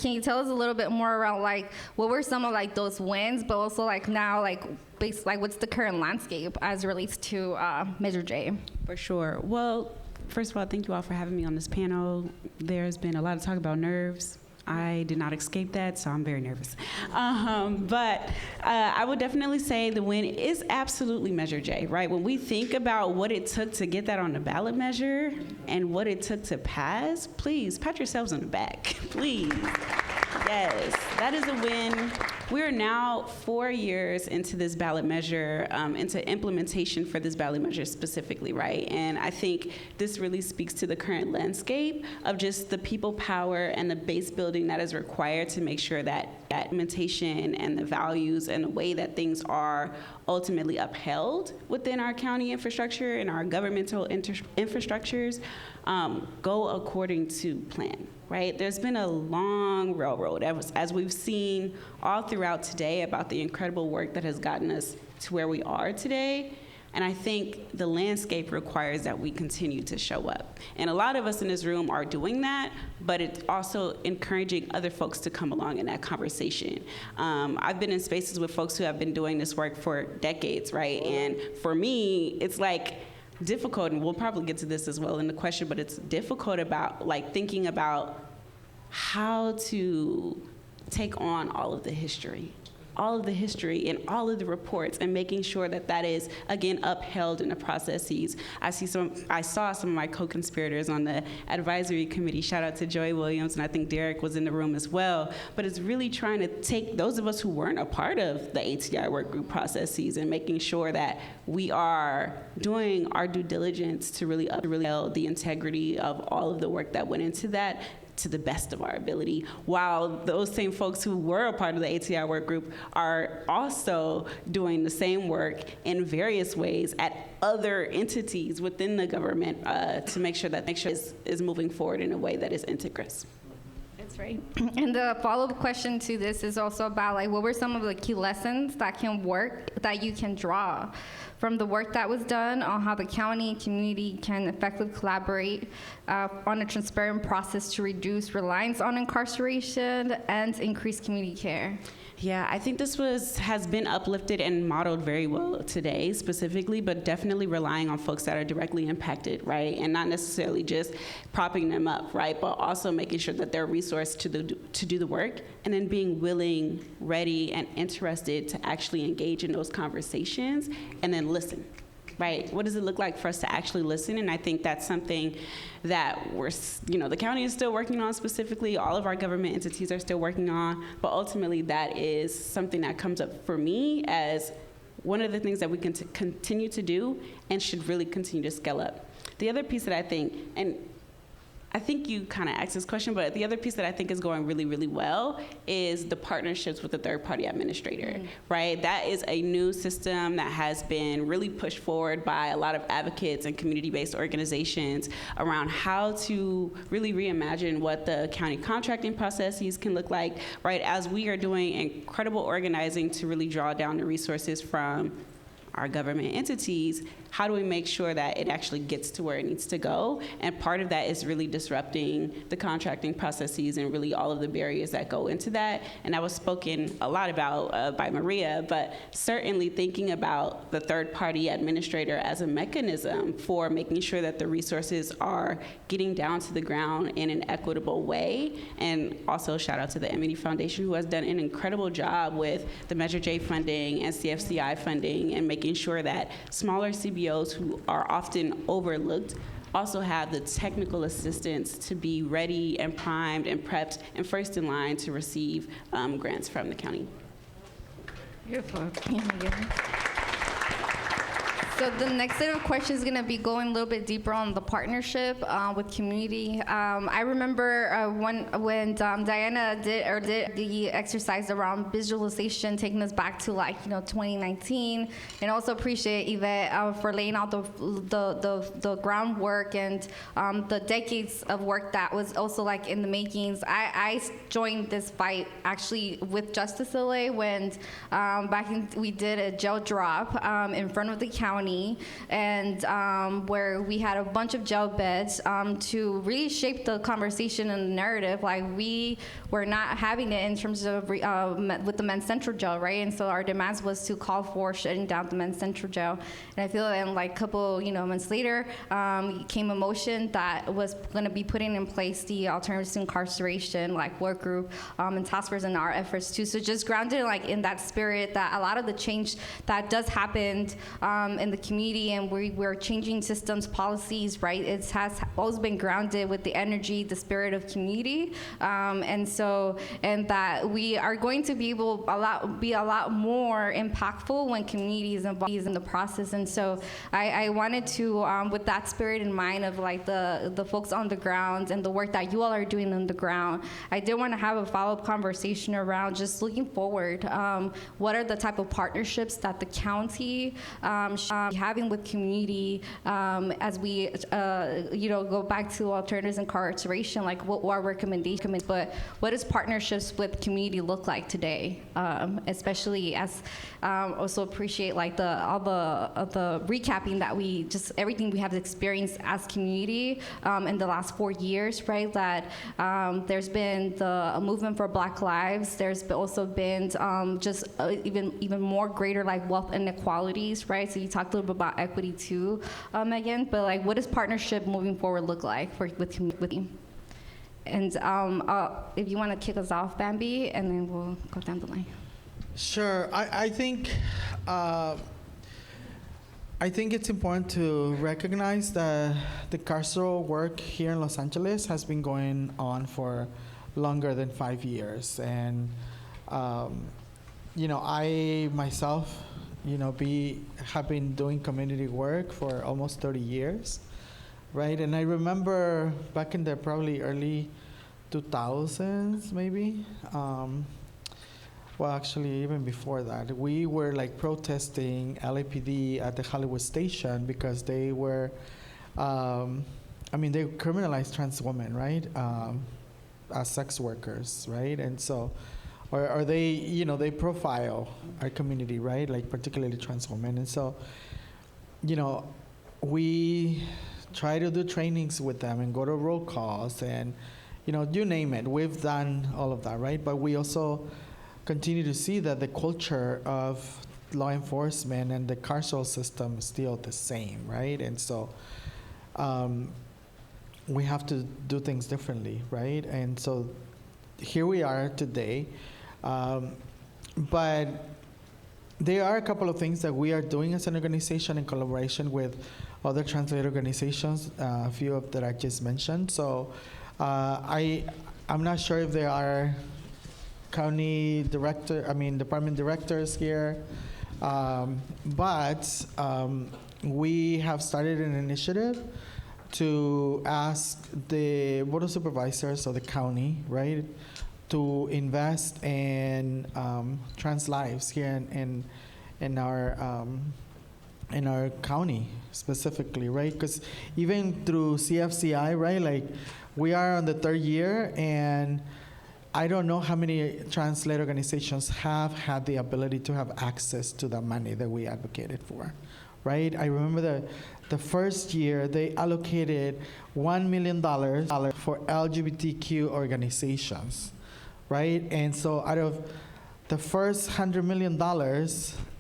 can you tell us a little bit more around like what were some of like those wins, but also like now like what's the current landscape as it relates to Measure J? For sure. Well, first of all, thank you all for having me on this panel. There's been a lot of talk about nerves. I did not escape that, so I'm very nervous. But I would definitely say the win is absolutely Measure J, right? When we think about what it took to get that on the ballot measure and what it took to pass, please pat yourselves on the back, please. Yes, that is a win. We're now 4 years into this ballot measure, into implementation for this ballot measure specifically, right? And I think this really speaks to the current landscape of just the people power and the base building that is required to make sure that implementation and the values and the way that things are ultimately upheld within our county infrastructure and our governmental infrastructures go according to plan. Right? There's been a long railroad, as we've seen all throughout today, about the incredible work that has gotten us to where we are today. And I think the landscape requires that we continue to show up. And a lot of us in this room are doing that, but it's also encouraging other folks to come along in that conversation. I've been in spaces with folks who have been doing this work for decades, right? And for me, it's like, difficult, and we'll probably get to this as well in the question, but it's difficult about like thinking about how to take on all of the history and all of the reports and making sure that that is, again, upheld in the processes. I saw some of my co-conspirators on the advisory committee. Shout out to Joy Williams, and I think Derek was in the room as well. But it's really trying to take those of us who weren't a part of the ATI work group processes and making sure that we are doing our due diligence to really uphold the integrity of all of the work that went into that, to the best of our ability, while those same folks who were a part of the ATI work group are also doing the same work in various ways at other entities within the government to make sure that is moving forward in a way that is integrous. That's right. And the follow-up question to this is also about like what were some of the key lessons that can work, that you can draw from the work that was done on how the county and community can effectively collaborate on a transparent process to reduce reliance on incarceration and increase community care? Yeah, I think this has been uplifted and modeled very well today specifically, but definitely relying on folks that are directly impacted, right? And not necessarily just propping them up, right? But also making sure that they're resourced to do the work, and then being willing, ready, and interested to actually engage in those conversations and then listen. Right? What does it look like for us to actually listen? And I think that's something that the county is still working on specifically. All of our government entities are still working on. But ultimately, that is something that comes up for me as one of the things that we can continue to do and should really continue to scale up. The other piece that I think, and I think you kind of asked this question, but the other piece that I think is going really, really well is the partnerships with the third-party administrator, right? That is a new system that has been really pushed forward by a lot of advocates and community-based organizations around how to really reimagine what the county contracting processes can look like, right? As we are doing incredible organizing to really draw down the resources from our government entities, how do we make sure that it actually gets to where it needs to go? And part of that is really disrupting the contracting processes and really all of the barriers that go into that. And that was spoken a lot about by Maria, but certainly thinking about the third-party administrator as a mechanism for making sure that the resources are getting down to the ground in an equitable way. And also shout out to the M&E Foundation, who has done an incredible job with the Measure J funding and CFCI funding and making sure that smaller CBOs who are often overlooked also have the technical assistance to be ready and primed and prepped and first in line to receive grants from the county. Beautiful. So the next set of questions is going to be going a little bit deeper on the partnership with community. I remember when Diana did the exercise around visualization, taking us back to 2019, and also appreciate Yvette for laying out the groundwork and the decades of work that was also in the makings. I joined this fight actually with Justice LA when we did a jail drop in front of the county, and where we had a bunch of jail beds to really shape the conversation and the narrative. We were not having it in terms of with the Men's Central Jail, right? And so our demands was to call for shutting down the Men's Central Jail. And I feel that a couple months later came a motion that was going to be putting in place the Alternatives to Incarceration work group and task force in our efforts too. So just grounded in that spirit that a lot of the change that does happen in the community, and we're changing systems, policies, right? It has always been grounded with the energy, the spirit of community, and that we are going to be be a lot more impactful when community is involved in the process. And so I wanted to, with that spirit in mind of the folks on the ground and the work that you all are doing on the ground, I did want to have a follow-up conversation around just looking forward. What are the type of partnerships that the county should be having with community as we go back to alternatives incarceration? What are recommendations, but what does partnerships with community look like today? Especially as also appreciate all the recapping that everything we have experienced as community in the last 4 years, right? That there's been the movement for Black lives. There's also been just even more greater wealth inequalities, right? So you talked a little bit about equity too, Megan, but what does partnership moving forward look like with community? And if you want to kick us off, Bambi, and then we'll go down the line. Sure. I think it's important to recognize that the carceral work here in Los Angeles has been going on for longer than 5 years. And, I myself, have been doing community work for almost 30 years, right? And I remember back in the probably early 2000s, maybe, well, actually, even before that, we were protesting LAPD at the Hollywood station because they were, they criminalized trans women, right, as sex workers, right? And so, or they, they profile our community, right, particularly trans women. And so, we try to do trainings with them and go to roll calls and, you name it. We've done all of that, right? But we also continue to see that the culture of law enforcement and the carceral system is still the same, right? And so we have to do things differently, right? And so here we are today. But there are a couple of things that we are doing as an organization in collaboration with other translator organizations, a few of that I just mentioned. So I'm not sure if there are department directors here, but we have started an initiative to ask the Board of Supervisors of the county, right, to invest in trans lives here in our county specifically, right? Because even through CFCI, right, we are on the 3rd year, and I don't know how many trans-led organizations have had the ability to have access to the money that we advocated for, right? I remember the first year they allocated $1 million for LGBTQ organizations, right? And so out of the first $100 million,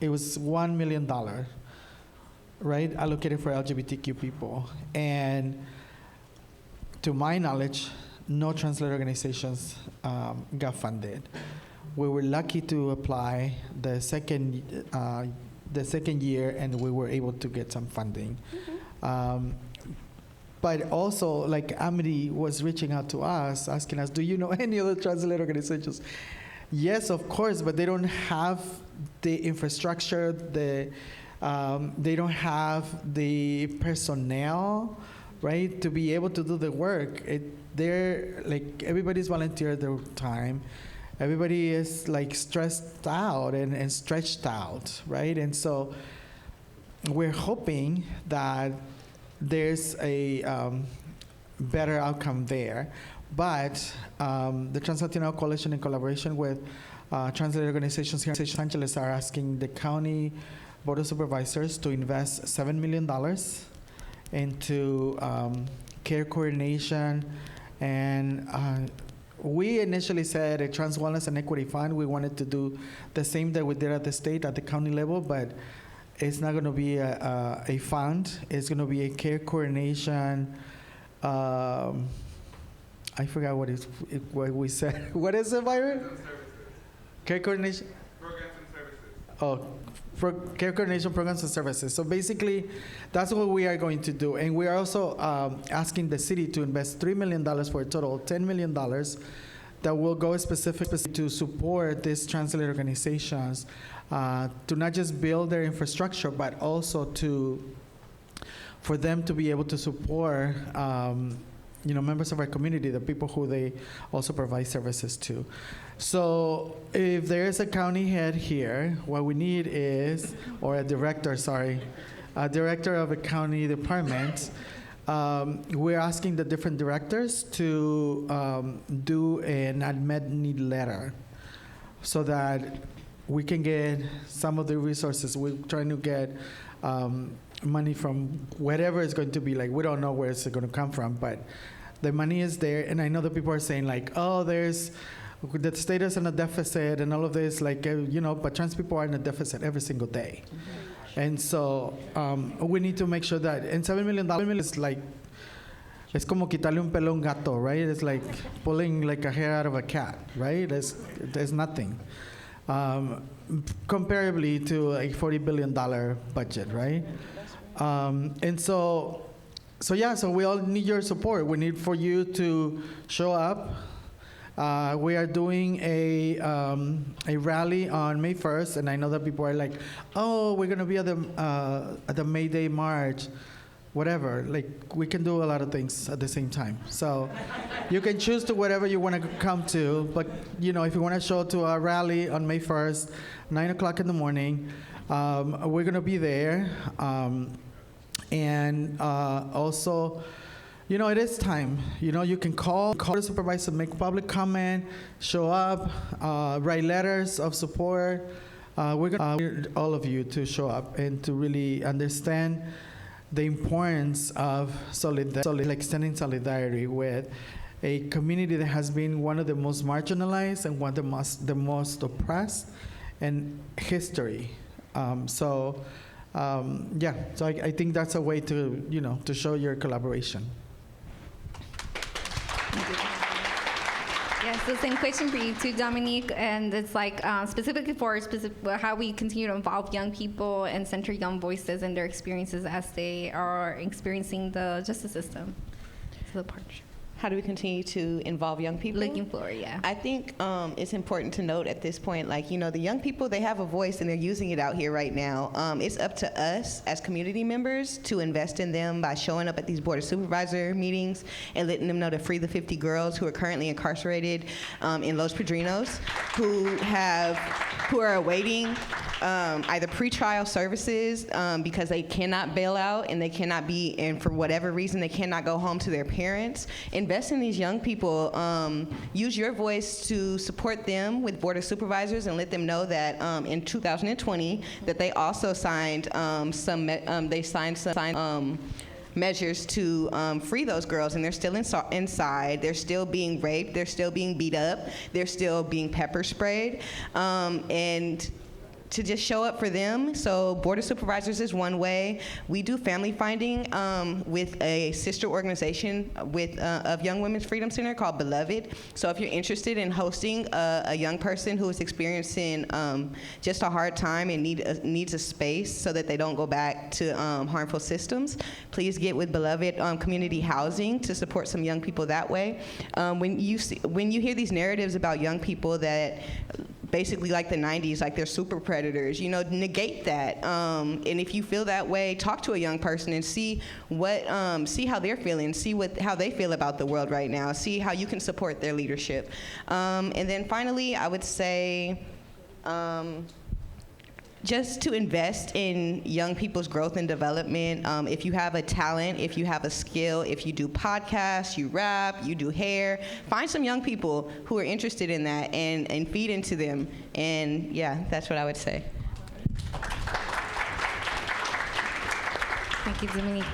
it was $1 million, right, allocated for LGBTQ people. And to my knowledge, no trans-led organizations got funded. We were lucky to apply the second year, and we were able to get some funding. Mm-hmm. But also, Amity was reaching out to us, asking us, do you know any other trans-led organizations? Yes, of course, but they don't have the infrastructure, the They don't have the personnel, right, to be able to do the work. They're like, everybody's volunteered their time. Everybody is like stressed out and stretched out, right? And so we're hoping that there's a better outcome there. But the Trans-Latino Coalition, in collaboration with translated organizations here in Los Angeles, are asking the county Board of Supervisors to invest $7 million into care coordination. And we initially said a Trans Wellness and Equity Fund. We wanted to do the same that we did at the state, at the county level, but it's not going to be a fund. It's going to be a care coordination. I forgot what we said. What is it, Byron? Care coordination? Programs and services. Care coordination programs and services. So basically, that's what we are going to do. And we are also asking the city to invest $3 million for a total of $10 million that will go specifically to support these translated organizations to not just build their infrastructure, but also for them to be able to support members of our community, the people who they also provide services to. So if there is a county head here, what we need is, or a director of a county department, we're asking the different directors to do an unmet need letter so that we can get some of the resources. We're trying to get money from whatever it's going to be. Like, we don't know where it's going to come from, but the money is there. And I know that people are saying like, oh, the state is in a deficit and all of this, like, but trans people are in a deficit every single day. Mm-hmm. And so we need to make sure that, and $7 million is like, it's como quitarle un pelo a un gato, right? It's like pulling like a hair out of a cat, right? There's nothing. Comparably to a $40 billion budget, right? And so we all need your support. We need for you to show up. We are doing a rally on May 1st, and I know that people are like, oh, we're going to be at the May Day March, whatever. Like, we can do a lot of things at the same time. So you can choose to whatever you want to come to, but if you want to show to a rally on May 1st, 9 o'clock in the morning, we're going to be there. And also, it is time. You can call the supervisor, make public comment, show up, write letters of support. We're going to need all of you to show up and to really understand the importance of extending solidarity with a community that has been one of the most marginalized and one of the most oppressed in history. So I think that's a way to show your collaboration. Yes, the same question for you too, Dominique, and it's like specifically for how we continue to involve young people and center young voices and their experiences as they are experiencing the justice system. So the partnership. How do we continue to involve young people? Looking for, yeah. I think it's important to note at this point, the young people, they have a voice and they're using it out here right now. It's up to us as community members to invest in them by showing up at these Board of Supervisor meetings and letting them know to free the 50 girls who are currently incarcerated in Los Padrinos, who are awaiting either pretrial services because they cannot bail out and for whatever reason they cannot go home to their parents. Invest in these young people. Use your voice to support them with Board of Supervisors and let them know that in 2020 that they also signed some measures to free those girls, and they're still inside. They're still being raped. They're still being beat up. They're still being pepper sprayed. And to just show up for them. So Board of Supervisors is one way. We do family finding with a sister organization of Young Women's Freedom Center called Beloved. So if you're interested in hosting a young person who is experiencing just a hard time and needs a space so that they don't go back to harmful systems, please get with Beloved Community Housing to support some young people that way. When you hear these narratives about young people that basically like the 90s, like they're super predators. You know, negate that. And if you feel that way, talk to a young person and see see how they're feeling, see how they feel about the world right now, see how you can support their leadership. And then finally, I would say, just to invest in young people's growth and development. If you have a talent, if you have a skill, if you do podcasts, you rap, you do hair, find some young people who are interested in that and feed into them. And yeah, that's what I would say. Thank you, Dominique.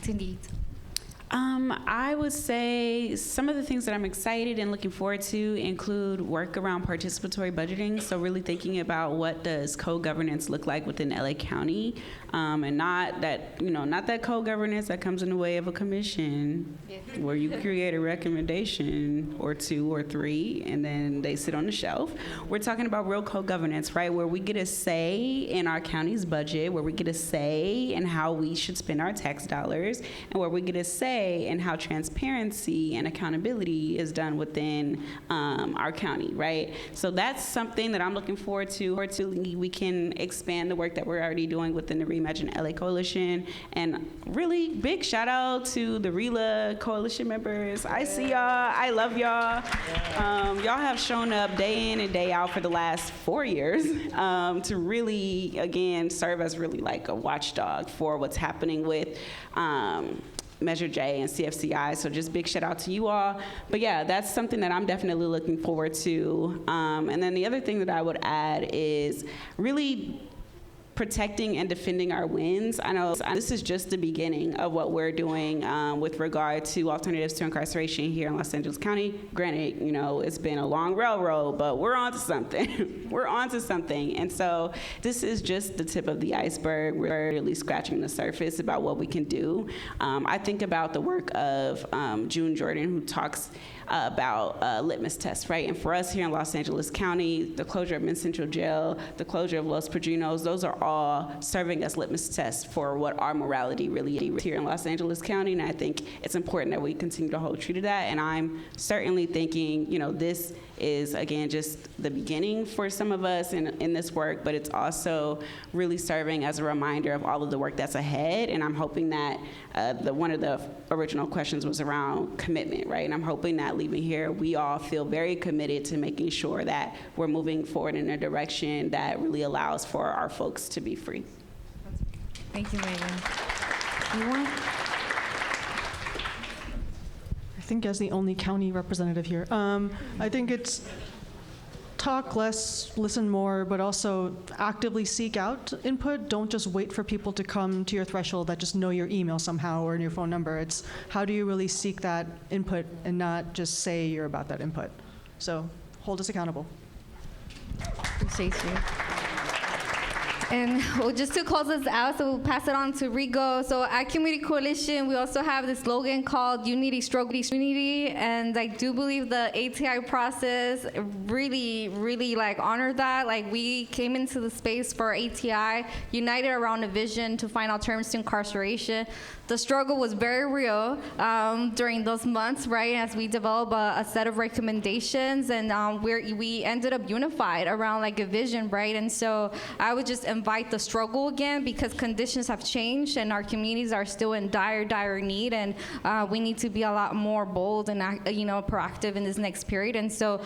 Indeed. I would say some of the things that I'm excited and looking forward to include work around participatory budgeting. So really thinking about what does co-governance look like within LA County, and not that co-governance that comes in the way of a commission where you create a recommendation or 2 or 3 and then they sit on the shelf. We're talking about real co-governance, right? Where we get a say in our county's budget, where we get a say in how we should spend our tax dollars, and where we get a say in how transparency and accountability is done within our county, right? So that's something that I'm looking forward to. We can expand the work that we're already doing within the Reimagine LA Coalition. And really big shout out to the RELA Coalition members. I see y'all, I love y'all. Y'all have shown up day in and day out for the last 4 years to really, again, serve as really like a watchdog for what's happening with Measure J and CFCI, so just big shout out to you all. But yeah, that's something that I'm definitely looking forward to. And then the other thing that I would add is really protecting and defending our wins. I know this is just the beginning of what we're doing with regard to alternatives to incarceration here in Los Angeles County. Granted, you know, it's been a long railroad, but we're on to something. We're on to something. And so this is just the tip of the iceberg. We're really scratching the surface about what we can do. I think about the work of June Jordan, who talks about litmus tests, right? And for us here in Los Angeles County, the closure of Men's Central Jail, the closure of Los Padrinos, those are all serving as litmus tests for what our morality really is here in Los Angeles County. And I think it's important that we continue to hold true to that. And I'm certainly thinking, you know, this is, again, just the beginning for some of us in this work, but it's also really serving as a reminder of all of the work that's ahead. And I'm hoping that one of the original questions was around commitment, right? And I'm hoping that leaving here, we all feel very committed to making sure that we're moving forward in a direction that really allows for our folks to be free. Thank you, Megan. You want? I think as the only county representative here, I think it's talk less, listen more, but also actively seek out input. Don't just wait for people to come to your threshold that just know your email somehow or your phone number. It's how do you really seek that input and not just say you're about that input. So hold us accountable. Appreciate you. And well, just to close us out, so we'll pass it on to Rigo. So at Community Coalition, we also have the slogan called Unity, Struggle, Unity. And I do believe the ATI process really, really like honored that. Like we came into the space for ATI, united around a vision to find alternatives to incarceration. The struggle was very real during those months, right? As we developed a set of recommendations, and we ended up unified around like a vision, right? And so I would just invite the struggle again, because conditions have changed and our communities are still in dire need, and we need to be a lot more bold and proactive in this next period. And so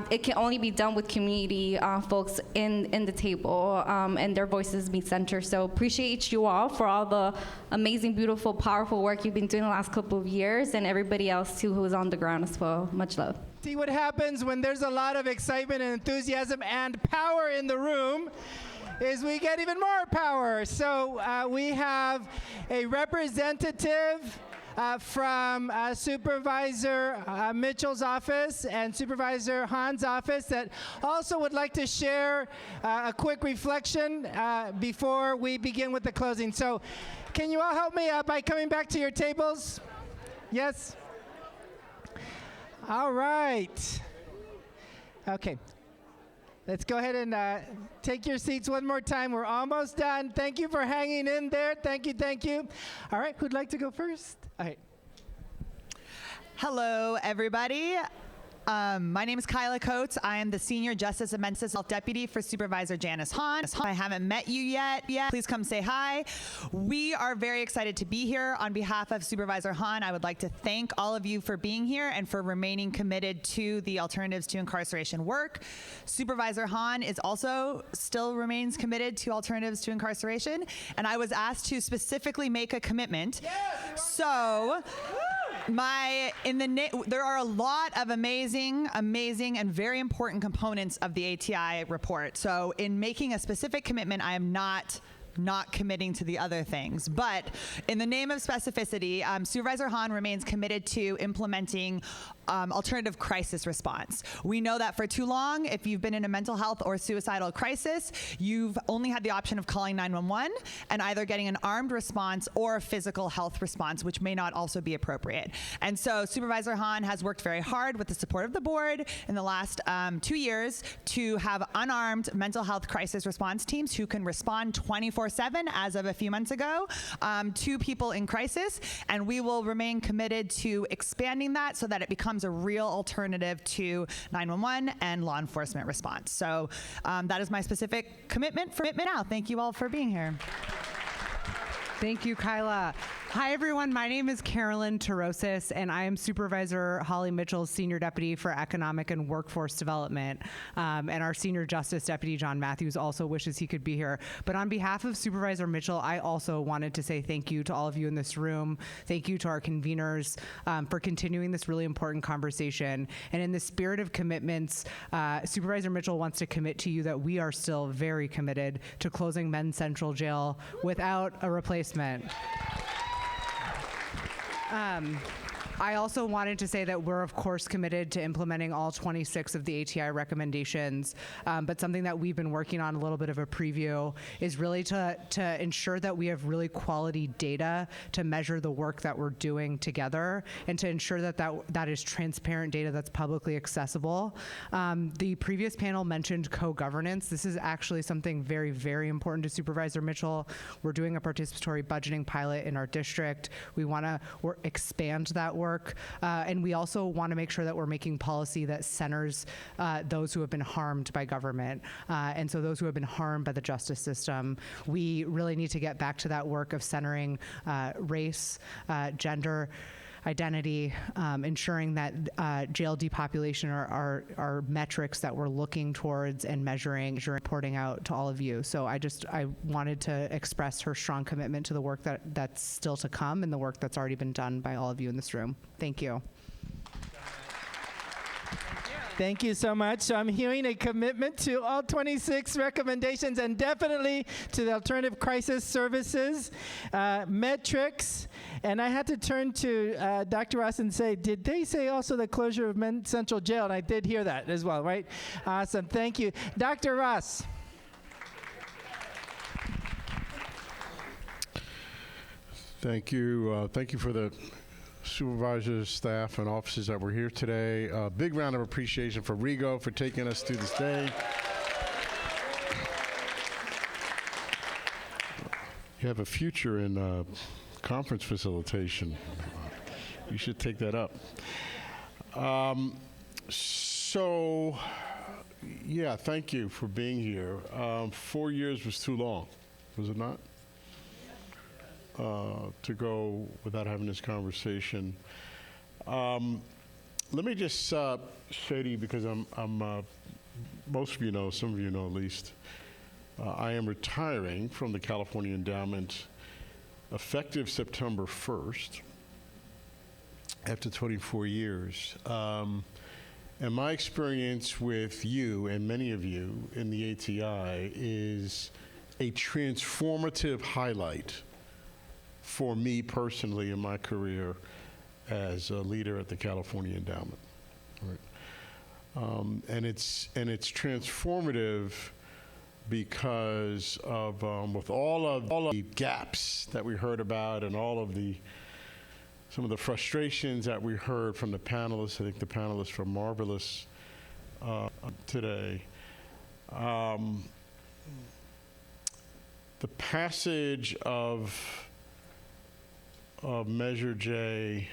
it can only be done with community folks in the table and their voices be centered. So appreciate you all for all the amazing, beautiful, powerful work you've been doing the last couple of years, and everybody else too who is on the ground as well. Much love. See what happens when there's a lot of excitement and enthusiasm and power in the room is we get even more power. So we have a representative from Supervisor Mitchell's office and Supervisor Hahn's office that also would like to share a quick reflection before we begin with the closing. So can you all help me out by coming back to your tables? Yes? All right. Okay. Let's go ahead and take your seats one more time. We're almost done. Thank you for hanging in there. Thank you, thank you. All right, who'd like to go first? All right. Hello, everybody. My name is Kyla Coates. I am the Senior Justice and Mental Health Deputy for Supervisor Janice Hahn. I haven't met you yet. Please come say hi. We are very excited to be here. On behalf of Supervisor Hahn, I would like to thank all of you for being here and for remaining committed to the Alternatives to Incarceration work. Supervisor Hahn is also still remains committed to Alternatives to Incarceration, and I was asked to specifically make a commitment. So there are a lot of amazing, and very important components of the ATI report. So in making a specific commitment, I am not committing to the other things. But in the name of specificity, Supervisor Hahn remains committed to implementing alternative crisis response. We know that for too long, if you've been in a mental health or suicidal crisis, you've only had the option of calling 911 and either getting an armed response or a physical health response, which may not also be appropriate. And so Supervisor Hahn has worked very hard with the support of the board in the last 2 years to have unarmed mental health crisis response teams who can respond 24/7 as of a few months ago to people in crisis. And we will remain committed to expanding that so that it becomes a real alternative to 911 and law enforcement response. So that is my specific commitment for now. Thank you all for being here. Thank you, Kyla. Hi, everyone. My name is Carolyn Terosis, and I am Supervisor Holly Mitchell's Senior Deputy for Economic and Workforce Development. And our Senior Justice Deputy, John Matthews, also wishes he could be here. But on behalf of Supervisor Mitchell, I also wanted to say thank you to all of you in this room. Thank you to our conveners for continuing this really important conversation. And in the spirit of commitments, Supervisor Mitchell wants to commit to you that we are still very committed to closing Men's Central Jail without a replacement. I also wanted to say that we're, of course, committed to implementing all 26 of the ATI recommendations, but something that we've been working on, a little bit of a preview, is really to ensure that we have really quality data to measure the work that we're doing together and to ensure that is transparent data that's publicly accessible. The previous panel mentioned co-governance. This is actually something very, very important to Supervisor Mitchell. We're doing a participatory budgeting pilot in our district. We want to expand that work. And we also want to make sure that we're making policy that centers those who have been harmed by government. And so those who have been harmed by the justice system, we really need to get back to that work of centering race, gender, identity, ensuring that jail depopulation are metrics that we're looking towards and measuring, reporting out to all of you. So I wanted to express her strong commitment to the work that's still to come and the work that's already been done by all of you in this room. Thank you. Thank you so much. So I'm hearing a commitment to all 26 recommendations and definitely to the alternative crisis services, metrics. And I had to turn to Dr. Ross and say, did they say also the closure of Men's Central Jail? And I did hear that as well, right? Awesome. Thank you. Dr. Ross. Thank you. Thank you for the supervisors, staff, and officers that were here today. A big round of appreciation for Rigo for taking us through this day. You have a future in conference facilitation. You should take that up. So, yeah, thank you for being here. 4 years was too long, was it not? To go without having this conversation. Let me just say to you, because most of you know, some of you know at least, I am retiring from the California Endowment effective September 1st after 24 years. And my experience with you and many of you in the ATI is a transformative highlight for me personally in my career as a leader at the California Endowment. Right. And it's transformative because of with all of the gaps that we heard about and some of the frustrations that we heard from the panelists. I think the panelists were marvelous today. The passage of Measure J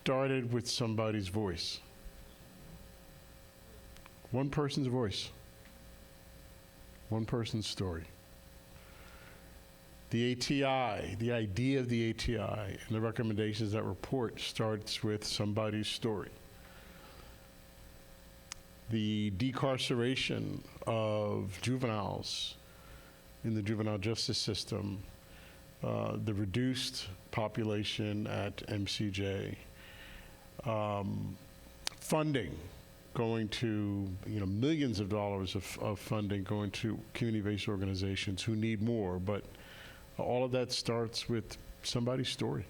started with somebody's voice. One person's voice. One person's story. The ATI, the idea of the ATI, and the recommendations that report starts with somebody's story. The decarceration of juveniles in the juvenile justice system, the reduced population at MCJ, funding going to, millions of dollars of funding going to community-based organizations who need more, but all of that starts with somebody's story.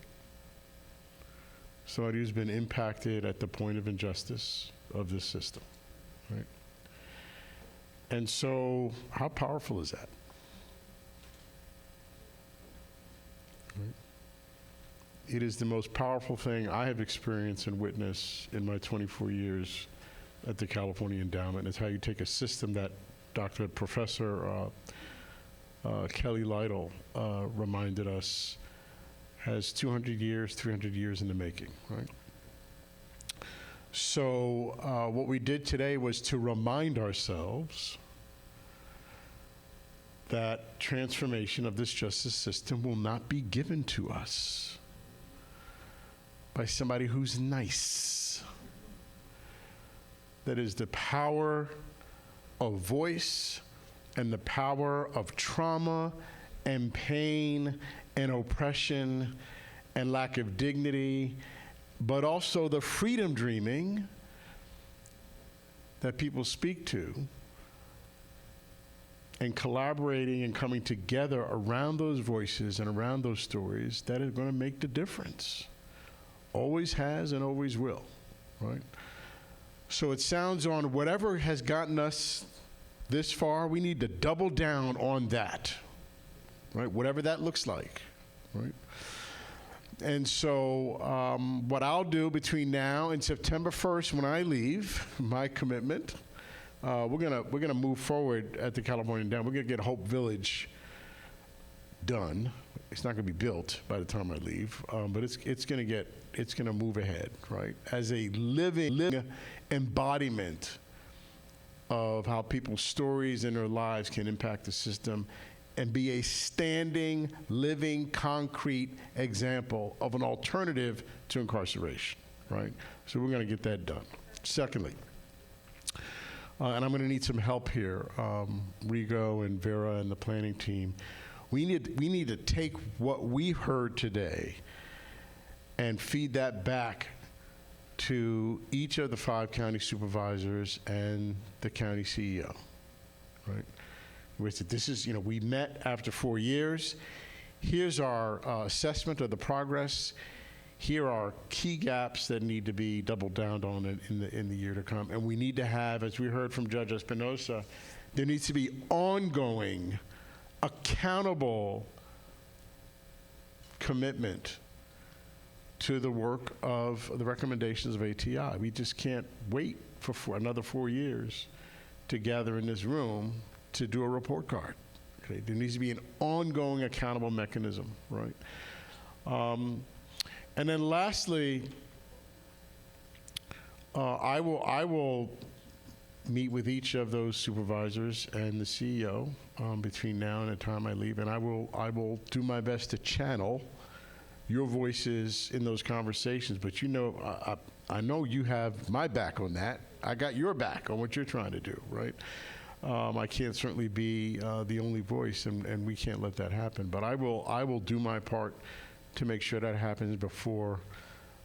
Somebody who's been impacted at the point of injustice of this system, right? And so, how powerful is that? Right? It is the most powerful thing I have experienced and witnessed in my 24 years at the California Endowment. It's how you take a system that Professor Kelly Lytle reminded us has 200 years, 300 years in the making, right? So what we did today was to remind ourselves that transformation of this justice system will not be given to us by somebody who's nice. That is the power of voice and the power of trauma and pain and oppression and lack of dignity, but also the freedom dreaming that people speak to, and collaborating and coming together around those voices and around those stories that is going to make the difference. Always has and always will, right? So it sounds on whatever has gotten us this far, we need to double down on that, right? Whatever that looks like, right? And so what I'll do between now and September 1st when I leave, my commitment, we're gonna move forward at the California Endowment. We're gonna get Hope Village done. It's not gonna be built by the time I leave, but it's gonna move ahead, right? As a living embodiment of how people's stories and their lives can impact the system and be a standing, living, concrete example of an alternative to incarceration, right? So we're gonna get that done. Secondly, and I'm gonna need some help here, Rigo and Vera and the planning team. We need to take what we heard today and feed that back to each of the 5 county supervisors and the county CEO, right? We said, this is, we met after 4 years. Here's our assessment of the progress. Here are key gaps that need to be doubled down on in the year to come. And we need to have, as we heard from Judge Espinosa, there needs to be ongoing, accountable commitment to the work of the recommendations of ATI. We just can't wait for another 4 years to gather in this room to do a report card. Okay? There needs to be an ongoing accountable mechanism, right? And then lastly, I will meet with each of those supervisors and the CEO between now and the time I leave, and I will do my best to channel your voices in those conversations. But I know you have my back on that. I got your back on what you're trying to do, right? I can't certainly be the only voice, and we can't let that happen. But I will do my part to make sure that happens before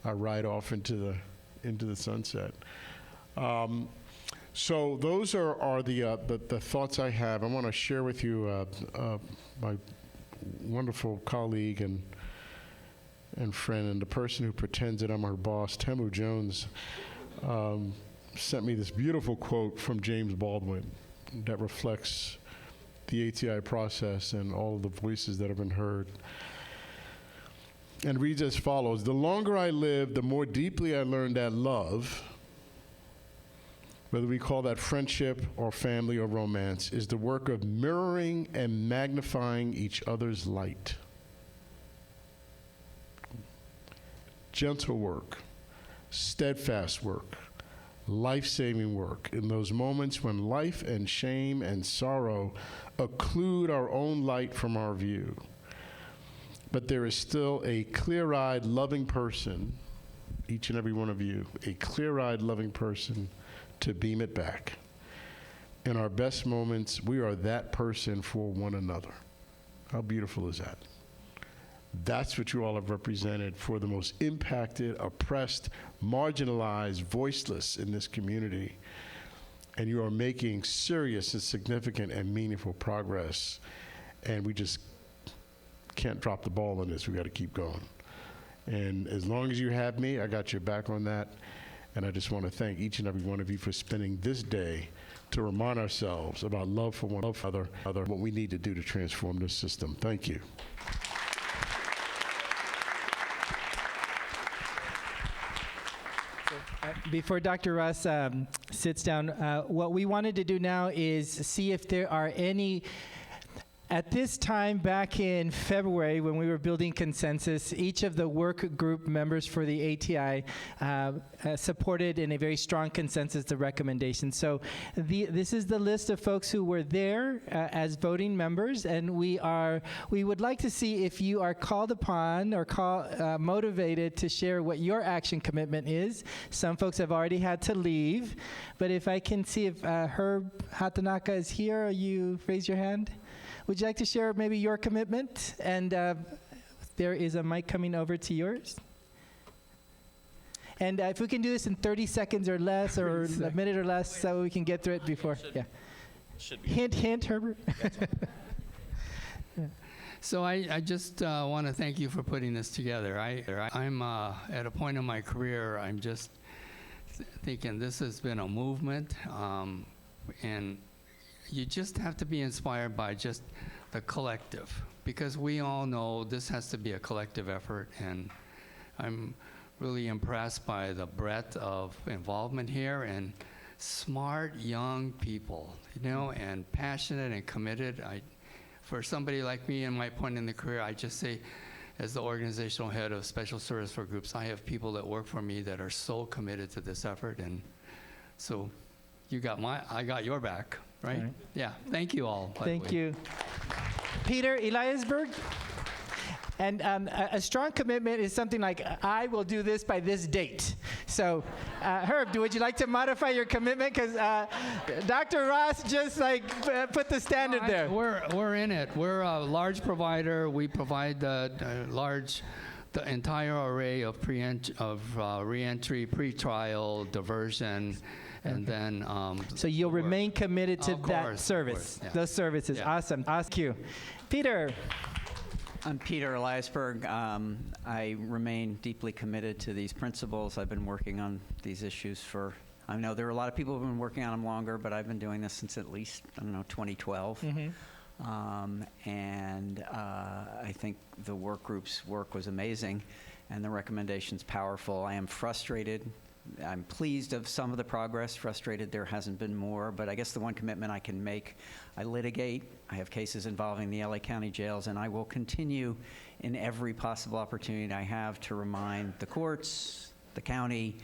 I ride off into the sunset. So those are the thoughts I have. I want to share with you my wonderful colleague and friend, and the person who pretends that I'm her boss, Temu Jones, sent me this beautiful quote from James Baldwin that reflects the ATI process and all of the voices that have been heard. And reads as follows: the longer I live, the more deeply I learn that love, whether we call that friendship or family or romance, is the work of mirroring and magnifying each other's light. Gentle work, steadfast work, life-saving work in those moments when life and shame and sorrow occlude our own light from our view. But there is still a clear-eyed, loving person, each and every one of you, a clear-eyed, loving person to beam it back. In our best moments, we are that person for one another. How beautiful is that? That's what you all have represented for the most impacted, oppressed, marginalized, voiceless in this community. And you are making serious and significant and meaningful progress. And we just can't drop the ball on this. We got to keep going. And as long as you have me, I got your back on that. And I just want to thank each and every one of you for spending this day to remind ourselves about love for one another, what we need to do to transform this system. Thank you. Before Dr. Ross sits down, what we wanted to do now is see if there are any. At this time, back in February, when we were building consensus, each of the work group members for the ATI supported in a very strong consensus the recommendation. So this is the list of folks who were there as voting members, and we would like to see if you are called upon or motivated to share what your action commitment is. Some folks have already had to leave, but if I can see if Herb Hatanaka is here, you raise your hand. Would you like to share maybe your commitment? And there is a mic coming over to yours. And if we can do this in 30 seconds or less, or a minute or less, so we can get through it before. Hint, hint, Herbert. So I just want to thank you for putting this together. I'm at a point in my career, I'm just thinking this has been a movement, and you just have to be inspired by just the collective, because we all know this has to be a collective effort, and I'm really impressed by the breadth of involvement here and smart young people, and passionate and committed. For somebody like me in my point in the career, I just say, as the organizational head of special service work groups, I have people that work for me that are so committed to this effort, and so I got your back. Right? Yeah. Thank you all. Thank you. Peter Eliasberg. And a strong commitment is something like, I will do this by this date. So, Herb, would you like to modify your commitment? Because Dr. Ross just put the standard there. We're in it. We're a large provider. We provide the entire array of reentry, pretrial, diversion. And then, so you'll remain committed to that service, those services. Yeah. Awesome. Ask you, Peter. I'm Peter Eliasberg. I remain deeply committed to these principles. I've been working on these issues I know there are a lot of people who've been working on them longer, but I've been doing this since at least 2012. Mm-hmm. And I think the work group's work was amazing, and the recommendation's powerful. I am frustrated. I'm pleased of some of the progress, frustrated there hasn't been more, but I guess the one commitment I can make, I litigate. I have cases involving the LA County jails, and I will continue in every possible opportunity I have to remind the courts, the county,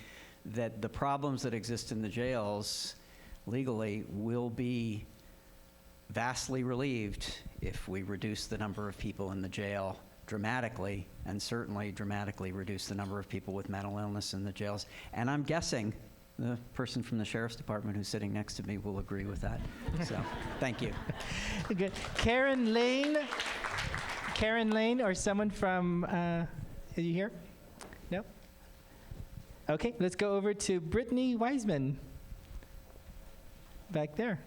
that the problems that exist in the jails legally will be vastly relieved if we reduce the number of people in the jail dramatically, and certainly dramatically reduce the number of people with mental illness in the jails. And I'm guessing the person from the Sheriff's Department who's sitting next to me will agree with that. So, thank you. Good. Karen Lane, or someone from, are you here? No? Okay, let's go over to Brittany Wiseman, back there.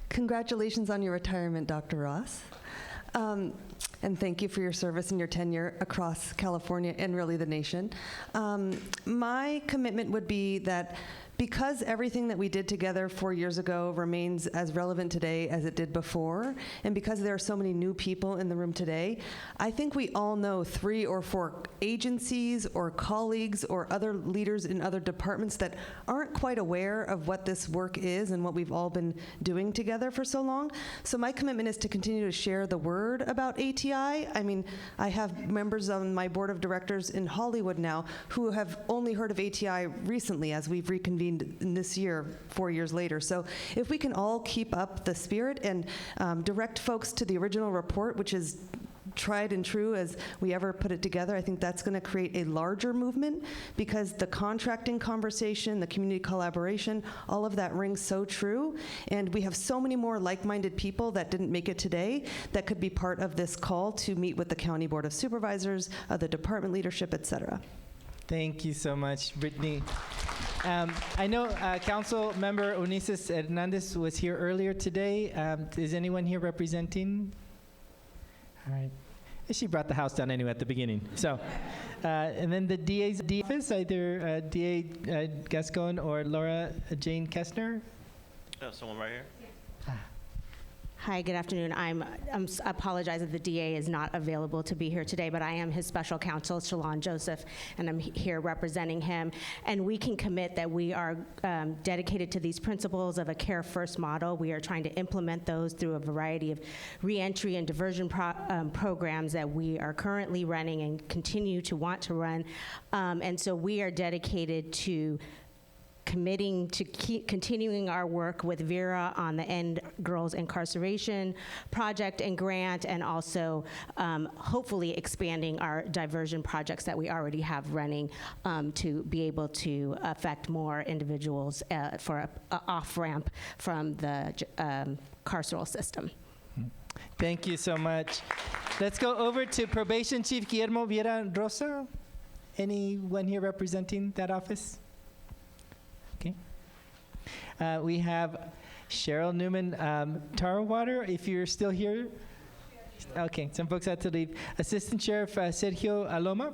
Congratulations on your retirement, Dr. Ross. And thank you for your service and your tenure across California and really the nation. My commitment would be that because everything that we did together 4 years ago remains as relevant today as it did before, and because there are so many new people in the room today, I think we all know 3 or 4 agencies or colleagues or other leaders in other departments that aren't quite aware of what this work is and what we've all been doing together for so long. So my commitment is to continue to share the word about ATI. I mean, I have members on my board of directors in Hollywood now who have only heard of ATI recently as we've reconvened in this year, 4 years later. So if we can all keep up the spirit and direct folks to the original report, which is tried and true as we ever put it together, I think that's going to create a larger movement, because the contracting conversation, the community collaboration, all of that rings so true. And we have so many more like-minded people that didn't make it today that could be part of this call to meet with the County Board of Supervisors, the department leadership, et cetera. Thank you so much, Brittany. I know Council Member Ulises Hernandez was here earlier today. Is anyone here representing? All right. She brought the house down anyway at the beginning. So, and then the DA's office, either DA Gascon or Laura Jane Kestner. Someone right here. Hi, good afternoon. I apologize that the DA is not available to be here today, but I am his special counsel, Shalon Joseph, and I'm here representing him. And we can commit that we are dedicated to these principles of a care first model. We are trying to implement those through a variety of reentry and diversion programs that we are currently running and continue to want to run. And so we are dedicated to committing to keep continuing our work with Vera on the End Girls Incarceration project and grant, and also hopefully expanding our diversion projects that we already have running to be able to affect more individuals for an off-ramp from the carceral system. Thank you so much. Let's go over to Probation Chief Guillermo Viera Rosa. Anyone here representing that office? Okay. We have Cheryl Newman Tarwater, if you're still here. Okay, some folks had to leave. Assistant Sheriff Sergio Aloma.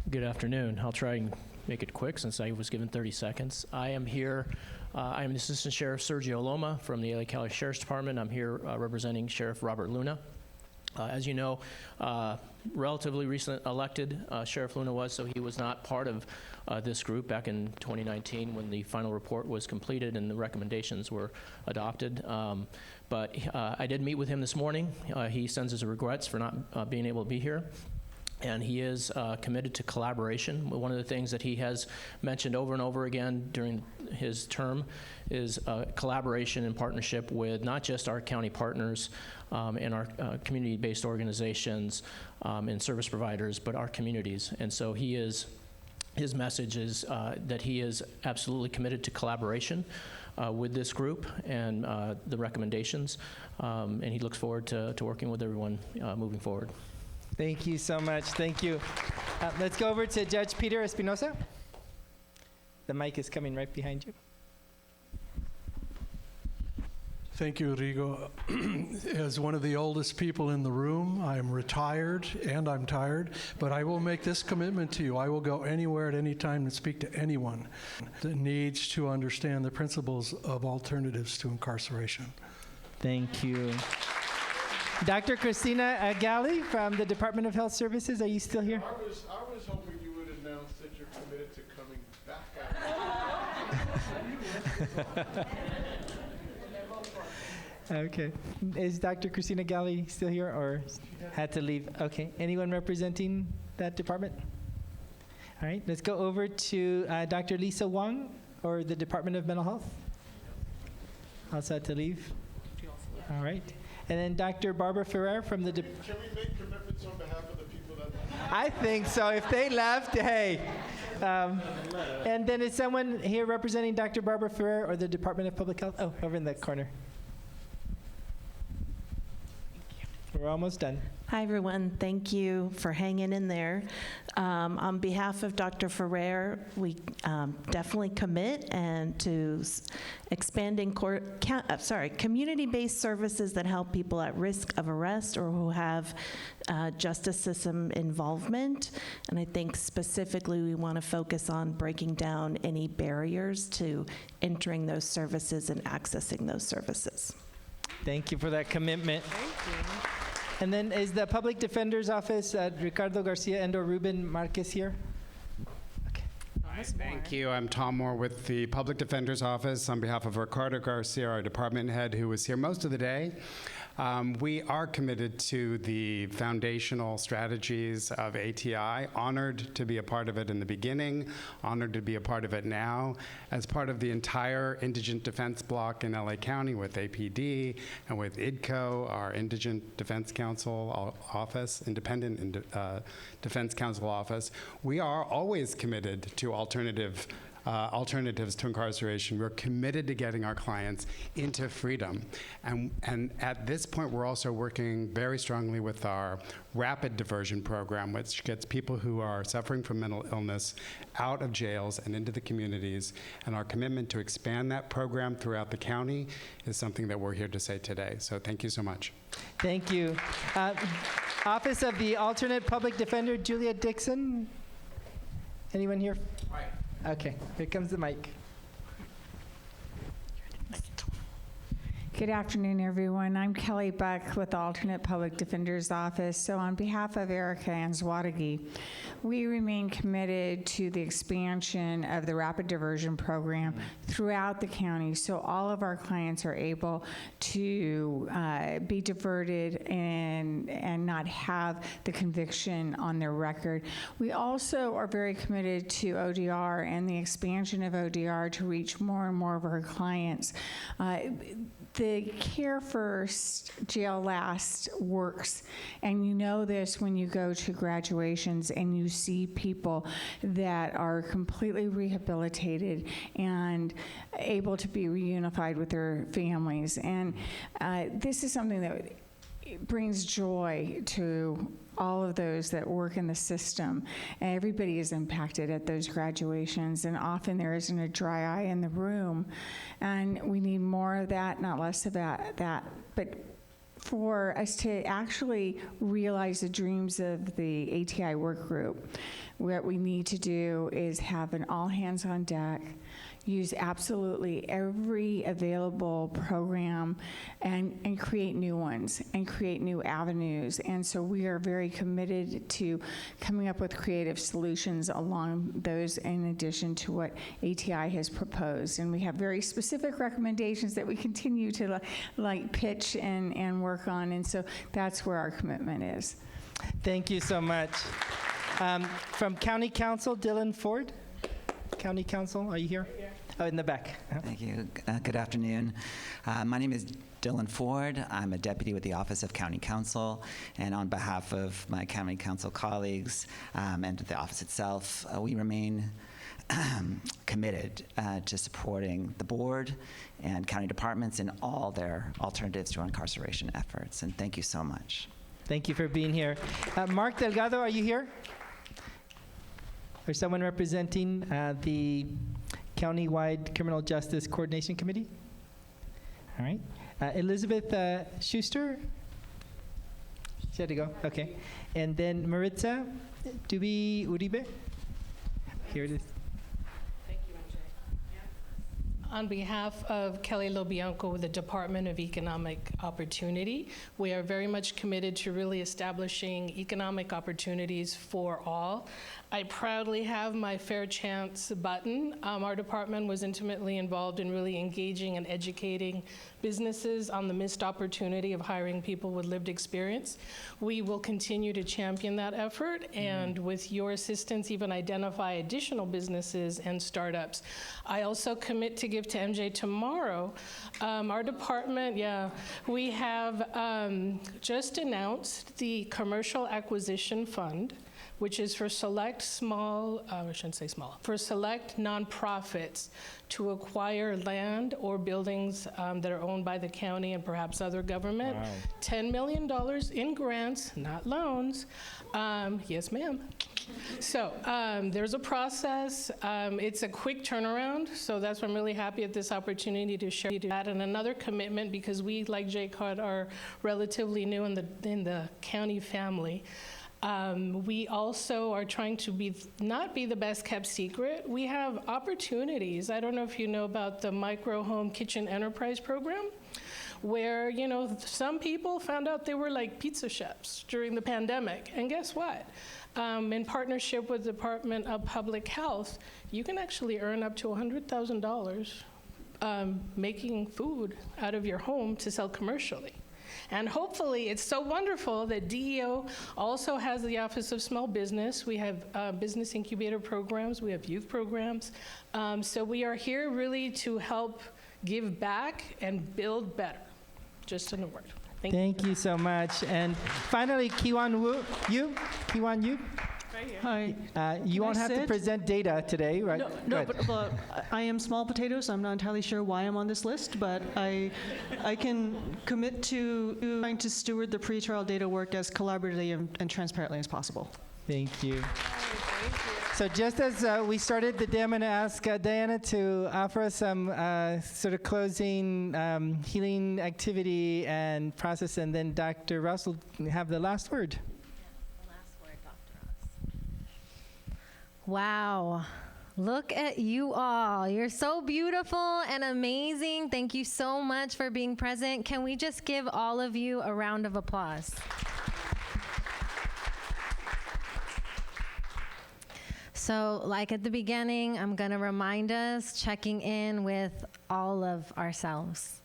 Good afternoon. I'll try and make it quick since I was given 30 seconds. I am here. I am Assistant Sheriff Sergio Aloma from the LA County Sheriff's Department. I'm here representing Sheriff Robert Luna. As you know, relatively recent elected, Sheriff Luna was, so he was not part of this group back in 2019 when the final report was completed and the recommendations were adopted. But I did meet with him this morning. He sends his regrets for not being able to be here. And he is committed to collaboration. One of the things that he has mentioned over and over again during his term is collaboration and partnership with not just our county partners and our community-based organizations and service providers, but our communities. And so his message is that he is absolutely committed to collaboration with this group and the recommendations, and he looks forward to working with everyone moving forward. Thank you so much. Thank you. Let's go over to Judge Peter Espinosa. The mic is coming right behind you. Thank you, Rigo. As one of the oldest people in the room, I'm retired and I'm tired, but I will make this commitment to you. I will go anywhere at any time and speak to anyone that needs to understand the principles of alternatives to incarceration. Thank you. Dr. Christina Galli from the Department of Health Services, are you still here? I was hoping you would announce that you're committed to coming back out. Okay. Is Dr. Christina Galli still here or had to leave? Okay. Anyone representing that department? All right. Let's go over to Dr. Lisa Wong or the Department of Mental Health. Also had to leave. All right. And then Dr. Barbara Ferrer from the... Can we make commitments on behalf of the people that... I think so. If they left, hey. And then is someone here representing Dr. Barbara Ferrer or the Department of Public Health? Oh, over in the corner. We're almost done. Hi, everyone. Thank you for hanging in there. On behalf of Dr. Ferrer, we definitely commit and to expanding community-based services that help people at risk of arrest or who have justice system involvement. And I think specifically we want to focus on breaking down any barriers to entering those services and accessing those services. Thank you for that commitment. Thank you. And then is the Public Defender's Office, Ricardo Garcia and or Ruben Marquez here? Hi, thank you. I'm Tom Moore with the Public Defender's Office on behalf of Ricardo Garcia, our department head, who was here most of the day. We are committed to the foundational strategies of ATI, honored to be a part of it in the beginning, honored to be a part of it now, as part of the entire indigent defense block in LA County with APD and with IDCO, our Indigent Defense Council Office, Independent Defense Council Office. We are always committed to alternatives to incarceration. We're committed to getting our clients into freedom. And at this point, we're also working very strongly with our rapid diversion program, which gets people who are suffering from mental illness out of jails and into the communities. And our commitment to expand that program throughout the county is something that we're here to say today. So thank you so much. Thank you. Office of the Alternate Public Defender, Julia Dixon. Anyone here? Right. Okay, here comes the mic. Good afternoon, everyone. I'm Kelly Buck with the Alternate Public Defender's Office. So on behalf of Erica Answatagi, we remain committed to the expansion of the rapid diversion program throughout the county so all of our clients are able to be diverted and not have the conviction on their record. We also are very committed to ODR and the expansion of ODR to reach more and more of our clients. The Care First, Jail Last works, and you know this when you go to graduations and you see people that are completely rehabilitated and able to be reunified with their families. And this is something that brings joy to all of those that work in the system. Everybody is impacted at those graduations, and often there isn't a dry eye in the room. And we need more of that, not less of that. But for us to actually realize the dreams of the ATI work group, what we need to do is have an all hands on deck, use absolutely every available program and create new ones and create new avenues. And so we are very committed to coming up with creative solutions along those in addition to what ATI has proposed. And we have very specific recommendations that we continue to pitch and work on. And so that's where our commitment is. Thank you so much. From County Council, Dylan Ford. County Council, are you here? Oh, in the back. Thank you. Good afternoon. My name is Dylan Ford. I'm a deputy with the Office of County Counsel, and on behalf of my County Council colleagues and the office itself, we remain committed to supporting the board and county departments in all their alternatives to incarceration efforts. And thank you so much. Thank you for being here. Mark Delgado, are you here? Or someone representing the Countywide Criminal Justice Coordination Committee? All right. Elizabeth Schuster? She had to go? Okay. And then Maritza Dubi Uribe? Here it is. On behalf of Kelly Lobianco with the Department of Economic Opportunity, we are very much committed to really establishing economic opportunities for all. I proudly have my Fair Chance button. Our department was intimately involved in really engaging and educating businesses on the missed opportunity of hiring people with lived experience. We will continue to champion that effort and with your assistance even identify additional businesses and startups. I also commit to give to MJ tomorrow. Our department, we have just announced the Commercial Acquisition Fund which is for select I shouldn't say small, for select nonprofits to acquire land or buildings that are owned by the county and perhaps other government. Wow. $10 million in grants, not loans. Yes, ma'am. So there's a process. It's a quick turnaround, so that's why I'm really happy at this opportunity to share that. And another commitment, because we, like JCOT, are relatively new in the county family. We also are trying to not be the best kept secret. We have opportunities. I don't know if you know about the Micro Home Kitchen Enterprise Program, where, you know, some people found out they were like pizza chefs during the pandemic. And guess what? In partnership with the Department of Public Health, you can actually earn up to $100,000 making food out of your home to sell commercially. And hopefully, it's so wonderful that DEO also has the Office of Small Business. We have business incubator programs. We have youth programs. So we are here really to help give back and build better. Just in a word. Thank you so much. And finally, Kiwan Yu. Right here. Hi. You won't I have to sit? present data today, right? No, Good. but I am small potatoes. I'm not entirely sure why I'm on this list, but I can commit to trying to steward the pretrial data work as collaboratively and transparently as possible. Thank you. So just as we started the day, I'm going to ask Diana to offer us some sort of closing healing activity and process, and then Dr. Ross will have the last word. Wow. Look at you all. You're so beautiful and amazing. Thank you so much for being present. Can we just give all of you a round of applause? So, like at the beginning, I'm going to remind us, checking in with all of ourselves.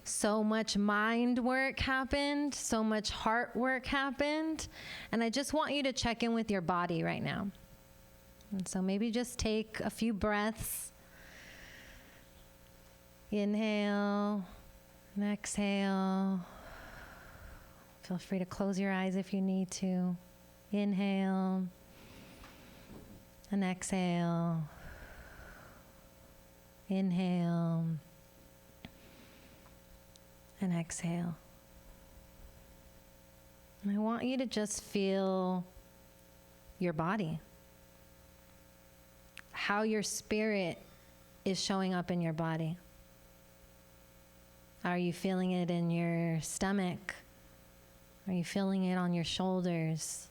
So much mind work happened, so much heart work happened, and I just want you to check in with your body right now. And so maybe just take a few breaths. Inhale and exhale. Feel free to close your eyes if you need to. Inhale and exhale. Inhale and exhale. And I want you to just feel your body, how your spirit is showing up in your body. Are you feeling it in your stomach? Are you feeling it on your shoulders,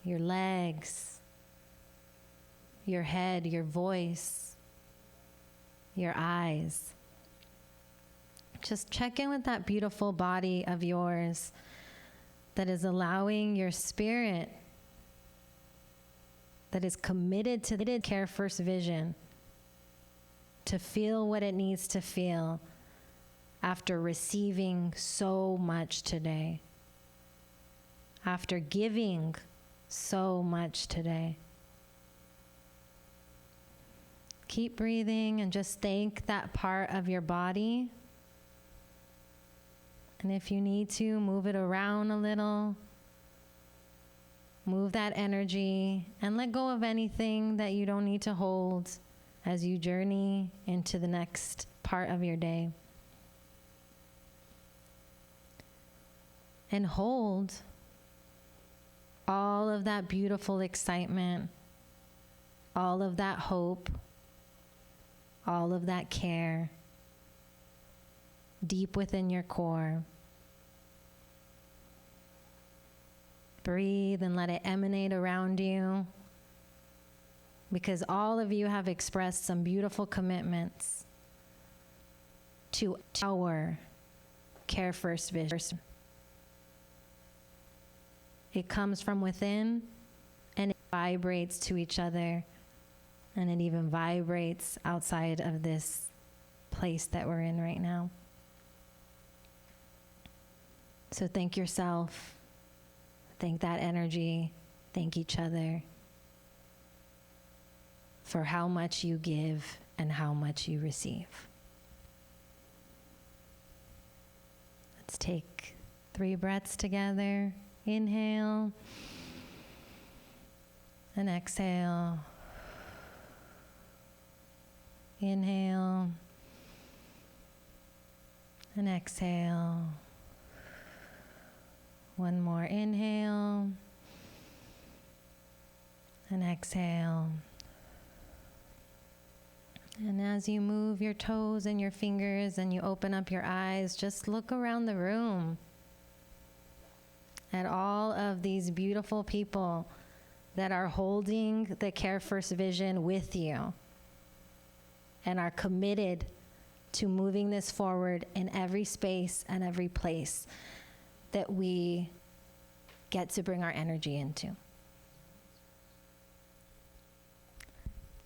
your legs, your head, your voice, your eyes? Just check in with that beautiful body of yours that is allowing your spirit, that is committed to the Care First vision, to feel what it needs to feel after receiving so much today, after giving so much today. Keep breathing and just thank that part of your body. And if you need to, move it around a little. Move that energy and let go of anything that you don't need to hold as you journey into the next part of your day. And hold all of that beautiful excitement, all of that hope, all of that care deep within your core. Breathe and let it emanate around you, because all of you have expressed some beautiful commitments to our Care First vision. It comes from within, and it vibrates to each other, and it even vibrates outside of this place that we're in right now. So thank yourself. Thank that energy. Thank each other for how much you give and how much you receive. Let's take 3 breaths together. Inhale And exhale. Inhale. And exhale. One more inhale. And exhale. And as you move your toes and your fingers and you open up your eyes, just look around the room at all of these beautiful people that are holding the Care First vision with you and are committed to moving this forward in every space and every place that we get to bring our energy into.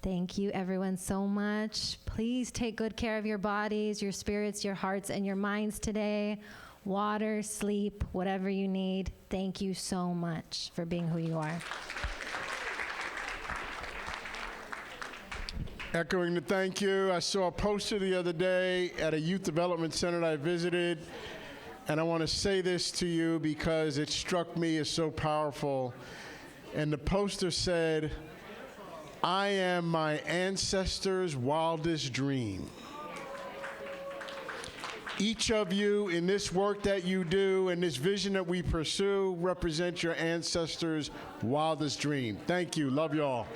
Thank you, everyone, so much. Please take good care of your bodies, your spirits, your hearts, and your minds today. Water, sleep, whatever you need. Thank you so much for being who you are. Echoing the thank you, I saw a poster the other day at a youth development center that I visited, and I want to say this to you because it struck me as so powerful. And the poster said, "I am my ancestors' wildest dream." Each of you in this work that you do and this vision that we pursue represent your ancestors' wildest dream. Thank you. Love you all.